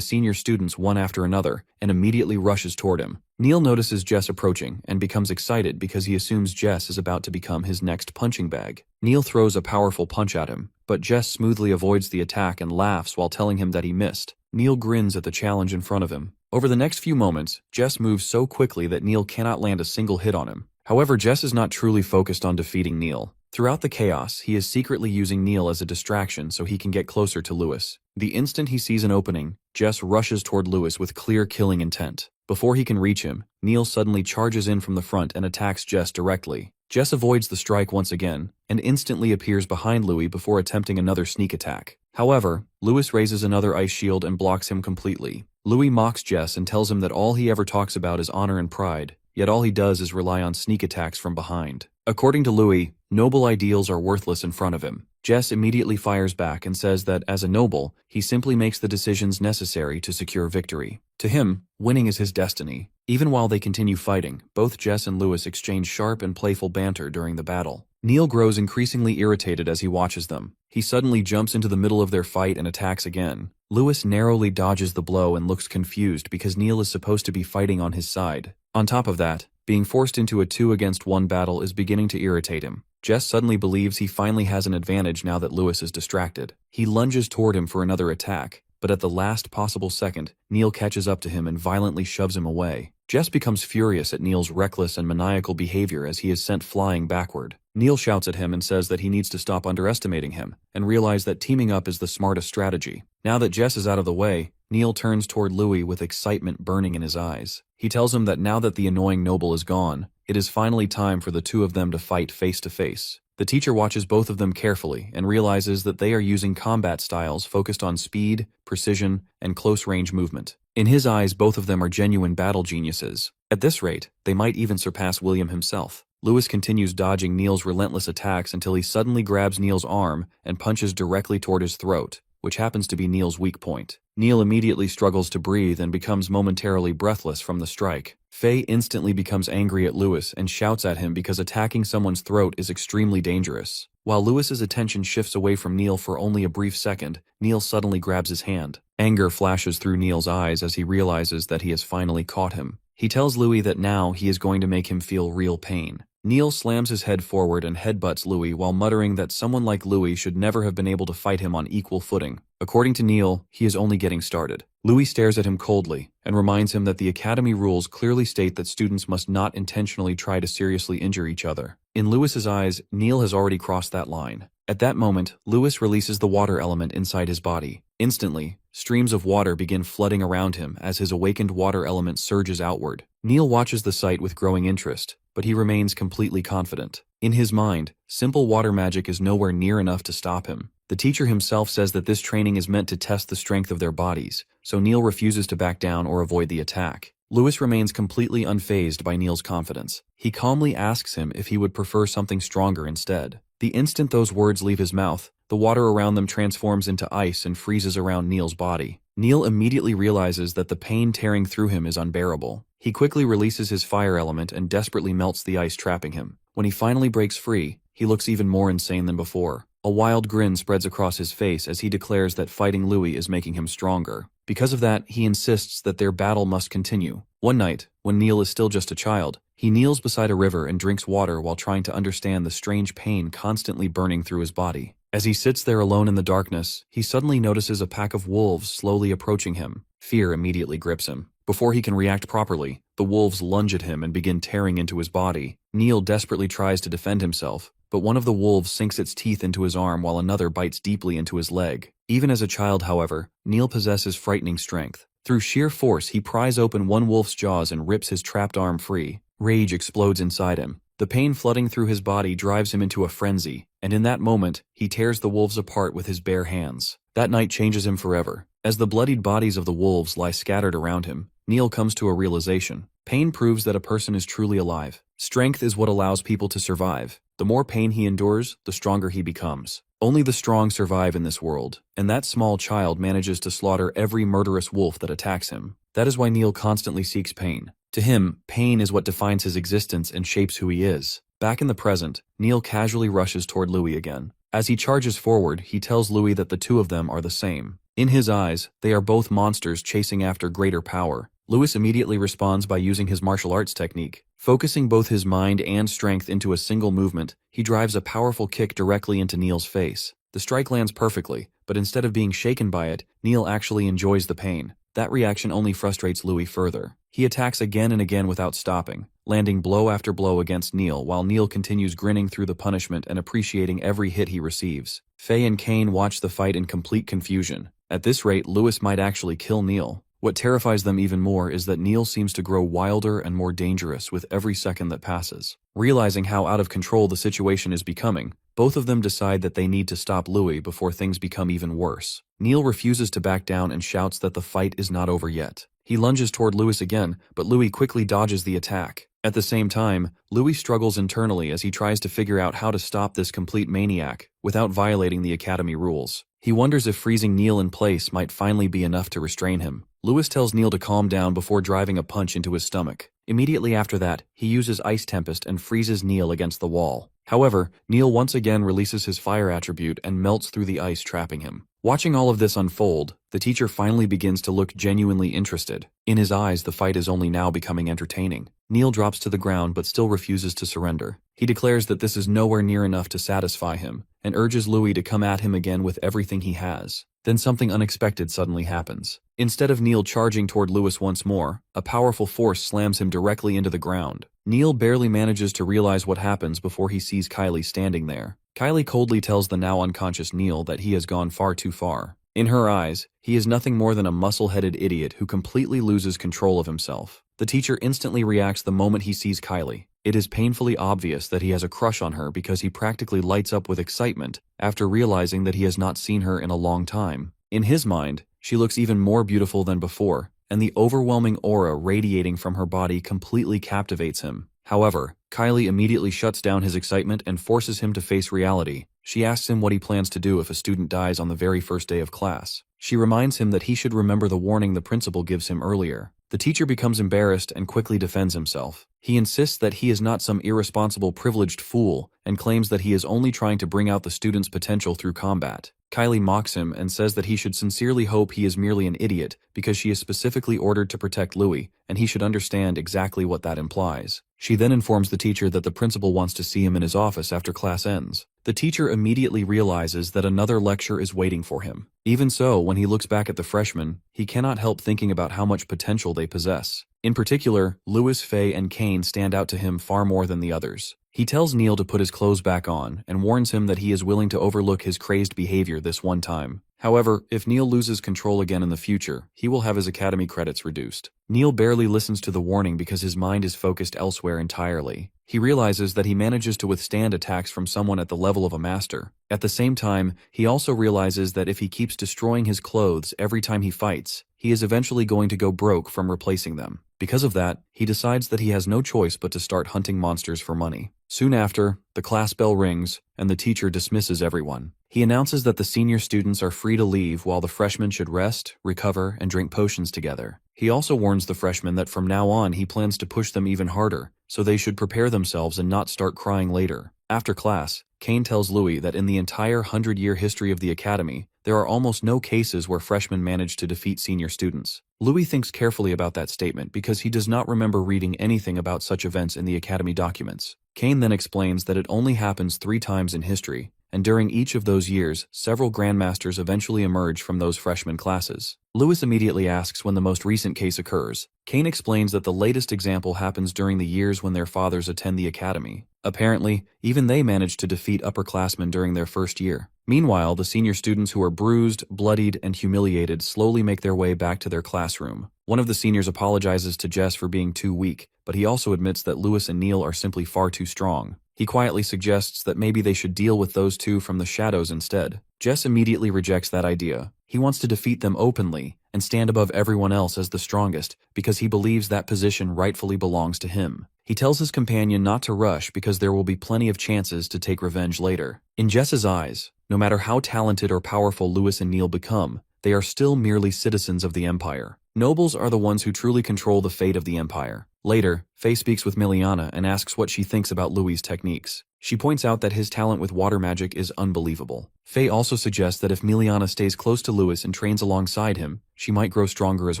senior students one after another, and immediately rushes toward him. Neil notices Jess approaching and becomes excited because he assumes Jess is about to become his next punching bag. Neil throws a powerful punch at him, but Jess smoothly avoids the attack and laughs while telling him that he missed. Neil grins at the challenge in front of him. Over the next few moments, Jess moves so quickly that Neil cannot land a single hit on him. However, Jess is not truly focused on defeating Neil. Throughout the chaos, he is secretly using Neil as a distraction so he can get closer to Louis. The instant he sees an opening, Jess rushes toward Louis with clear killing intent. Before he can reach him, Neil suddenly charges in from the front and attacks Jess directly. Jess avoids the strike once again, and instantly appears behind Louis before attempting another sneak attack. However, Louis raises another ice shield and blocks him completely. Louis mocks Jess and tells him that all he ever talks about is honor and pride, yet all he does is rely on sneak attacks from behind. According to Louis, noble ideals are worthless in front of him. Jess immediately fires back and says that as a noble, he simply makes the decisions necessary to secure victory. To him, winning is his destiny. Even while they continue fighting, both Jess and Louis exchange sharp and playful banter during the battle. Neil grows increasingly irritated as he watches them. He suddenly jumps into the middle of their fight and attacks again. Louis narrowly dodges the blow and looks confused because Neil is supposed to be fighting on his side. On top of that, being forced into a 2-against-1 battle is beginning to irritate him. Jess suddenly believes he finally has an advantage now that Louis is distracted. He lunges toward him for another attack, but at the last possible second, Neil catches up to him and violently shoves him away. Jess becomes furious at Neil's reckless and maniacal behavior as he is sent flying backward. Neil shouts at him and says that he needs to stop underestimating him, and realize that teaming up is the smartest strategy. Now that Jess is out of the way, Neil turns toward Louis with excitement burning in his eyes. He tells him that now that the annoying noble is gone, it is finally time for the two of them to fight face to face. The teacher watches both of them carefully and realizes that they are using combat styles focused on speed, precision, and close-range movement. In his eyes, both of them are genuine battle geniuses. At this rate, they might even surpass William himself. Louis continues dodging Neil's relentless attacks until he suddenly grabs Neil's arm and punches directly toward his throat, which happens to be Neil's weak point. Neil immediately struggles to breathe and becomes momentarily breathless from the strike. Faye instantly becomes angry at Louis and shouts at him because attacking someone's throat is extremely dangerous. While Louis's attention shifts away from Neil for only a brief second, Neil suddenly grabs his hand. Anger flashes through Neil's eyes as he realizes that he has finally caught him. He tells Louis that now he is going to make him feel real pain. Neil slams his head forward and headbutts Louis while muttering that someone like Louis should never have been able to fight him on equal footing. According to Neil, he is only getting started. Louis stares at him coldly and reminds him that the academy rules clearly state that students must not intentionally try to seriously injure each other. In Louis's eyes, Neil has already crossed that line. At that moment, Louis releases the water element inside his body. Instantly, streams of water begin flooding around him as his awakened water element surges outward. Neil watches the sight with growing interest, but he remains completely confident. In his mind, simple water magic is nowhere near enough to stop him. The teacher himself says that this training is meant to test the strength of their bodies, so Neil refuses to back down or avoid the attack. Louis remains completely unfazed by Neil's confidence. He calmly asks him if he would prefer something stronger instead. The instant those words leave his mouth, the water around them transforms into ice and freezes around Neil's body. Neil immediately realizes that the pain tearing through him is unbearable. He quickly releases his fire element and desperately melts the ice trapping him. When he finally breaks free, he looks even more insane than before. A wild grin spreads across his face as he declares that fighting Louis is making him stronger. Because of that, he insists that their battle must continue. One night, when Neil is still just a child, he kneels beside a river and drinks water while trying to understand the strange pain constantly burning through his body. As he sits there alone in the darkness, he suddenly notices a pack of wolves slowly approaching him. Fear immediately grips him. Before he can react properly, the wolves lunge at him and begin tearing into his body. Neil desperately tries to defend himself, but one of the wolves sinks its teeth into his arm while another bites deeply into his leg. Even as a child, however, Neil possesses frightening strength. Through sheer force, he pries open one wolf's jaws and rips his trapped arm free. Rage explodes inside him. The pain flooding through his body drives him into a frenzy, and in that moment, he tears the wolves apart with his bare hands. That night changes him forever. As the bloodied bodies of the wolves lie scattered around him, Neil comes to a realization. Pain proves that a person is truly alive. Strength is what allows people to survive. The more pain he endures, the stronger he becomes. Only the strong survive in this world, and that small child manages to slaughter every murderous wolf that attacks him. That is why Neil constantly seeks pain. To him, pain is what defines his existence and shapes who he is. Back in the present, Neil casually rushes toward Louis again. As he charges forward, he tells Louis that the two of them are the same. In his eyes, they are both monsters chasing after greater power. Louis immediately responds by using his martial arts technique. Focusing both his mind and strength into a single movement, he drives a powerful kick directly into Neil's face. The strike lands perfectly, but instead of being shaken by it, Neil actually enjoys the pain. That reaction only frustrates Louis further. He attacks again and again without stopping, landing blow after blow against Neil while Neil continues grinning through the punishment and appreciating every hit he receives. Faye and Kane watch the fight in complete confusion. At this rate, Louis might actually kill Neil. What terrifies them even more is that Neil seems to grow wilder and more dangerous with every second that passes. Realizing how out of control the situation is becoming, both of them decide that they need to stop Louis before things become even worse. Neil refuses to back down and shouts that the fight is not over yet. He lunges toward Louis again, but Louis quickly dodges the attack. At the same time, Louis struggles internally as he tries to figure out how to stop this complete maniac without violating the Academy rules. He wonders if freezing Neil in place might finally be enough to restrain him. Louis tells Neil to calm down before driving a punch into his stomach. Immediately after that, he uses Ice Tempest and freezes Neil against the wall. However, Neil once again releases his fire attribute and melts through the ice, trapping him. Watching all of this unfold, the teacher finally begins to look genuinely interested. In his eyes, the fight is only now becoming entertaining. Neil drops to the ground but still refuses to surrender. He declares that this is nowhere near enough to satisfy him, and urges Louis to come at him again with everything he has. Then something unexpected suddenly happens. Instead of Neil charging toward Louis once more, a powerful force slams him directly into the ground. Neil barely manages to realize what happens before he sees Kylie standing there. Kylie coldly tells the now unconscious Neil that he has gone far too far. In her eyes, he is nothing more than a muscle-headed idiot who completely loses control of himself. The teacher instantly reacts the moment he sees Kylie. It is painfully obvious that he has a crush on her because he practically lights up with excitement after realizing that he has not seen her in a long time. In his mind, she looks even more beautiful than before, and the overwhelming aura radiating from her body completely captivates him. However, Kylie immediately shuts down his excitement and forces him to face reality. She asks him what he plans to do if a student dies on the very first day of class. She reminds him that he should remember the warning the principal gives him earlier. The teacher becomes embarrassed and quickly defends himself. He insists that he is not some irresponsible privileged fool and claims that he is only trying to bring out the student's potential through combat. Kylie mocks him and says that he should sincerely hope he is merely an idiot because she is specifically ordered to protect Louis, and he should understand exactly what that implies. She then informs the teacher that the principal wants to see him in his office after class ends. The teacher immediately realizes that another lecture is waiting for him. Even so, when he looks back at the freshmen, he cannot help thinking about how much potential they possess. In particular, Louis, Faye, and Kane stand out to him far more than the others. He tells Neil to put his clothes back on and warns him that he is willing to overlook his crazed behavior this one time. However, if Neil loses control again in the future, he will have his academy credits reduced. Neil barely listens to the warning because his mind is focused elsewhere entirely. He realizes that he manages to withstand attacks from someone at the level of a master. At the same time, he also realizes that if he keeps destroying his clothes every time he fights, he is eventually going to go broke from replacing them. Because of that, he decides that he has no choice but to start hunting monsters for money. Soon after, the class bell rings, and the teacher dismisses everyone. He announces that the senior students are free to leave while the freshmen should rest, recover, and drink potions together. He also warns the freshmen that from now on he plans to push them even harder, so they should prepare themselves and not start crying later. After class, Kane tells Louis that in the entire 100-year history of the academy, there are almost no cases where freshmen manage to defeat senior students. Louis thinks carefully about that statement because he does not remember reading anything about such events in the academy documents. Kane then explains that it only happens 3 times in history, and during each of those years, several grandmasters eventually emerge from those freshman classes. Louis immediately asks when the most recent case occurs. Kane explains that the latest example happens during the years when their fathers attend the academy. Apparently, even they managed to defeat upperclassmen during their first year. Meanwhile, the senior students who are bruised, bloodied, and humiliated slowly make their way back to their classroom. One of the seniors apologizes to Jess for being too weak, but he also admits that Louis and Neil are simply far too strong. He quietly suggests that maybe they should deal with those two from the shadows instead. Jess immediately rejects that idea. He wants to defeat them openly and stand above everyone else as the strongest because he believes that position rightfully belongs to him. He tells his companion not to rush because there will be plenty of chances to take revenge later. In Jess's eyes, no matter how talented or powerful Louis and Neil become, they are still merely citizens of the Empire. Nobles are the ones who truly control the fate of the Empire. Later, Faye speaks with Miliana and asks what she thinks about Louis' techniques. She points out that his talent with water magic is unbelievable. Faye also suggests that if Miliana stays close to Louis and trains alongside him, she might grow stronger as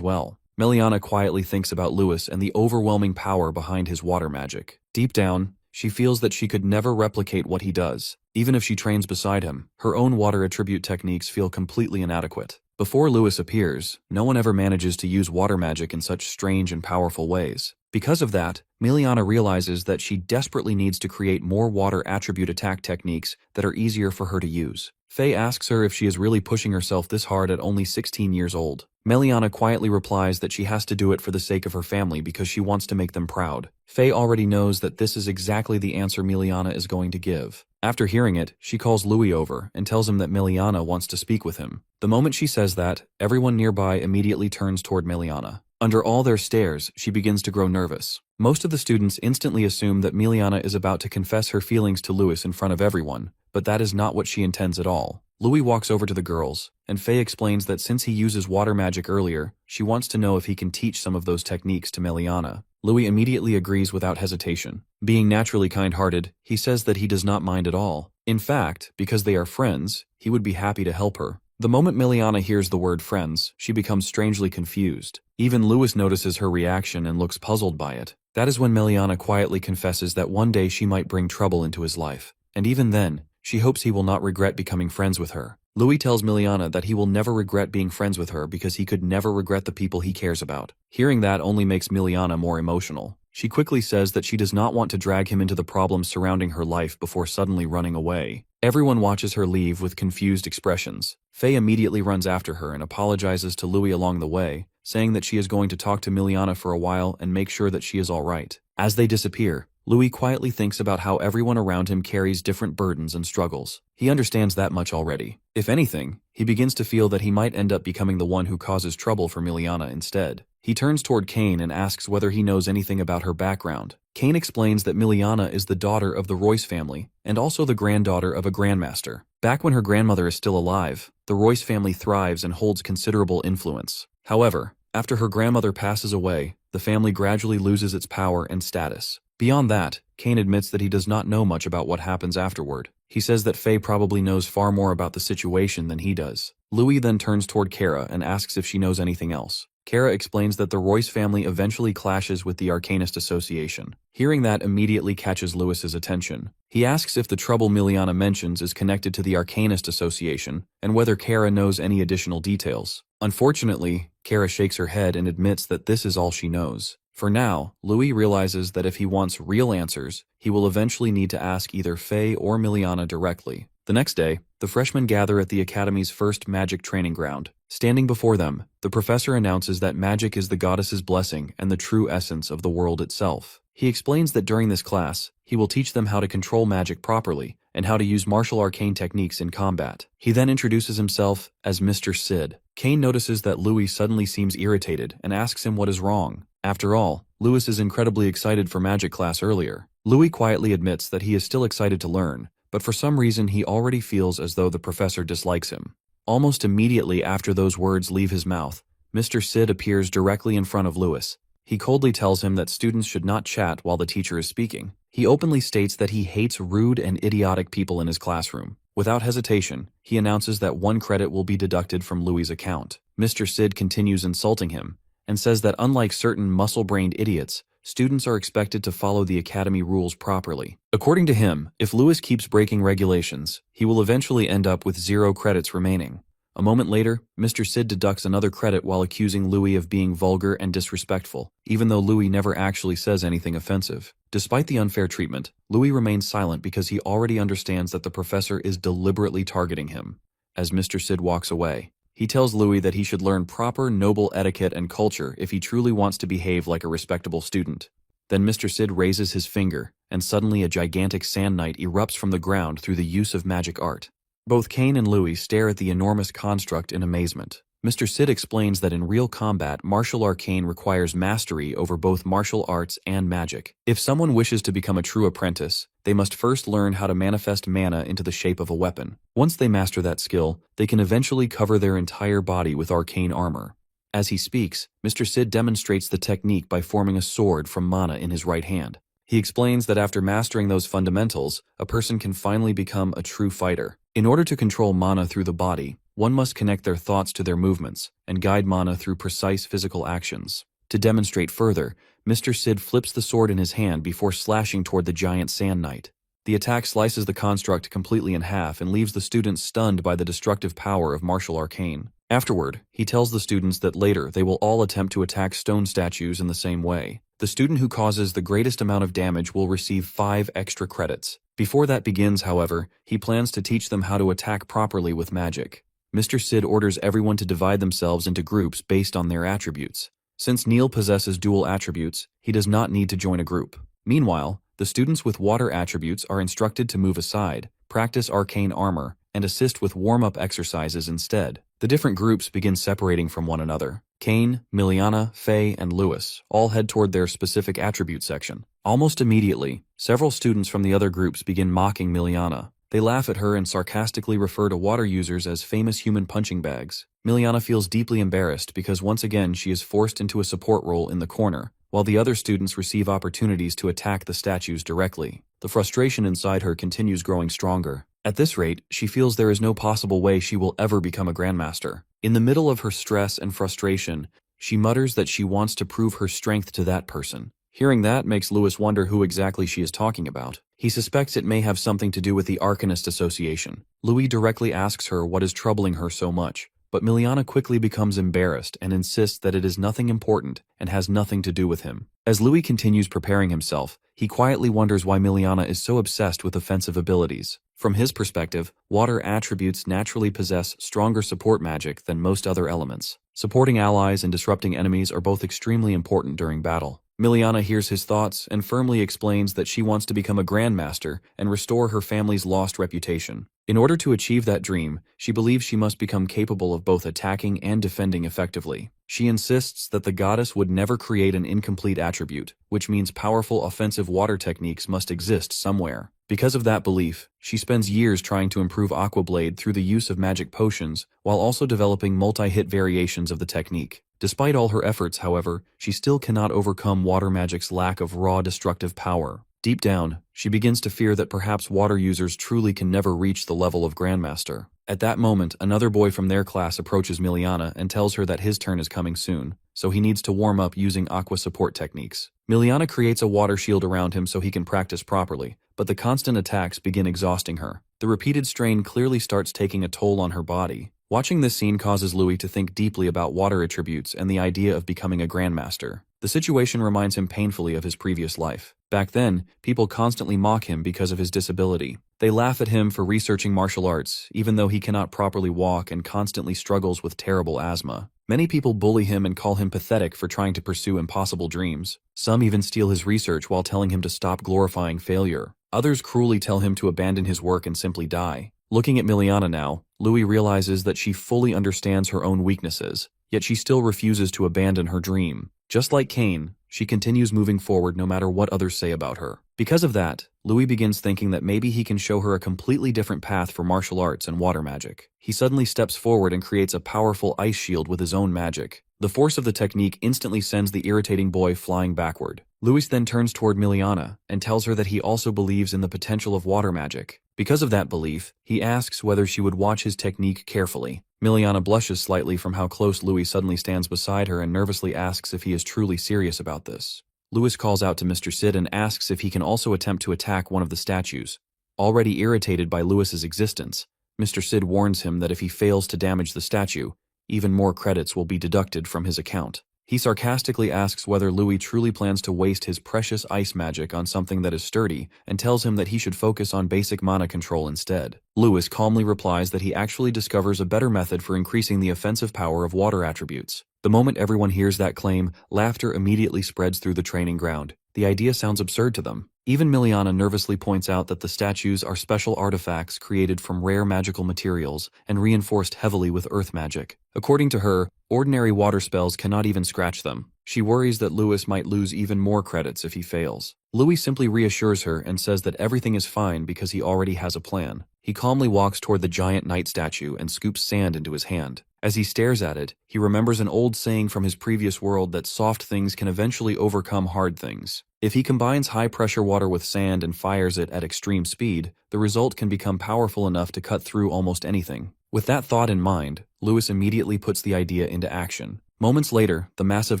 well. Miliana quietly thinks about Louis and the overwhelming power behind his water magic. Deep down, she feels that she could never replicate what he does. Even if she trains beside him, her own water attribute techniques feel completely inadequate. Before Louis appears, no one ever manages to use water magic in such strange and powerful ways. Because of that, Miliana realizes that she desperately needs to create more water attribute attack techniques that are easier for her to use. Faye asks her if she is really pushing herself this hard at only 16 years old. Miliana quietly replies that she has to do it for the sake of her family because she wants to make them proud. Faye already knows that this is exactly the answer Miliana is going to give. After hearing it, she calls Louis over and tells him that Miliana wants to speak with him. The moment she says that, everyone nearby immediately turns toward Miliana. Under all their stares, she begins to grow nervous. Most of the students instantly assume that Miliana is about to confess her feelings to Louis in front of everyone, but that is not what she intends at all. Louis walks over to the girls, and Faye explains that since he uses water magic earlier, she wants to know if he can teach some of those techniques to Miliana. Louis immediately agrees without hesitation. Being naturally kind-hearted, he says that he does not mind at all. In fact, because they are friends, he would be happy to help her. The moment Miliana hears the word friends, she becomes strangely confused. Even Louis notices her reaction and looks puzzled by it. That is when Miliana quietly confesses that one day she might bring trouble into his life. And even then, she hopes he will not regret becoming friends with her. Louis tells Miliana that he will never regret being friends with her because he could never regret the people he cares about. Hearing that only makes Miliana more emotional. She quickly says that she does not want to drag him into the problems surrounding her life before suddenly running away. Everyone watches her leave with confused expressions. Faye immediately runs after her and apologizes to Louis along the way, saying that she is going to talk to Miliana for a while and make sure that she is all right. As they disappear, Louis quietly thinks about how everyone around him carries different burdens and struggles. He understands that much already. If anything, he begins to feel that he might end up becoming the one who causes trouble for Miliana instead. He turns toward Kane and asks whether he knows anything about her background. Kane explains that Miliana is the daughter of the Royce family and also the granddaughter of a grandmaster. Back when her grandmother is still alive, the Royce family thrives and holds considerable influence. However, after her grandmother passes away, the family gradually loses its power and status. Beyond that, Kane admits that he does not know much about what happens afterward. He says that Faye probably knows far more about the situation than he does. Louis then turns toward Kara and asks if she knows anything else. Kara explains that the Royce family eventually clashes with the Arcanist Association. Hearing that immediately catches Louis's attention. He asks if the trouble Miliana mentions is connected to the Arcanist Association and whether Kara knows any additional details. Unfortunately, Kara shakes her head and admits that this is all she knows. For now, Louis realizes that if he wants real answers, he will eventually need to ask either Faye or Miliana directly. The next day, the freshmen gather at the Academy's first magic training ground. Standing before them, the professor announces that magic is the goddess's blessing and the true essence of the world itself. He explains that during this class, he will teach them how to control magic properly and how to use martial arcane techniques in combat. He then introduces himself as Mr. Sid. Kane notices that Louis suddenly seems irritated and asks him what is wrong. After all, Louis is incredibly excited for magic class earlier. Louis quietly admits that he is still excited to learn, but for some reason he already feels as though the professor dislikes him. Almost immediately after those words leave his mouth, Mr. Sid appears directly in front of Louis. He coldly tells him that students should not chat while the teacher is speaking. He openly states that he hates rude and idiotic people in his classroom. Without hesitation, he announces that 1 credit will be deducted from Louis' account. Mr. Sid continues insulting him and says that unlike certain muscle-brained idiots, students are expected to follow the academy rules properly. According to him, if Louis keeps breaking regulations, he will eventually end up with 0 credits remaining. A moment later, Mr. Sid deducts another credit while accusing Louis of being vulgar and disrespectful, even though Louis never actually says anything offensive. Despite the unfair treatment, Louis remains silent because he already understands that the professor is deliberately targeting him. As Mr. Sid walks away, he tells Louis that he should learn proper noble etiquette and culture if he truly wants to behave like a respectable student. Then Mr. Sid raises his finger, and suddenly a gigantic sand knight erupts from the ground through the use of magic art. Both Kane and Louis stare at the enormous construct in amazement. Mr. Sid explains that in real combat, martial arcane requires mastery over both martial arts and magic. If someone wishes to become a true apprentice, they must first learn how to manifest mana into the shape of a weapon. Once they master that skill, they can eventually cover their entire body with arcane armor. As he speaks, Mr. Sid demonstrates the technique by forming a sword from mana in his right hand. He explains that after mastering those fundamentals, a person can finally become a true fighter. In order to control mana through the body, one must connect their thoughts to their movements and guide mana through precise physical actions. To demonstrate further, Mr. Sid flips the sword in his hand before slashing toward the giant sand knight. The attack slices the construct completely in half and leaves the students stunned by the destructive power of martial arcane. Afterward, he tells the students that later they will all attempt to attack stone statues in the same way. The student who causes the greatest amount of damage will receive 5 extra credits. Before that begins, however, he plans to teach them how to attack properly with magic. Mr. Sid orders everyone to divide themselves into groups based on their attributes. Since Neil possesses dual attributes, he does not need to join a group. Meanwhile, the students with water attributes are instructed to move aside, practice arcane armor, and assist with warm-up exercises instead. The different groups begin separating from one another. Kane, Miliana, Faye, and Louis all head toward their specific attribute section. Almost immediately, several students from the other groups begin mocking Miliana. They laugh at her and sarcastically refer to water users as famous human punching bags. Miliana feels deeply embarrassed because once again she is forced into a support role in the corner, while the other students receive opportunities to attack the statues directly. The frustration inside her continues growing stronger. At this rate, she feels there is no possible way she will ever become a grandmaster. In the middle of her stress and frustration, she mutters that she wants to prove her strength to that person. Hearing that makes Louis wonder who exactly she is talking about. He suspects it may have something to do with the Arcanist Association. Louis directly asks her what is troubling her so much, but Miliana quickly becomes embarrassed and insists that it is nothing important and has nothing to do with him. As Louis continues preparing himself, he quietly wonders why Miliana is so obsessed with offensive abilities. From his perspective, water attributes naturally possess stronger support magic than most other elements. Supporting allies and disrupting enemies are both extremely important during battle. Miliana hears his thoughts and firmly explains that she wants to become a grandmaster and restore her family's lost reputation. In order to achieve that dream, she believes she must become capable of both attacking and defending effectively. She insists that the goddess would never create an incomplete attribute, which means powerful offensive water techniques must exist somewhere. Because of that belief, she spends years trying to improve Aqua Blade through the use of magic potions, while also developing multi-hit variations of the technique. Despite all her efforts, however, she still cannot overcome water magic's lack of raw destructive power. Deep down, she begins to fear that perhaps water users truly can never reach the level of Grandmaster. At that moment, another boy from their class approaches Miliana and tells her that his turn is coming soon, so he needs to warm up using aqua support techniques. Miliana creates a water shield around him so he can practice properly, but the constant attacks begin exhausting her. The repeated strain clearly starts taking a toll on her body. Watching this scene causes Louis to think deeply about water attributes and the idea of becoming a Grandmaster. The situation reminds him painfully of his previous life. Back then, people constantly mock him because of his disability. They laugh at him for researching martial arts, even though he cannot properly walk and constantly struggles with terrible asthma. Many people bully him and call him pathetic for trying to pursue impossible dreams. Some even steal his research while telling him to stop glorifying failure. Others cruelly tell him to abandon his work and simply die. Looking at Miliana now, Louis realizes that she fully understands her own weaknesses, yet she still refuses to abandon her dream. Just like Cain, she continues moving forward no matter what others say about her. Because of that, Louis begins thinking that maybe he can show her a completely different path for martial arts and water magic. He suddenly steps forward and creates a powerful ice shield with his own magic. The force of the technique instantly sends the irritating boy flying backward. Louis then turns toward Miliana and tells her that he also believes in the potential of water magic. Because of that belief, he asks whether she would watch his technique carefully. Miliana blushes slightly from how close Louis suddenly stands beside her and nervously asks if he is truly serious about this. Louis calls out to Mr. Sid and asks if he can also attempt to attack one of the statues. Already irritated by Louis's existence, Mr. Sid warns him that if he fails to damage the statue, even more credits will be deducted from his account. He sarcastically asks whether Louis truly plans to waste his precious ice magic on something that is sturdy and tells him that he should focus on basic mana control instead. Louis calmly replies that he actually discovers a better method for increasing the offensive power of water attributes. The moment everyone hears that claim, laughter immediately spreads through the training ground. The idea sounds absurd to them. Even Miliana nervously points out that the statues are special artifacts created from rare magical materials and reinforced heavily with earth magic. According to her, ordinary water spells cannot even scratch them. She worries that Louis might lose even more credits if he fails. Louis simply reassures her and says that everything is fine because he already has a plan. He calmly walks toward the giant knight statue and scoops sand into his hand. As he stares at it, he remembers an old saying from his previous world that soft things can eventually overcome hard things. If he combines high-pressure water with sand and fires it at extreme speed, the result can become powerful enough to cut through almost anything. With that thought in mind, Louis immediately puts the idea into action. Moments later, the massive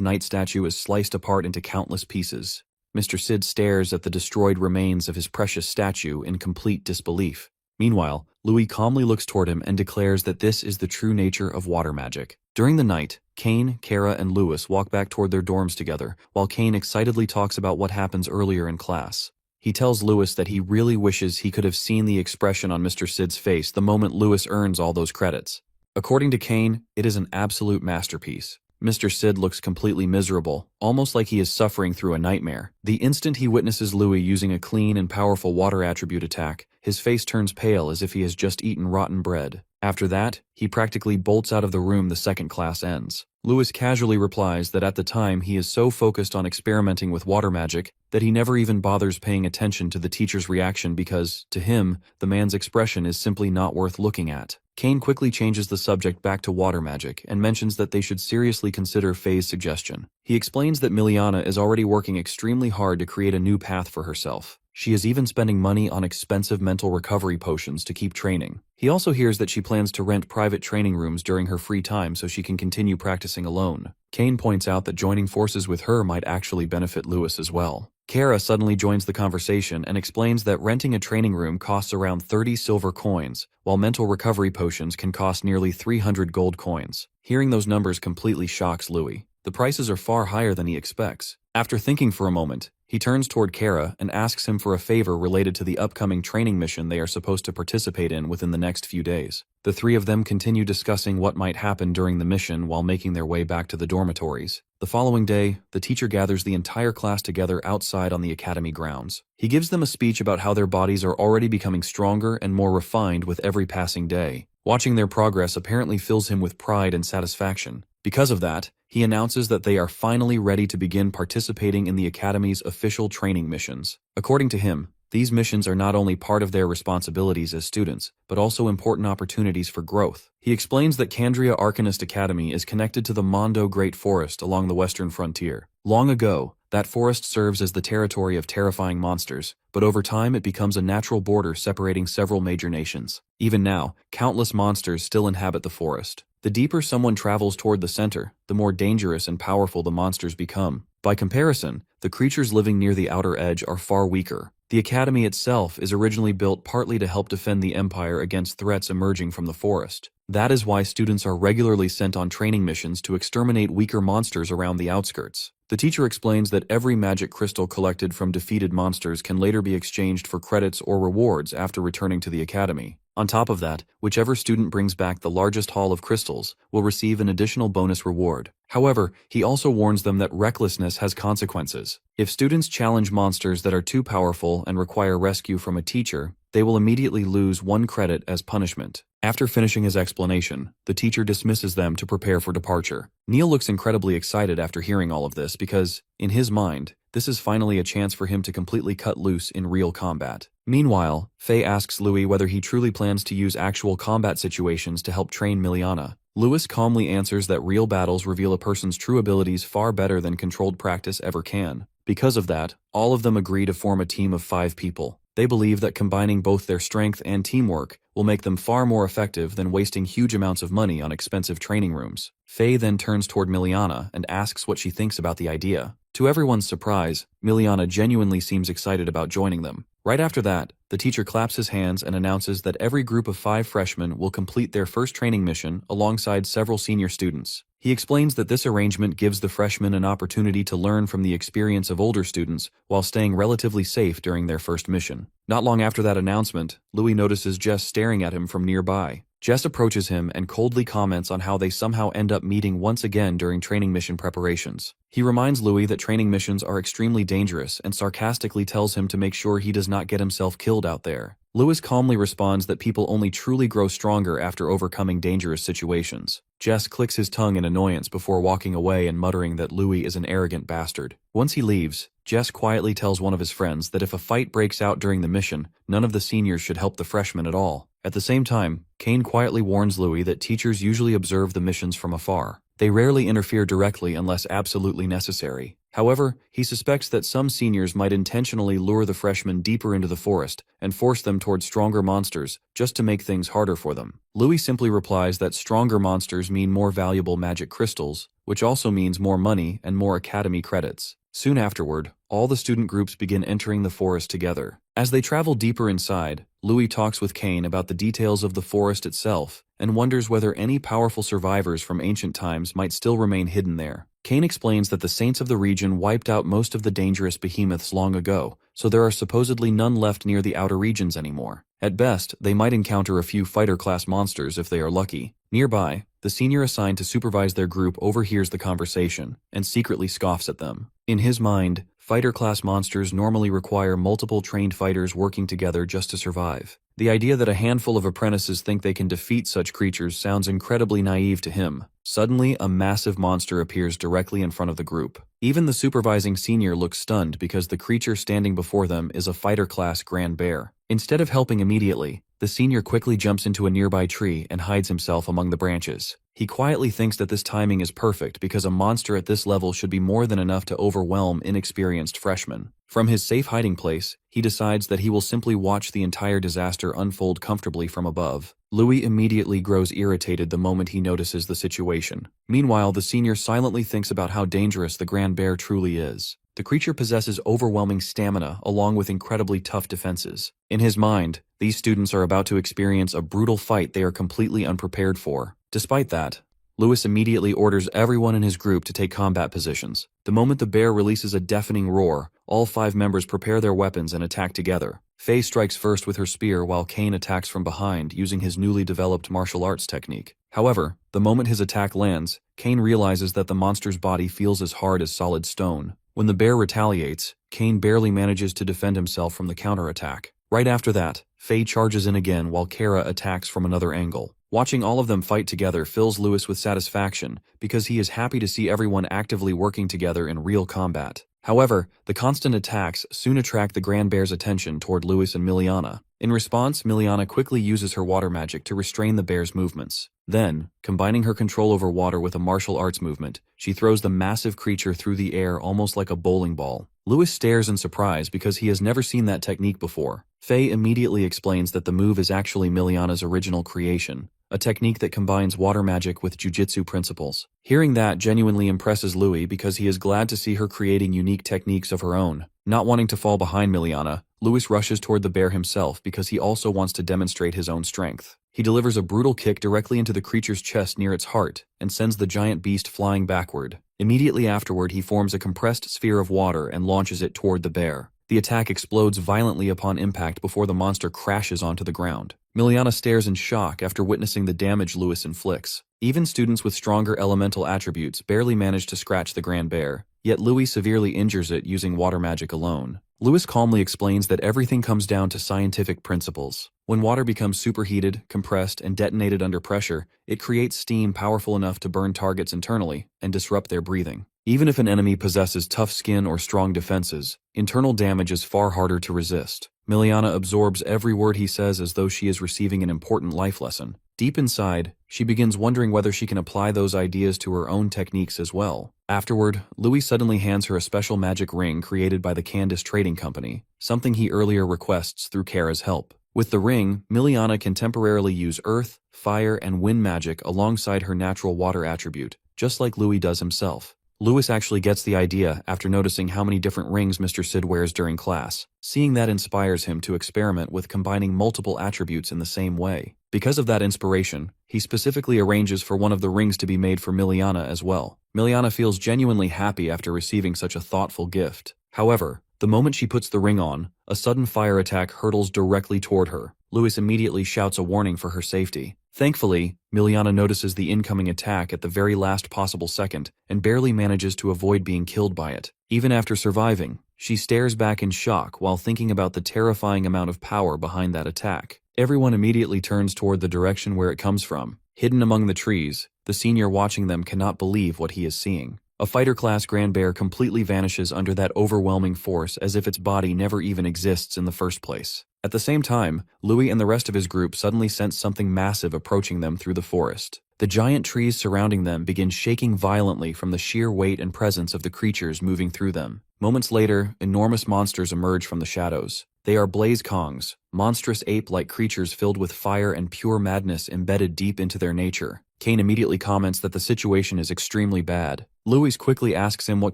knight statue is sliced apart into countless pieces. Mr. Sid stares at the destroyed remains of his precious statue in complete disbelief. Meanwhile, Louis calmly looks toward him and declares that this is the true nature of water magic. During the night, Kane, Kara, and Louis walk back toward their dorms together, while Kane excitedly talks about what happens earlier in class. He tells Louis that he really wishes he could have seen the expression on Mr. Sid's face the moment Louis earns all those credits. According to Kane, it is an absolute masterpiece. Mr. Sid looks completely miserable, almost like he is suffering through a nightmare. The instant he witnesses Louis using a clean and powerful water attribute attack, his face turns pale as if he has just eaten rotten bread. After that, he practically bolts out of the room the second class ends. Louis casually replies that at the time he is so focused on experimenting with water magic that he never even bothers paying attention to the teacher's reaction because, to him, the man's expression is simply not worth looking at. Kane quickly changes the subject back to water magic and mentions that they should seriously consider Faye's suggestion. He explains that Miliana is already working extremely hard to create a new path for herself. She is even spending money on expensive mental recovery potions to keep training. He also hears that she plans to rent private training rooms during her free time so she can continue practicing alone. Kane points out that joining forces with her might actually benefit Louis as well. Kara suddenly joins the conversation and explains that renting a training room costs around 30 silver coins, while mental recovery potions can cost nearly 300 gold coins. Hearing those numbers completely shocks Louis. The prices are far higher than he expects. After thinking for a moment, he turns toward Kara and asks him for a favor related to the upcoming training mission they are supposed to participate in within the next few days. The three of them continue discussing what might happen during the mission while making their way back to the dormitories. The following day, the teacher gathers the entire class together outside on the academy grounds. He gives them a speech about how their bodies are already becoming stronger and more refined with every passing day. Watching their progress apparently fills him with pride and satisfaction. Because of that, he announces that they are finally ready to begin participating in the Academy's official training missions. According to him, these missions are not only part of their responsibilities as students, but also important opportunities for growth. He explains that Candria Arcanist Academy is connected to the Mondo Great Forest along the western frontier. Long ago, that forest serves as the territory of terrifying monsters, but over time it becomes a natural border separating several major nations. Even now, countless monsters still inhabit the forest. The deeper someone travels toward the center, the more dangerous and powerful the monsters become. By comparison, the creatures living near the outer edge are far weaker. The academy itself is originally built partly to help defend the Empire against threats emerging from the forest. That is why students are regularly sent on training missions to exterminate weaker monsters around the outskirts. The teacher explains that every magic crystal collected from defeated monsters can later be exchanged for credits or rewards after returning to the academy. On top of that, whichever student brings back the largest haul of crystals will receive an additional bonus reward. However, he also warns them that recklessness has consequences. If students challenge monsters that are too powerful and require rescue from a teacher, they will immediately lose 1 credit as punishment. After finishing his explanation, the teacher dismisses them to prepare for departure. Neil looks incredibly excited after hearing all of this because, in his mind, this is finally a chance for him to completely cut loose in real combat. Meanwhile, Faye asks Louis whether he truly plans to use actual combat situations to help train Miliana. Louis calmly answers that real battles reveal a person's true abilities far better than controlled practice ever can. Because of that, all of them agree to form a team of 5 people. They believe that combining both their strength and teamwork will make them far more effective than wasting huge amounts of money on expensive training rooms. Faye then turns toward Miliana and asks what she thinks about the idea. To everyone's surprise, Miliana genuinely seems excited about joining them. Right after that, the teacher claps his hands and announces that every group of 5 freshmen will complete their first training mission alongside several senior students. He explains that this arrangement gives the freshmen an opportunity to learn from the experience of older students while staying relatively safe during their first mission. Not long after that announcement, Louis notices Jess staring at him from nearby. Jess approaches him and coldly comments on how they somehow end up meeting once again during training mission preparations. He reminds Louis that training missions are extremely dangerous and sarcastically tells him to make sure he does not get himself killed out there. Louis calmly responds that people only truly grow stronger after overcoming dangerous situations. Jess clicks his tongue in annoyance before walking away and muttering that Louis is an arrogant bastard. Once he leaves, Jess quietly tells one of his friends that if a fight breaks out during the mission, none of the seniors should help the freshmen at all. At the same time, Kane quietly warns Louis that teachers usually observe the missions from afar. They rarely interfere directly unless absolutely necessary. However, he suspects that some seniors might intentionally lure the freshmen deeper into the forest and force them towards stronger monsters just to make things harder for them. Louis simply replies that stronger monsters mean more valuable magic crystals, which also means more money and more academy credits. Soon afterward, all the student groups begin entering the forest together. As they travel deeper inside, Louis talks with Kane about the details of the forest itself and wonders whether any powerful survivors from ancient times might still remain hidden there. Kane explains that the saints of the region wiped out most of the dangerous behemoths long ago, so there are supposedly none left near the outer regions anymore. At best, they might encounter a few fighter-class monsters if they are lucky. Nearby, the senior assigned to supervise their group overhears the conversation and secretly scoffs at them. In his mind, fighter-class monsters normally require multiple trained fighters working together just to survive. The idea that a handful of apprentices think they can defeat such creatures sounds incredibly naive to him. Suddenly, a massive monster appears directly in front of the group. Even the supervising senior looks stunned because the creature standing before them is a fighter-class grand bear. Instead of helping immediately, the senior quickly jumps into a nearby tree and hides himself among the branches. He quietly thinks that this timing is perfect because a monster at this level should be more than enough to overwhelm inexperienced freshmen. From his safe hiding place, he decides that he will simply watch the entire disaster unfold comfortably from above. Louis immediately grows irritated the moment he notices the situation. Meanwhile, the senior silently thinks about how dangerous the grand bear truly is. The creature possesses overwhelming stamina along with incredibly tough defenses. In his mind, these students are about to experience a brutal fight they are completely unprepared for. Despite that, Louis immediately orders everyone in his group to take combat positions. The moment the bear releases a deafening roar, all 5 members prepare their weapons and attack together. Faye strikes first with her spear while Kane attacks from behind using his newly developed martial arts technique. However, the moment his attack lands, Kane realizes that the monster's body feels as hard as solid stone. When the bear retaliates, Kane barely manages to defend himself from the counterattack. Right after that, Faye charges in again while Kara attacks from another angle. Watching all of them fight together fills Louis with satisfaction because he is happy to see everyone actively working together in real combat. However, the constant attacks soon attract the Grand Bear's attention toward Louis and Miliana. In response, Miliana quickly uses her water magic to restrain the bear's movements. Then, combining her control over water with a martial arts movement, she throws the massive creature through the air almost like a bowling ball. Louis stares in surprise because he has never seen that technique before. Faye immediately explains that the move is actually Miliana's original creation, a technique that combines water magic with jujitsu principles. Hearing that genuinely impresses Louis because he is glad to see her creating unique techniques of her own. Not wanting to fall behind Miliana, Louis rushes toward the bear himself because he also wants to demonstrate his own strength. He delivers a brutal kick directly into the creature's chest near its heart and sends the giant beast flying backward. Immediately afterward, he forms a compressed sphere of water and launches it toward the bear. The attack explodes violently upon impact before the monster crashes onto the ground. Miliana stares in shock after witnessing the damage Louis inflicts. Even students with stronger elemental attributes barely manage to scratch the grand bear, yet Louis severely injures it using water magic alone. Louis calmly explains that everything comes down to scientific principles. When water becomes superheated, compressed, and detonated under pressure, it creates steam powerful enough to burn targets internally and disrupt their breathing. Even if an enemy possesses tough skin or strong defenses, internal damage is far harder to resist. Miliana absorbs every word he says as though she is receiving an important life lesson. Deep inside, she begins wondering whether she can apply those ideas to her own techniques as well. Afterward, Louis suddenly hands her a special magic ring created by the Candace Trading Company, something he earlier requests through Kara's help. With the ring, Miliana can temporarily use earth, fire, and wind magic alongside her natural water attribute, just like Louis does himself. Louis actually gets the idea after noticing how many different rings Mr. Sid wears during class. Seeing that inspires him to experiment with combining multiple attributes in the same way. Because of that inspiration, he specifically arranges for one of the rings to be made for Miliana as well. Miliana feels genuinely happy after receiving such a thoughtful gift. However, the moment she puts the ring on, a sudden fire attack hurtles directly toward her. Louis immediately shouts a warning for her safety. Thankfully, Miliana notices the incoming attack at the very last possible second and barely manages to avoid being killed by it. Even after surviving, she stares back in shock while thinking about the terrifying amount of power behind that attack. Everyone immediately turns toward the direction where it comes from. Hidden among the trees, the senior watching them cannot believe what he is seeing. A fighter-class Grand Bear completely vanishes under that overwhelming force as if its body never even exists in the first place. At the same time, Louis and the rest of his group suddenly sense something massive approaching them through the forest. The giant trees surrounding them begin shaking violently from the sheer weight and presence of the creatures moving through them. Moments later, enormous monsters emerge from the shadows. They are Blaze Kongs, monstrous ape-like creatures filled with fire and pure madness embedded deep into their nature. Kane immediately comments that the situation is extremely bad. Louis quickly asks him what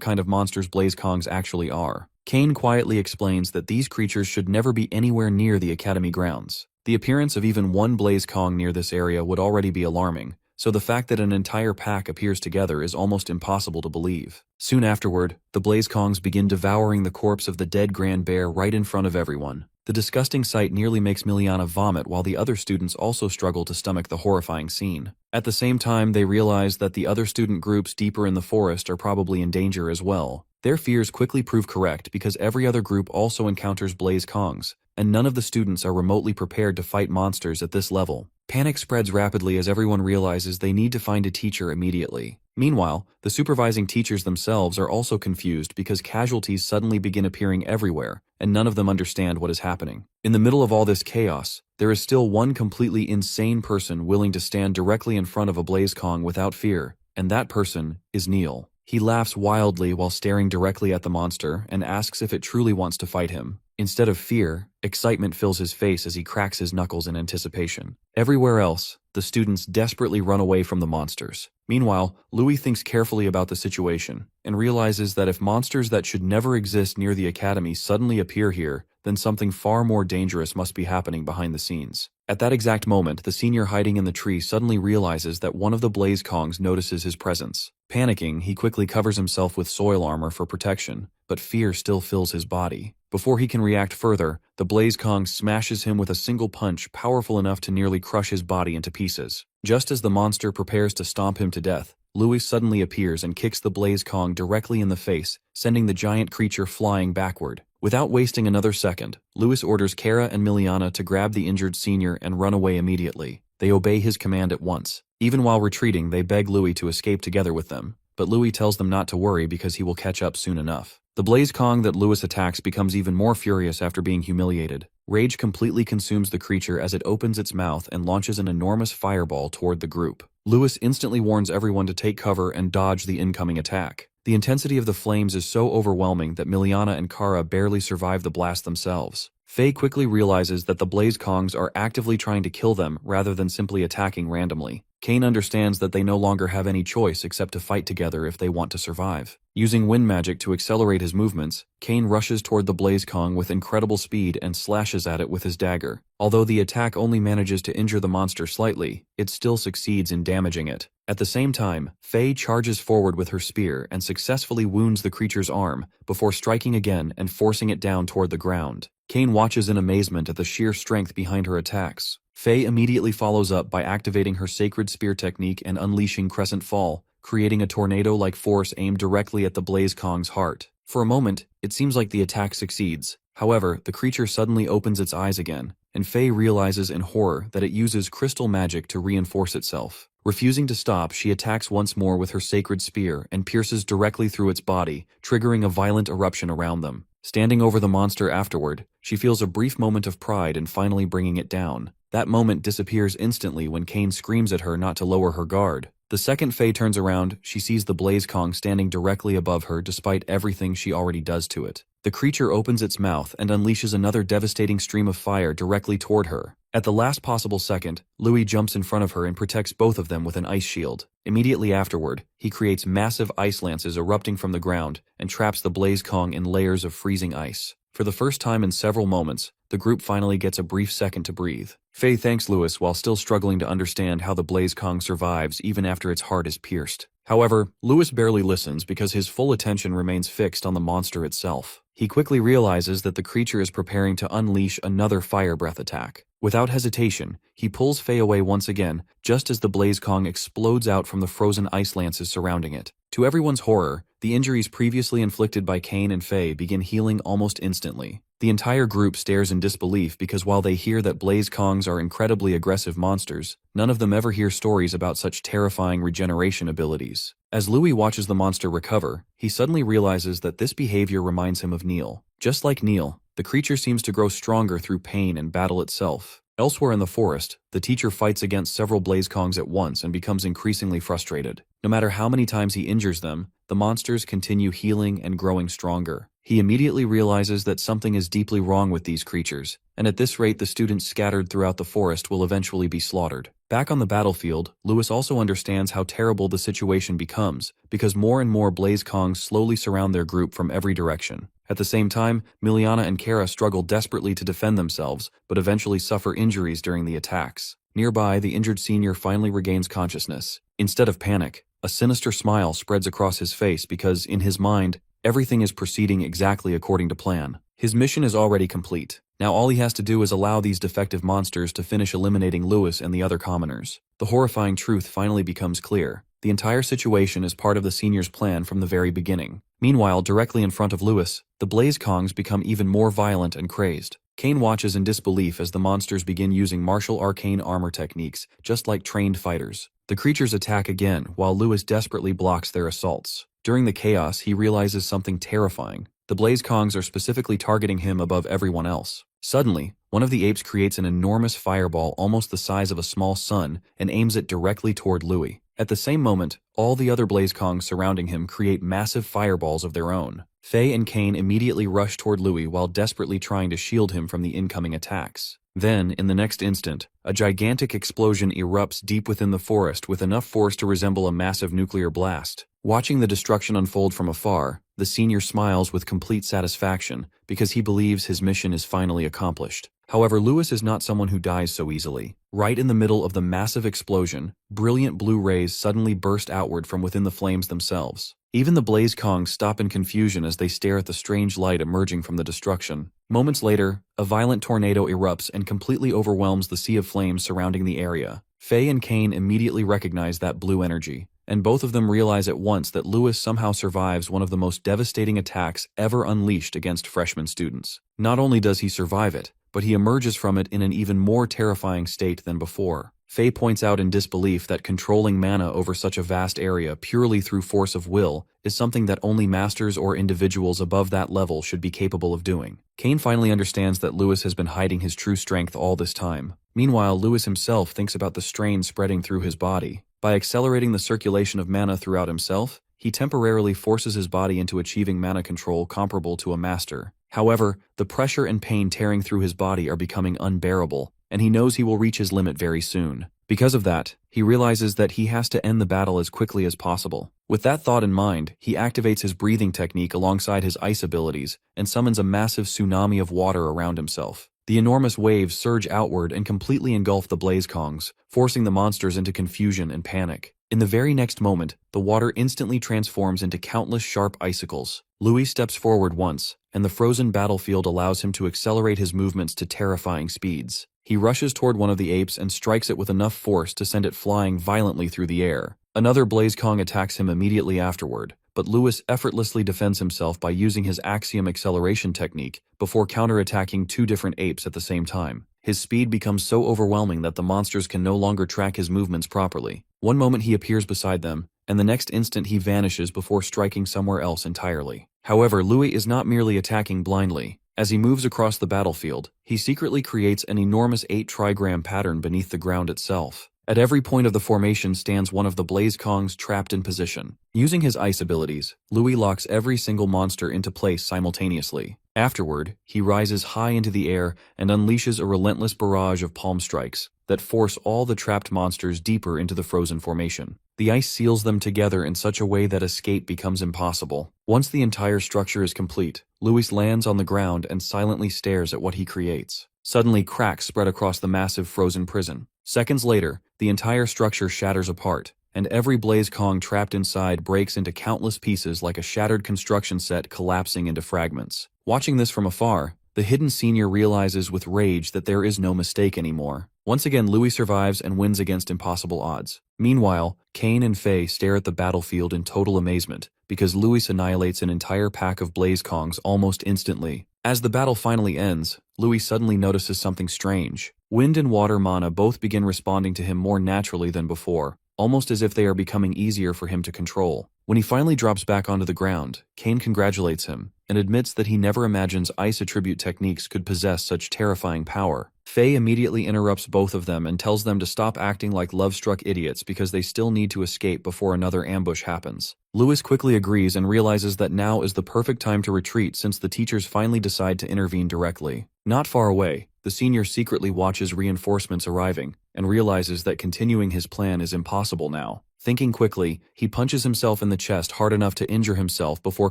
kind of monsters Blaze Kongs actually are. Kane quietly explains that these creatures should never be anywhere near the Academy grounds. The appearance of even one Blaze Kong near this area would already be alarming, so the fact that an entire pack appears together is almost impossible to believe. Soon afterward, the Blaze Kongs begin devouring the corpse of the dead Grand Bear right in front of everyone. The disgusting sight nearly makes Miliana vomit while the other students also struggle to stomach the horrifying scene. At the same time, they realize that the other student groups deeper in the forest are probably in danger as well. Their fears quickly prove correct because every other group also encounters Blaze Kongs, and none of the students are remotely prepared to fight monsters at this level. Panic spreads rapidly as everyone realizes they need to find a teacher immediately. Meanwhile, the supervising teachers themselves are also confused because casualties suddenly begin appearing everywhere, and none of them understand what is happening. In the middle of all this chaos, there is still one completely insane person willing to stand directly in front of a Blaze Kong without fear, and that person is Neil. He laughs wildly while staring directly at the monster and asks if it truly wants to fight him. Instead of fear, excitement fills his face as he cracks his knuckles in anticipation. Everywhere else, the students desperately run away from the monsters. Meanwhile, Louis thinks carefully about the situation and realizes that if monsters that should never exist near the academy suddenly appear here, then something far more dangerous must be happening behind the scenes. At that exact moment, the senior hiding in the tree suddenly realizes that one of the Blaze Kongs notices his presence. Panicking, he quickly covers himself with soil armor for protection, but fear still fills his body. Before he can react further, the Blaze Kong smashes him with a single punch powerful enough to nearly crush his body into pieces. Just as the monster prepares to stomp him to death, Louis suddenly appears and kicks the Blaze Kong directly in the face, sending the giant creature flying backward. Without wasting another second, Louis orders Kara and Miliana to grab the injured senior and run away immediately. They obey his command at once. Even while retreating, they beg Louis to escape together with them, but Louis tells them not to worry because he will catch up soon enough. The Blaze Kong that Louis attacks becomes even more furious after being humiliated. Rage completely consumes the creature as it opens its mouth and launches an enormous fireball toward the group. Louis instantly warns everyone to take cover and dodge the incoming attack. The intensity of the flames is so overwhelming that Miliana and Kara barely survive the blast themselves. Faye quickly realizes that the Blaze Kongs are actively trying to kill them rather than simply attacking randomly. Kane understands that they no longer have any choice except to fight together if they want to survive. Using wind magic to accelerate his movements, Kane rushes toward the Blaze Kong with incredible speed and slashes at it with his dagger. Although the attack only manages to injure the monster slightly, it still succeeds in damaging it. At the same time, Faye charges forward with her spear and successfully wounds the creature's arm before striking again and forcing it down toward the ground. Kane watches in amazement at the sheer strength behind her attacks. Faye immediately follows up by activating her sacred spear technique and unleashing Crescent Fall, creating a tornado-like force aimed directly at the Blaze Kong's heart. For a moment, it seems like the attack succeeds. However, the creature suddenly opens its eyes again, and Faye realizes in horror that it uses crystal magic to reinforce itself. Refusing to stop, she attacks once more with her sacred spear and pierces directly through its body, triggering a violent eruption around them. Standing over the monster afterward, she feels a brief moment of pride in finally bringing it down. That moment disappears instantly when Kane screams at her not to lower her guard. The second Faye turns around, she sees the Blaze Kong standing directly above her despite everything she already does to it. The creature opens its mouth and unleashes another devastating stream of fire directly toward her. At the last possible second, Louis jumps in front of her and protects both of them with an ice shield. Immediately afterward, he creates massive ice lances erupting from the ground and traps the Blaze Kong in layers of freezing ice. For the first time in several moments, the group finally gets a brief second to breathe. Faye thanks Lewis while still struggling to understand how the Blaze Kong survives even after its heart is pierced. However, Lewis barely listens because his full attention remains fixed on the monster itself. He quickly realizes that the creature is preparing to unleash another fire breath attack. Without hesitation, he pulls Faye away once again, just as the Blaze Kong explodes out from the frozen ice lances surrounding it. To everyone's horror, the injuries previously inflicted by Kane and Faye begin healing almost instantly. The entire group stares in disbelief because while they hear that Blaze Kongs are incredibly aggressive monsters, none of them ever hear stories about such terrifying regeneration abilities. As Louis watches the monster recover, he suddenly realizes that this behavior reminds him of Neil. Just like Neil, the creature seems to grow stronger through pain and battle itself. Elsewhere in the forest, the teacher fights against several Blaze Kongs at once and becomes increasingly frustrated. No matter how many times he injures them, the monsters continue healing and growing stronger. He immediately realizes that something is deeply wrong with these creatures, and at this rate the students scattered throughout the forest will eventually be slaughtered. Back on the battlefield, Lewis also understands how terrible the situation becomes, because more and more Blaze Kongs slowly surround their group from every direction. At the same time, Miliana and Kara struggle desperately to defend themselves, but eventually suffer injuries during the attacks. Nearby, the injured senior finally regains consciousness. Instead of panic, a sinister smile spreads across his face because, in his mind, everything is proceeding exactly according to plan. His mission is already complete. Now all he has to do is allow these defective monsters to finish eliminating Lewis and the other commoners. The horrifying truth finally becomes clear. The entire situation is part of the senior's plan from the very beginning. Meanwhile, directly in front of Lewis, the Blaze Kongs become even more violent and crazed. Kane watches in disbelief as the monsters begin using martial arcane armor techniques, just like trained fighters. The creatures attack again, while Lewis desperately blocks their assaults. During the chaos, he realizes something terrifying. The Blaze Kongs are specifically targeting him above everyone else. Suddenly, one of the apes creates an enormous fireball almost the size of a small sun and aims it directly toward Louis. At the same moment, all the other Blaze Kongs surrounding him create massive fireballs of their own. Faye and Kane immediately rush toward Louis while desperately trying to shield him from the incoming attacks. Then, in the next instant, a gigantic explosion erupts deep within the forest with enough force to resemble a massive nuclear blast. Watching the destruction unfold from afar, the senior smiles with complete satisfaction because he believes his mission is finally accomplished. However, Lewis is not someone who dies so easily. Right in the middle of the massive explosion, brilliant blue rays suddenly burst outward from within the flames themselves. Even the Blaze Kongs stop in confusion as they stare at the strange light emerging from the destruction. Moments later, a violent tornado erupts and completely overwhelms the sea of flames surrounding the area. Faye and Kane immediately recognize that blue energy, and both of them realize at once that Lewis somehow survives one of the most devastating attacks ever unleashed against freshman students. Not only does he survive it, but he emerges from it in an even more terrifying state than before. Faye points out in disbelief that controlling mana over such a vast area purely through force of will is something that only masters or individuals above that level should be capable of doing. Kane finally understands that Lewis has been hiding his true strength all this time. Meanwhile, Lewis himself thinks about the strain spreading through his body. By accelerating the circulation of mana throughout himself, he temporarily forces his body into achieving mana control comparable to a master. However, the pressure and pain tearing through his body are becoming unbearable, and he knows he will reach his limit very soon. Because of that, he realizes that he has to end the battle as quickly as possible. With that thought in mind, he activates his breathing technique alongside his ice abilities and summons a massive tsunami of water around himself. The enormous waves surge outward and completely engulf the Blaze Kongs, forcing the monsters into confusion and panic. In the very next moment, the water instantly transforms into countless sharp icicles. Louis steps forward once, and the frozen battlefield allows him to accelerate his movements to terrifying speeds. He rushes toward one of the apes and strikes it with enough force to send it flying violently through the air. Another Blaze Kong attacks him immediately afterward, but Lewis effortlessly defends himself by using his axiom acceleration technique before counterattacking two different apes at the same time. His speed becomes so overwhelming that the monsters can no longer track his movements properly. One moment he appears beside them, and the next instant he vanishes before striking somewhere else entirely. However, Louis is not merely attacking blindly. As he moves across the battlefield, he secretly creates an enormous 8-trigram pattern beneath the ground itself. At every point of the formation stands one of the Blaze Kongs trapped in position. Using his ice abilities, Louis locks every single monster into place simultaneously. Afterward, he rises high into the air and unleashes a relentless barrage of palm strikes. that force all the trapped monsters deeper into the frozen formation. The ice seals them together in such a way that escape becomes impossible. Once the entire structure is complete, Luis lands on the ground and silently stares at what he creates. Suddenly, cracks spread across the massive frozen prison. Seconds later, the entire structure shatters apart, and every Blaze Kong trapped inside breaks into countless pieces like a shattered construction set collapsing into fragments. Watching this from afar, the hidden senior realizes with rage that there is no mistake anymore. Once again, Louis survives and wins against impossible odds. Meanwhile, Kane and Faye stare at the battlefield in total amazement, because Louis annihilates an entire pack of Blaze Kongs almost instantly. As the battle finally ends, Louis suddenly notices something strange. Wind and water mana both begin responding to him more naturally than before, almost as if they are becoming easier for him to control. When he finally drops back onto the ground, Kane congratulates him, and admits that he never imagines ice attribute techniques could possess such terrifying power. Faye immediately interrupts both of them and tells them to stop acting like love-struck idiots because they still need to escape before another ambush happens. Louis quickly agrees and realizes that now is the perfect time to retreat since the teachers finally decide to intervene directly. Not far away, the senior secretly watches reinforcements arriving and realizes that continuing his plan is impossible now. Thinking quickly, he punches himself in the chest hard enough to injure himself before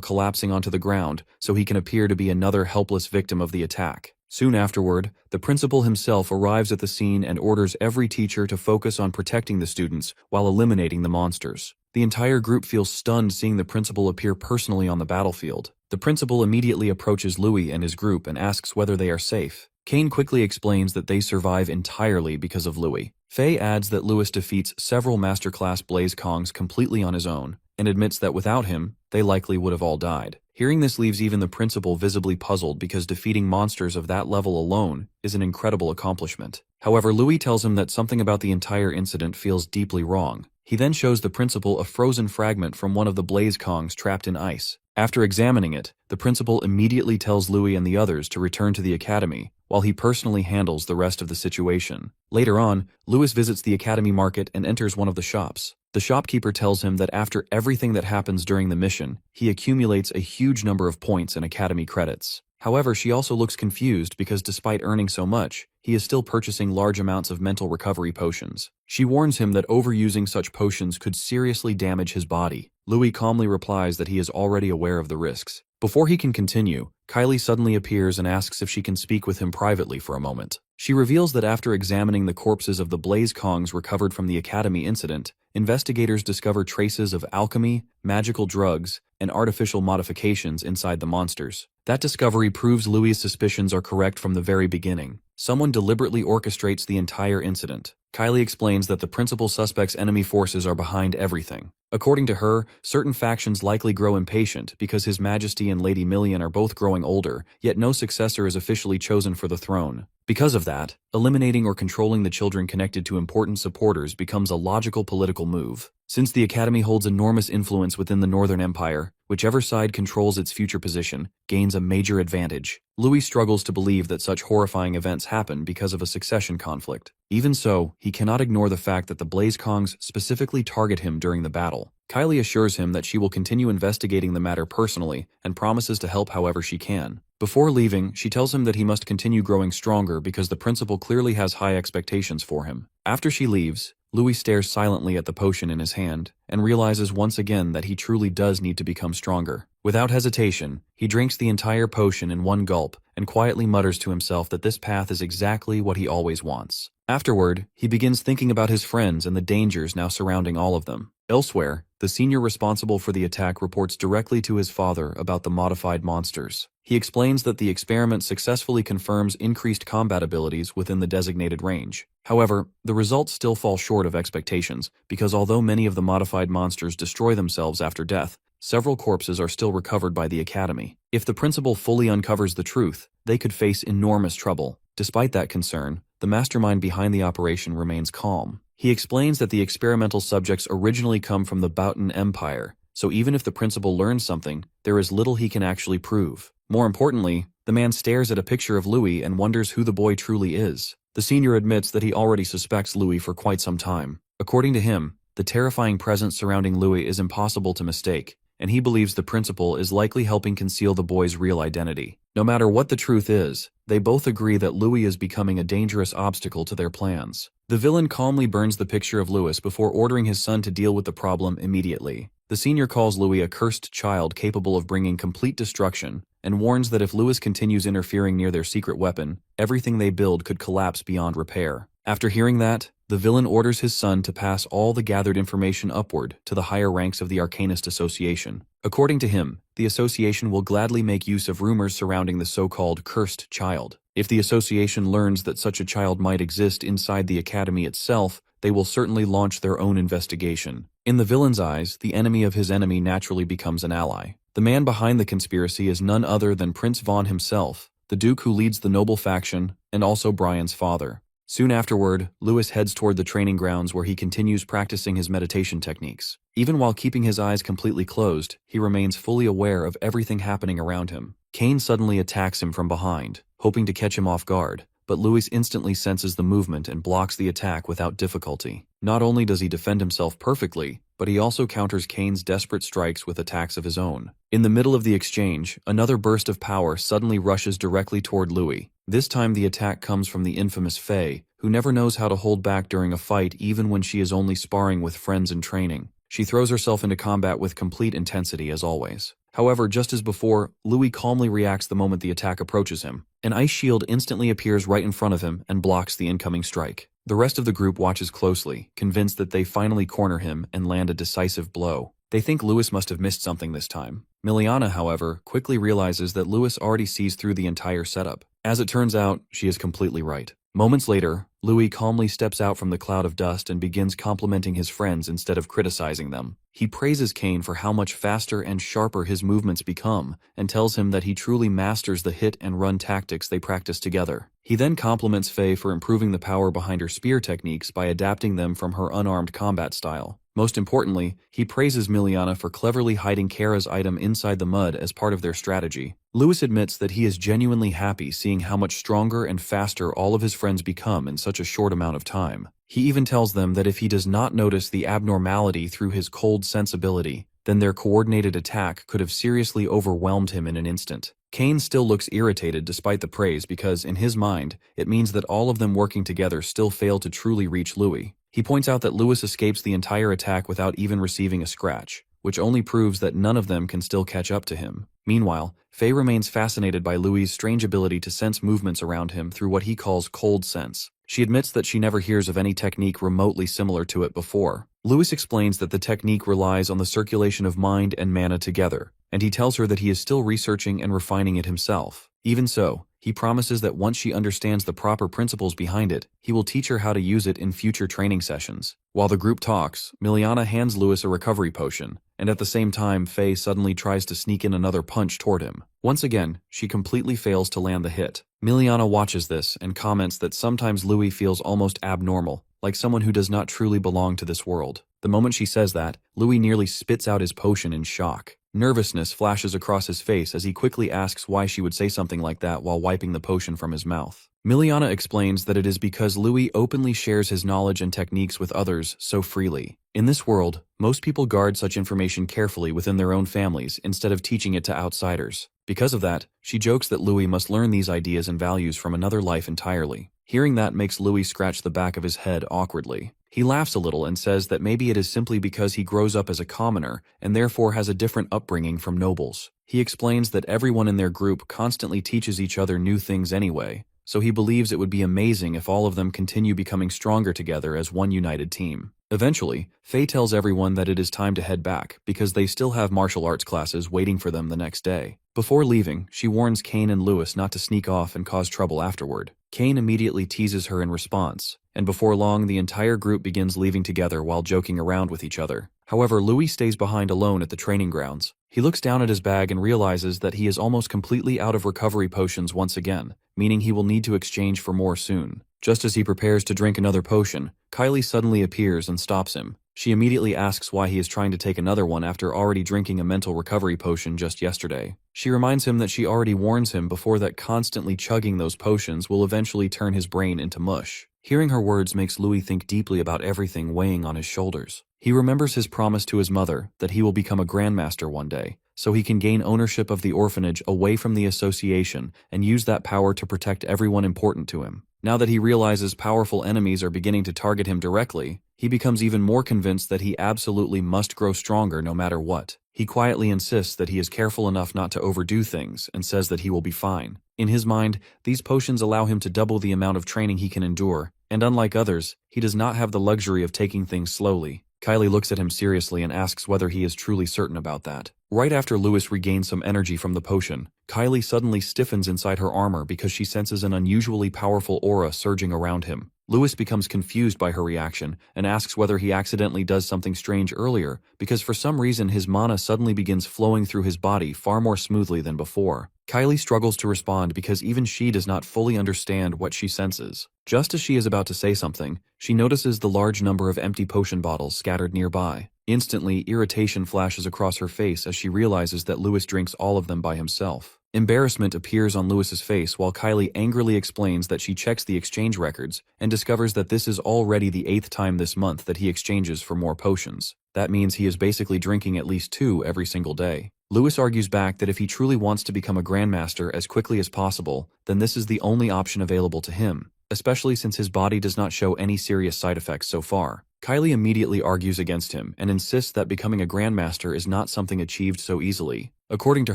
collapsing onto the ground so he can appear to be another helpless victim of the attack. Soon afterward, the principal himself arrives at the scene and orders every teacher to focus on protecting the students while eliminating the monsters. The entire group feels stunned seeing the principal appear personally on the battlefield. The principal immediately approaches Louis and his group and asks whether they are safe. Kane quickly explains that they survive entirely because of Louis. Faye adds that Louis defeats several masterclass Blaze Kongs completely on his own, and admits that without him, they likely would have all died. Hearing this leaves even the principal visibly puzzled because defeating monsters of that level alone is an incredible accomplishment. However, Louis tells him that something about the entire incident feels deeply wrong. He then shows the principal a frozen fragment from one of the Blaze Kongs trapped in ice. After examining it, the principal immediately tells Louis and the others to return to the academy, while he personally handles the rest of the situation. Later on, Louis visits the academy market and enters one of the shops. The shopkeeper tells him that after everything that happens during the mission, he accumulates a huge number of points and academy credits. However, she also looks confused because despite earning so much, he is still purchasing large amounts of mental recovery potions. She warns him that overusing such potions could seriously damage his body. Louis calmly replies that he is already aware of the risks. Before he can continue, Kylie suddenly appears and asks if she can speak with him privately for a moment. She reveals that after examining the corpses of the Blaze Kongs recovered from the academy incident, investigators discover traces of alchemy, magical drugs, and artificial modifications inside the monsters. That discovery proves Louis' suspicions are correct from the very beginning. Someone deliberately orchestrates the entire incident. Kylie explains that the principal suspect's enemy forces are behind everything. According to her, certain factions likely grow impatient because His Majesty and Lady Million are both growing older, yet no successor is officially chosen for the throne. Because of that, eliminating or controlling the children connected to important supporters becomes a logical political move. Since the Academy holds enormous influence within the Northern Empire, whichever side controls its future position gains a major advantage. Louis struggles to believe that such horrifying events happen because of a succession conflict. Even so, he cannot ignore the fact that the Blaze Kongs specifically target him during the battle. Kylie assures him that she will continue investigating the matter personally and promises to help however she can. Before leaving, she tells him that he must continue growing stronger because the principal clearly has high expectations for him. After she leaves, Louis stares silently at the potion in his hand and realizes once again that he truly does need to become stronger. Without hesitation, he drinks the entire potion in one gulp and quietly mutters to himself that this path is exactly what he always wants. Afterward, he begins thinking about his friends and the dangers now surrounding all of them. Elsewhere, the senior responsible for the attack reports directly to his father about the modified monsters. He explains that the experiment successfully confirms increased combat abilities within the designated range. However, the results still fall short of expectations because although many of the modified monsters destroy themselves after death, several corpses are still recovered by the Academy. If the principal fully uncovers the truth, they could face enormous trouble. Despite that concern, the mastermind behind the operation remains calm. He explains that the experimental subjects originally come from the Boughton Empire, so even if the principal learns something, there is little he can actually prove. More importantly, the man stares at a picture of Louis and wonders who the boy truly is. The senior admits that he already suspects Louis for quite some time. According to him, the terrifying presence surrounding Louis is impossible to mistake, and he believes the principal is likely helping conceal the boy's real identity. No matter what the truth is, they both agree that Louis is becoming a dangerous obstacle to their plans. The villain calmly burns the picture of Louis before ordering his son to deal with the problem immediately. The senior calls Louis a cursed child capable of bringing complete destruction, and warns that if Louis continues interfering near their secret weapon, everything they build could collapse beyond repair. After hearing that, the villain orders his son to pass all the gathered information upward to the higher ranks of the Arcanist Association. According to him, the association will gladly make use of rumors surrounding the so-called cursed child. If the association learns that such a child might exist inside the academy itself, they will certainly launch their own investigation. In the villain's eyes, the enemy of his enemy naturally becomes an ally. The man behind the conspiracy is none other than Prince Vaughn himself, the Duke who leads the noble faction, and also Brian's father. Soon afterward, Louis heads toward the training grounds where he continues practicing his meditation techniques. Even while keeping his eyes completely closed, he remains fully aware of everything happening around him. Kane suddenly attacks him from behind, hoping to catch him off guard, but Louis instantly senses the movement and blocks the attack without difficulty. Not only does he defend himself perfectly, but he also counters Kane's desperate strikes with attacks of his own. In the middle of the exchange, another burst of power suddenly rushes directly toward Louis. This time the attack comes from the infamous Faye, who never knows how to hold back during a fight even when she is only sparring with friends in training. She throws herself into combat with complete intensity as always. However, just as before, Louis calmly reacts the moment the attack approaches him. An ice shield instantly appears right in front of him and blocks the incoming strike. The rest of the group watches closely, convinced that they finally corner him and land a decisive blow. They think Louis must have missed something this time. Miliana, however, quickly realizes that Louis already sees through the entire setup. As it turns out, she is completely right. Moments later, Louis calmly steps out from the cloud of dust and begins complimenting his friends instead of criticizing them. He praises Kane for how much faster and sharper his movements become, and tells him that he truly masters the hit-and-run tactics they practice together. He then compliments Faye for improving the power behind her spear techniques by adapting them from her unarmed combat style. Most importantly, he praises Miliana for cleverly hiding Kara's item inside the mud as part of their strategy. Louis admits that he is genuinely happy seeing how much stronger and faster all of his friends become in such a short amount of time. He even tells them that if he does not notice the abnormality through his cold sensibility, then their coordinated attack could have seriously overwhelmed him in an instant. Kane still looks irritated despite the praise because, in his mind, it means that all of them working together still fail to truly reach Louis. He points out that Louis escapes the entire attack without even receiving a scratch, which only proves that none of them can still catch up to him. Meanwhile, Faye remains fascinated by Louis' strange ability to sense movements around him through what he calls cold sense. She admits that she never hears of any technique remotely similar to it before. Louis explains that the technique relies on the circulation of mind and mana together, and he tells her that he is still researching and refining it himself. Even so, he promises that once she understands the proper principles behind it, he will teach her how to use it in future training sessions. While the group talks, Miliana hands Louis a recovery potion, and at the same time Faye suddenly tries to sneak in another punch toward him. Once again, she completely fails to land the hit. Miliana watches this and comments that sometimes Louis feels almost abnormal, like someone who does not truly belong to this world. The moment she says that, Louis nearly spits out his potion in shock. Nervousness flashes across his face as he quickly asks why she would say something like that while wiping the potion from his mouth. Miliana explains that it is because Louis openly shares his knowledge and techniques with others so freely. In this world, most people guard such information carefully within their own families instead of teaching it to outsiders. Because of that, she jokes that Louis must learn these ideas and values from another life entirely. Hearing that makes Louis scratch the back of his head awkwardly. He laughs a little and says that maybe it is simply because he grows up as a commoner and therefore has a different upbringing from nobles. He explains that everyone in their group constantly teaches each other new things anyway, so he believes it would be amazing if all of them continue becoming stronger together as one united team. Eventually, Faye tells everyone that it is time to head back because they still have martial arts classes waiting for them the next day. Before leaving, she warns Kane and Louis not to sneak off and cause trouble afterward. Kane immediately teases her in response, and before long the entire group begins leaving together while joking around with each other. However, Louis stays behind alone at the training grounds. He looks down at his bag and realizes that he is almost completely out of recovery potions once again, meaning he will need to exchange for more soon. Just as he prepares to drink another potion, Kylie suddenly appears and stops him. She immediately asks why he is trying to take another one after already drinking a mental recovery potion just yesterday. She reminds him that she already warns him before that constantly chugging those potions will eventually turn his brain into mush. Hearing her words makes Louis think deeply about everything weighing on his shoulders. He remembers his promise to his mother that he will become a grandmaster one day, so he can gain ownership of the orphanage away from the association and use that power to protect everyone important to him. Now that he realizes powerful enemies are beginning to target him directly, he becomes even more convinced that he absolutely must grow stronger no matter what. He quietly insists that he is careful enough not to overdo things and says that he will be fine. In his mind, these potions allow him to double the amount of training he can endure, and unlike others, he does not have the luxury of taking things slowly. Kylie looks at him seriously and asks whether he is truly certain about that. Right after Lewis regains some energy from the potion, Kylie suddenly stiffens inside her armor because she senses an unusually powerful aura surging around him. Lewis becomes confused by her reaction and asks whether he accidentally does something strange earlier, because for some reason his mana suddenly begins flowing through his body far more smoothly than before. Kylie struggles to respond because even she does not fully understand what she senses. Just as she is about to say something, she notices the large number of empty potion bottles scattered nearby. Instantly, irritation flashes across her face as she realizes that Lewis drinks all of them by himself. Embarrassment appears on Lewis's face while Kylie angrily explains that she checks the exchange records and discovers that this is already the 8th time this month that he exchanges for more potions. That means he is basically drinking at least 2 every single day. Lewis argues back that if he truly wants to become a grandmaster as quickly as possible, then this is the only option available to him, especially since his body does not show any serious side effects so far. Kylie immediately argues against him and insists that becoming a grandmaster is not something achieved so easily. According to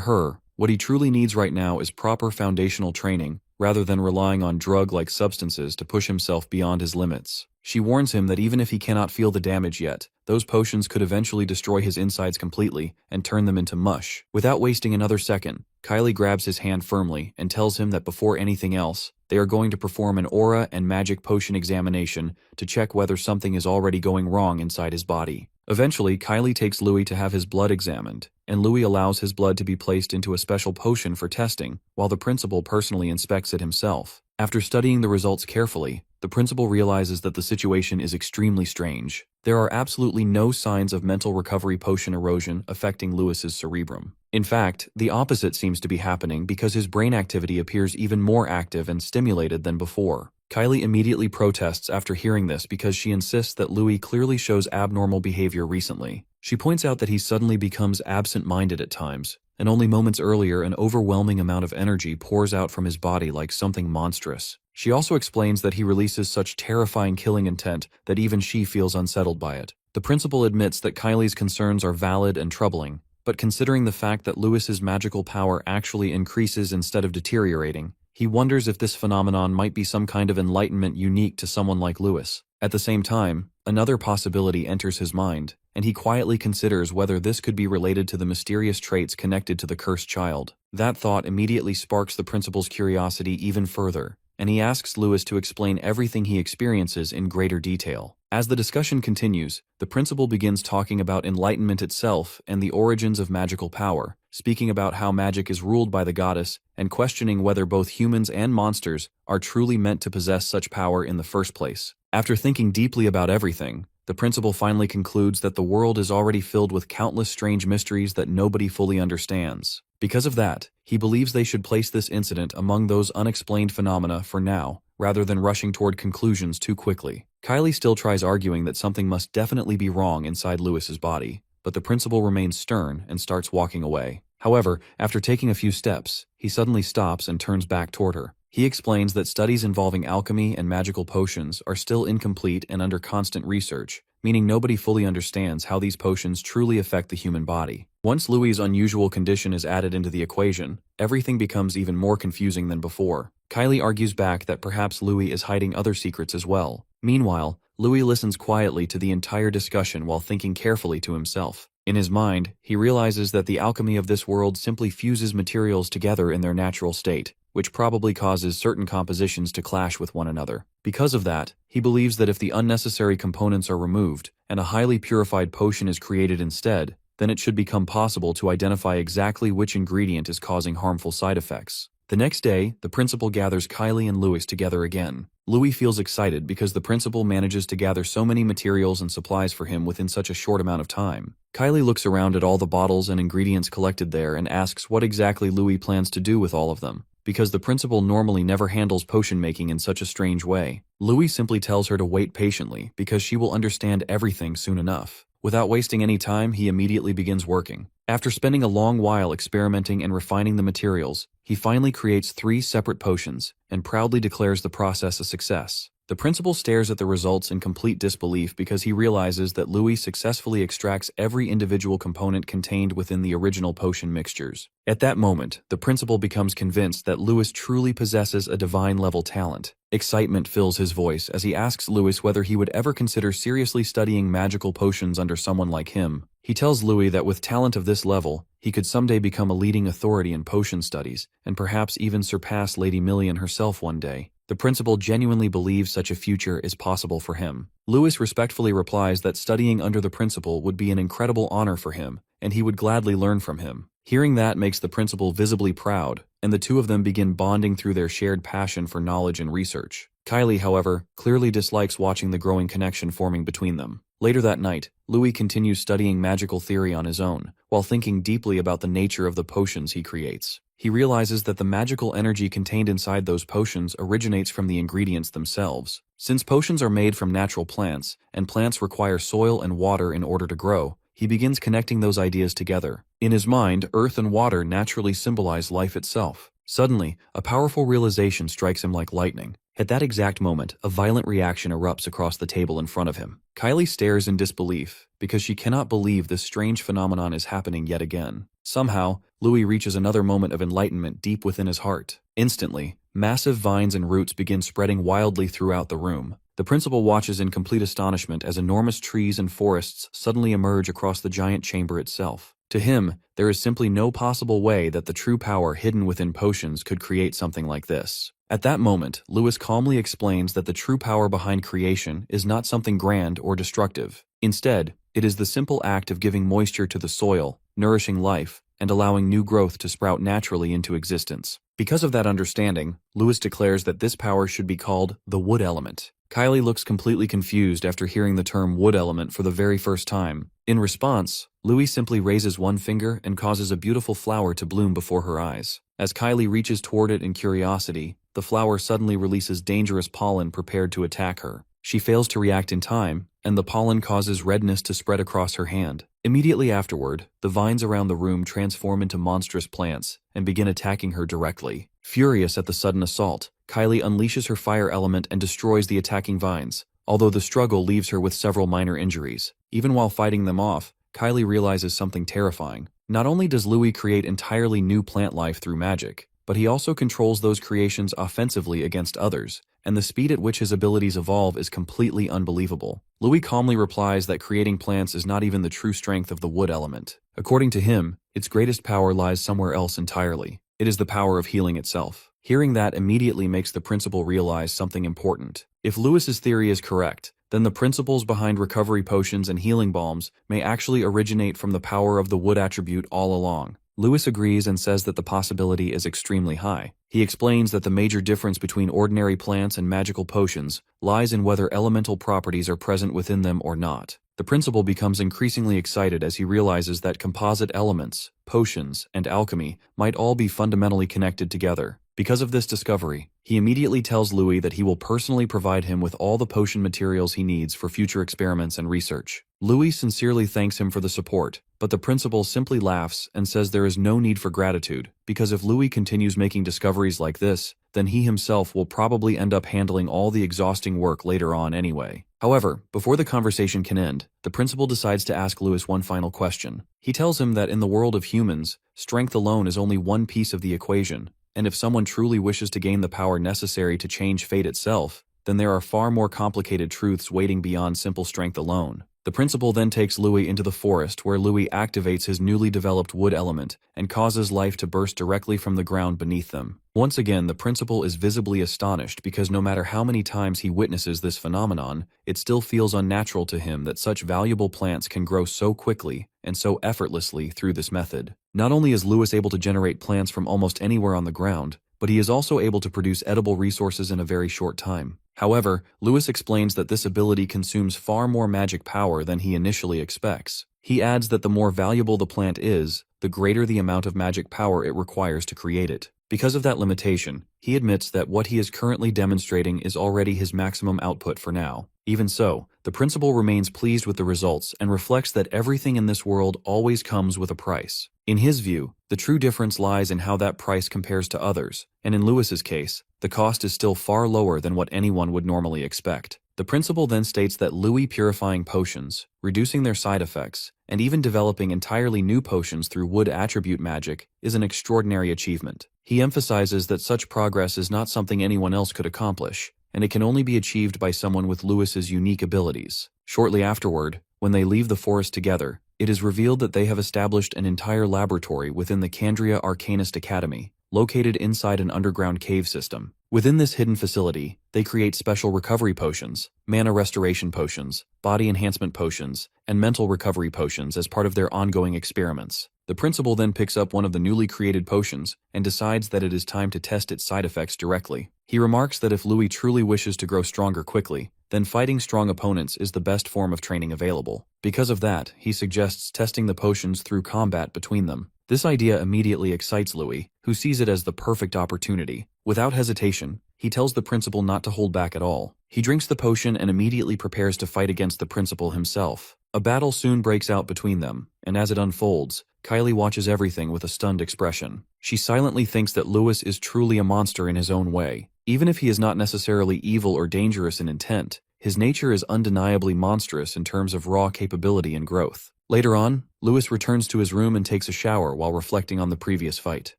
her, what he truly needs right now is proper foundational training, rather than relying on drug-like substances to push himself beyond his limits. She warns him that even if he cannot feel the damage yet, those potions could eventually destroy his insides completely and turn them into mush. Without wasting another second, Kylie grabs his hand firmly and tells him that before anything else, they are going to perform an aura and magic potion examination to check whether something is already going wrong inside his body. Eventually, Kylie takes Louis to have his blood examined, and Louis allows his blood to be placed into a special potion for testing, while the principal personally inspects it himself. After studying the results carefully, the principal realizes that the situation is extremely strange. There are absolutely no signs of mental recovery potion erosion affecting Lewis's cerebrum. In fact, the opposite seems to be happening because his brain activity appears even more active and stimulated than before. Kylie immediately protests after hearing this because she insists that Louis clearly shows abnormal behavior recently. She points out that he suddenly becomes absent-minded at times, and only moments earlier an overwhelming amount of energy pours out from his body like something monstrous. She also explains that he releases such terrifying killing intent that even she feels unsettled by it. The principal admits that Kylie's concerns are valid and troubling, but considering the fact that Lewis's magical power actually increases instead of deteriorating, he wonders if this phenomenon might be some kind of enlightenment unique to someone like Lewis. At the same time, another possibility enters his mind, and he quietly considers whether this could be related to the mysterious traits connected to the cursed child. That thought immediately sparks the principal's curiosity even further, and he asks Lewis to explain everything he experiences in greater detail. As the discussion continues, the principal begins talking about enlightenment itself and the origins of magical power, speaking about how magic is ruled by the goddess and questioning whether both humans and monsters are truly meant to possess such power in the first place. After thinking deeply about everything, the principal finally concludes that the world is already filled with countless strange mysteries that nobody fully understands. Because of that, he believes they should place this incident among those unexplained phenomena for now, rather than rushing toward conclusions too quickly. Kylie still tries arguing that something must definitely be wrong inside Lewis's body, but the principal remains stern and starts walking away. However, after taking a few steps, he suddenly stops and turns back toward her. He explains that studies involving alchemy and magical potions are still incomplete and under constant research, meaning nobody fully understands how these potions truly affect the human body. Once Louis's unusual condition is added into the equation, everything becomes even more confusing than before. Kylie argues back that perhaps Louis is hiding other secrets as well. Meanwhile, Louis listens quietly to the entire discussion while thinking carefully to himself. In his mind, he realizes that the alchemy of this world simply fuses materials together in their natural state, which probably causes certain compositions to clash with one another. Because of that, he believes that if the unnecessary components are removed and a highly purified potion is created instead, then it should become possible to identify exactly which ingredient is causing harmful side effects. The next day, the principal gathers Kylie and Louis together again. Louis feels excited because the principal manages to gather so many materials and supplies for him within such a short amount of time. Kylie looks around at all the bottles and ingredients collected there and asks what exactly Louis plans to do with all of them, because the principal normally never handles potion making in such a strange way. Louis simply tells her to wait patiently because she will understand everything soon enough. Without wasting any time, he immediately begins working. After spending a long while experimenting and refining the materials, he finally creates 3 separate potions and proudly declares the process a success. The principal stares at the results in complete disbelief because he realizes that Louis successfully extracts every individual component contained within the original potion mixtures. At that moment, the principal becomes convinced that Louis truly possesses a divine-level talent. Excitement fills his voice as he asks Louis whether he would ever consider seriously studying magical potions under someone like him. He tells Louis that with talent of this level, he could someday become a leading authority in potion studies, and perhaps even surpass Lady Million herself one day. The principal genuinely believes such a future is possible for him. Louis respectfully replies that studying under the principal would be an incredible honor for him, and he would gladly learn from him. Hearing that makes the principal visibly proud, and the two of them begin bonding through their shared passion for knowledge and research. Kylie, however, clearly dislikes watching the growing connection forming between them. Later that night, Louis continues studying magical theory on his own, while thinking deeply about the nature of the potions he creates. He realizes that the magical energy contained inside those potions originates from the ingredients themselves. Since potions are made from natural plants, and plants require soil and water in order to grow, he begins connecting those ideas together. In his mind, earth and water naturally symbolize life itself. Suddenly, a powerful realization strikes him like lightning. At that exact moment, a violent reaction erupts across the table in front of him. Kylie stares in disbelief, because she cannot believe this strange phenomenon is happening yet again. Somehow, Louis reaches another moment of enlightenment deep within his heart. Instantly, massive vines and roots begin spreading wildly throughout the room. The principal watches in complete astonishment as enormous trees and forests suddenly emerge across the giant chamber itself. To him, there is simply no possible way that the true power hidden within potions could create something like this. At that moment, Louis calmly explains that the true power behind creation is not something grand or destructive. Instead, it is the simple act of giving moisture to the soil, nourishing life, and allowing new growth to sprout naturally into existence. Because of that understanding, Louis declares that this power should be called the wood element. Kylie looks completely confused after hearing the term wood element for the very first time. In response, Louis simply raises one finger and causes a beautiful flower to bloom before her eyes. As Kylie reaches toward it in curiosity, the flower suddenly releases dangerous pollen prepared to attack her. She fails to react in time, and the pollen causes redness to spread across her hand. Immediately afterward, the vines around the room transform into monstrous plants and begin attacking her directly. Furious at the sudden assault, Kylie unleashes her fire element and destroys the attacking vines, although the struggle leaves her with several minor injuries. Even while fighting them off, Kylie realizes something terrifying. Not only does Louis create entirely new plant life through magic, but he also controls those creations offensively against others, and the speed at which his abilities evolve is completely unbelievable. Louis calmly replies that creating plants is not even the true strength of the wood element. According to him, its greatest power lies somewhere else entirely. It is the power of healing itself. Hearing that immediately makes the principal realize something important. If Louis's theory is correct, then the principles behind recovery potions and healing balms may actually originate from the power of the wood attribute all along. Louis agrees and says that the possibility is extremely high. He explains that the major difference between ordinary plants and magical potions lies in whether elemental properties are present within them or not. The principal becomes increasingly excited as he realizes that composite elements, potions, and alchemy might all be fundamentally connected together. Because of this discovery, he immediately tells Louis that he will personally provide him with all the potion materials he needs for future experiments and research. Louis sincerely thanks him for the support, but the principal simply laughs and says there is no need for gratitude, because if Louis continues making discoveries like this, then he himself will probably end up handling all the exhausting work later on anyway. However, before the conversation can end, the principal decides to ask Louis one final question. He tells him that in the world of humans, strength alone is only one piece of the equation, and if someone truly wishes to gain the power necessary to change fate itself, then there are far more complicated truths waiting beyond simple strength alone. The principal then takes Louis into the forest where Louis activates his newly developed wood element and causes life to burst directly from the ground beneath them. Once again, the principal is visibly astonished because no matter how many times he witnesses this phenomenon, it still feels unnatural to him that such valuable plants can grow so quickly and so effortlessly through this method. Not only is Louis able to generate plants from almost anywhere on the ground, but he is also able to produce edible resources in a very short time. However, Louis explains that this ability consumes far more magic power than he initially expects. He adds that the more valuable the plant is, the greater the amount of magic power it requires to create it. Because of that limitation, he admits that what he is currently demonstrating is already his maximum output for now. Even so, the principal remains pleased with the results and reflects that everything in this world always comes with a price. In his view, the true difference lies in how that price compares to others, and in Lewis's case, the cost is still far lower than what anyone would normally expect. The principal then states that Louis purifying potions, reducing their side effects, and even developing entirely new potions through wood attribute magic is an extraordinary achievement. He emphasizes that such progress is not something anyone else could accomplish, and it can only be achieved by someone with Lewis's unique abilities. Shortly afterward, when they leave the forest together, it is revealed that they have established an entire laboratory within the Candria Arcanist Academy, located inside an underground cave system. Within this hidden facility, they create special recovery potions, mana restoration potions, body enhancement potions, and mental recovery potions as part of their ongoing experiments. The principal then picks up one of the newly created potions and decides that it is time to test its side effects directly. He remarks that if Louis truly wishes to grow stronger quickly, then fighting strong opponents is the best form of training available. Because of that, he suggests testing the potions through combat between them. This idea immediately excites Louis, who sees it as the perfect opportunity. Without hesitation, he tells the principal not to hold back at all. He drinks the potion and immediately prepares to fight against the principal himself. A battle soon breaks out between them, and as it unfolds, Kylie watches everything with a stunned expression. She silently thinks that Louis is truly a monster in his own way. Even if he is not necessarily evil or dangerous in intent, his nature is undeniably monstrous in terms of raw capability and growth. Later on, Louis returns to his room and takes a shower while reflecting on the previous fight.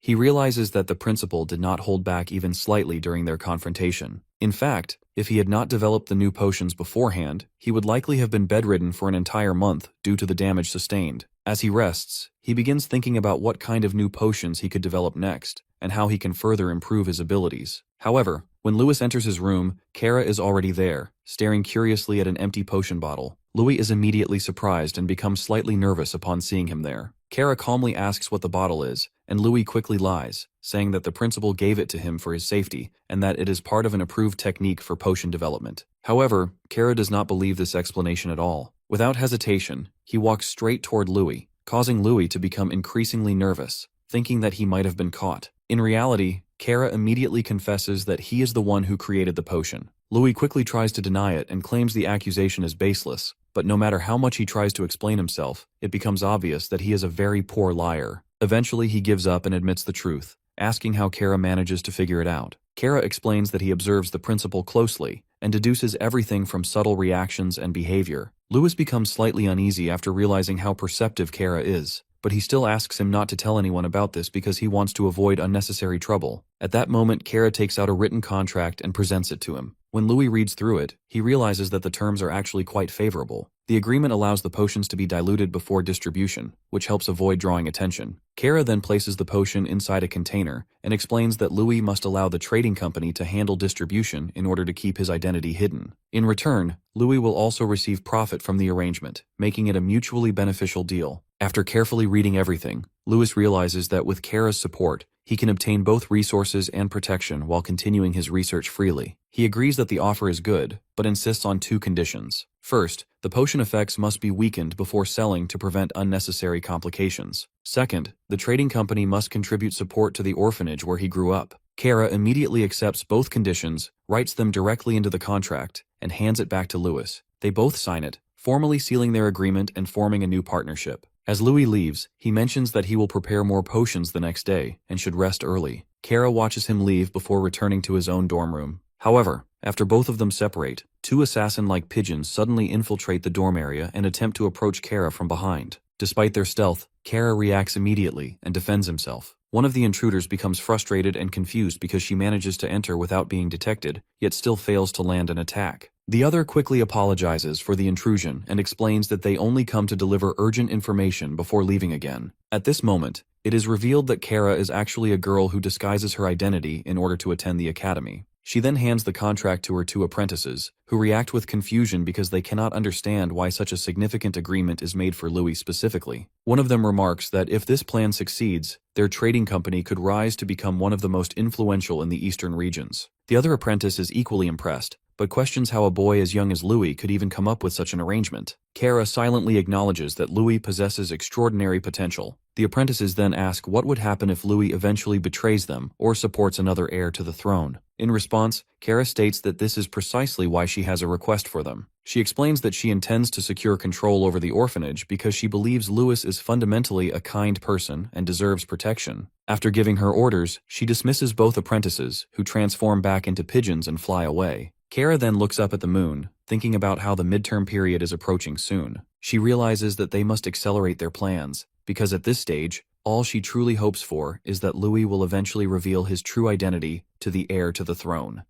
He realizes that the principal did not hold back even slightly during their confrontation. In fact, if he had not developed the new potions beforehand, he would likely have been bedridden for an entire month due to the damage sustained. As he rests, he begins thinking about what kind of new potions he could develop next, and how he can further improve his abilities. However, when Louis enters his room, Kara is already there, staring curiously at an empty potion bottle. Louis is immediately surprised and becomes slightly nervous upon seeing him there. Kara calmly asks what the bottle is, and Louis quickly lies, saying that the principal gave it to him for his safety, and that it is part of an approved technique for potion development. However, Kara does not believe this explanation at all. Without hesitation, he walks straight toward Louis, causing Louis to become increasingly nervous, thinking that he might have been caught. In reality, Kara immediately confesses that he is the one who created the potion. Louis quickly tries to deny it and claims the accusation is baseless, but no matter how much he tries to explain himself, it becomes obvious that he is a very poor liar. Eventually, he gives up and admits the truth, asking how Kara manages to figure it out. Kara explains that he observes the principal closely and deduces everything from subtle reactions and behavior. Louis becomes slightly uneasy after realizing how perceptive Kara is, but he still asks him not to tell anyone about this because he wants to avoid unnecessary trouble. At that moment, Kara takes out a written contract and presents it to him. When Louis reads through it, he realizes that the terms are actually quite favorable. The agreement allows the potions to be diluted before distribution, which helps avoid drawing attention. Kara then places the potion inside a container and explains that Louis must allow the trading company to handle distribution in order to keep his identity hidden. In return, Louis will also receive profit from the arrangement, making it a mutually beneficial deal. After carefully reading everything, Louis realizes that with Kara's support, he can obtain both resources and protection while continuing his research freely. He agrees that the offer is good, but insists on two conditions. First, the potion effects must be weakened before selling to prevent unnecessary complications. Second, the trading company must contribute support to the orphanage where he grew up. Kara immediately accepts both conditions, writes them directly into the contract, and hands it back to Louis. They both sign it, formally sealing their agreement and forming a new partnership. As Louis leaves, he mentions that he will prepare more potions the next day and should rest early. Kara watches him leave before returning to his own dorm room. However, after both of them separate, two assassin-like pigeons suddenly infiltrate the dorm area and attempt to approach Kara from behind. Despite their stealth, Kara reacts immediately and defends himself. One of the intruders becomes frustrated and confused because she manages to enter without being detected, yet still fails to land an attack. The other quickly apologizes for the intrusion and explains that they only come to deliver urgent information before leaving again. At this moment, it is revealed that Kara is actually a girl who disguises her identity in order to attend the academy. She then hands the contract to her two apprentices, who react with confusion because they cannot understand why such a significant agreement is made for Louis specifically. One of them remarks that if this plan succeeds, their trading company could rise to become one of the most influential in the eastern regions. The other apprentice is equally impressed, but questions how a boy as young as Louis could even come up with such an arrangement. Kara silently acknowledges that Louis possesses extraordinary potential. The apprentices then ask what would happen if Louis eventually betrays them or supports another heir to the throne. In response, Kara states that this is precisely why she has a request for them. She explains that she intends to secure control over the orphanage because she believes Louis is fundamentally a kind person and deserves protection. After giving her orders, she dismisses both apprentices, who transform back into pigeons and fly away. Kara then looks up at the moon, thinking about how the midterm period is approaching soon. She realizes that they must accelerate their plans, because at this stage, all she truly hopes for is that Louis will eventually reveal his true identity to the heir to the throne.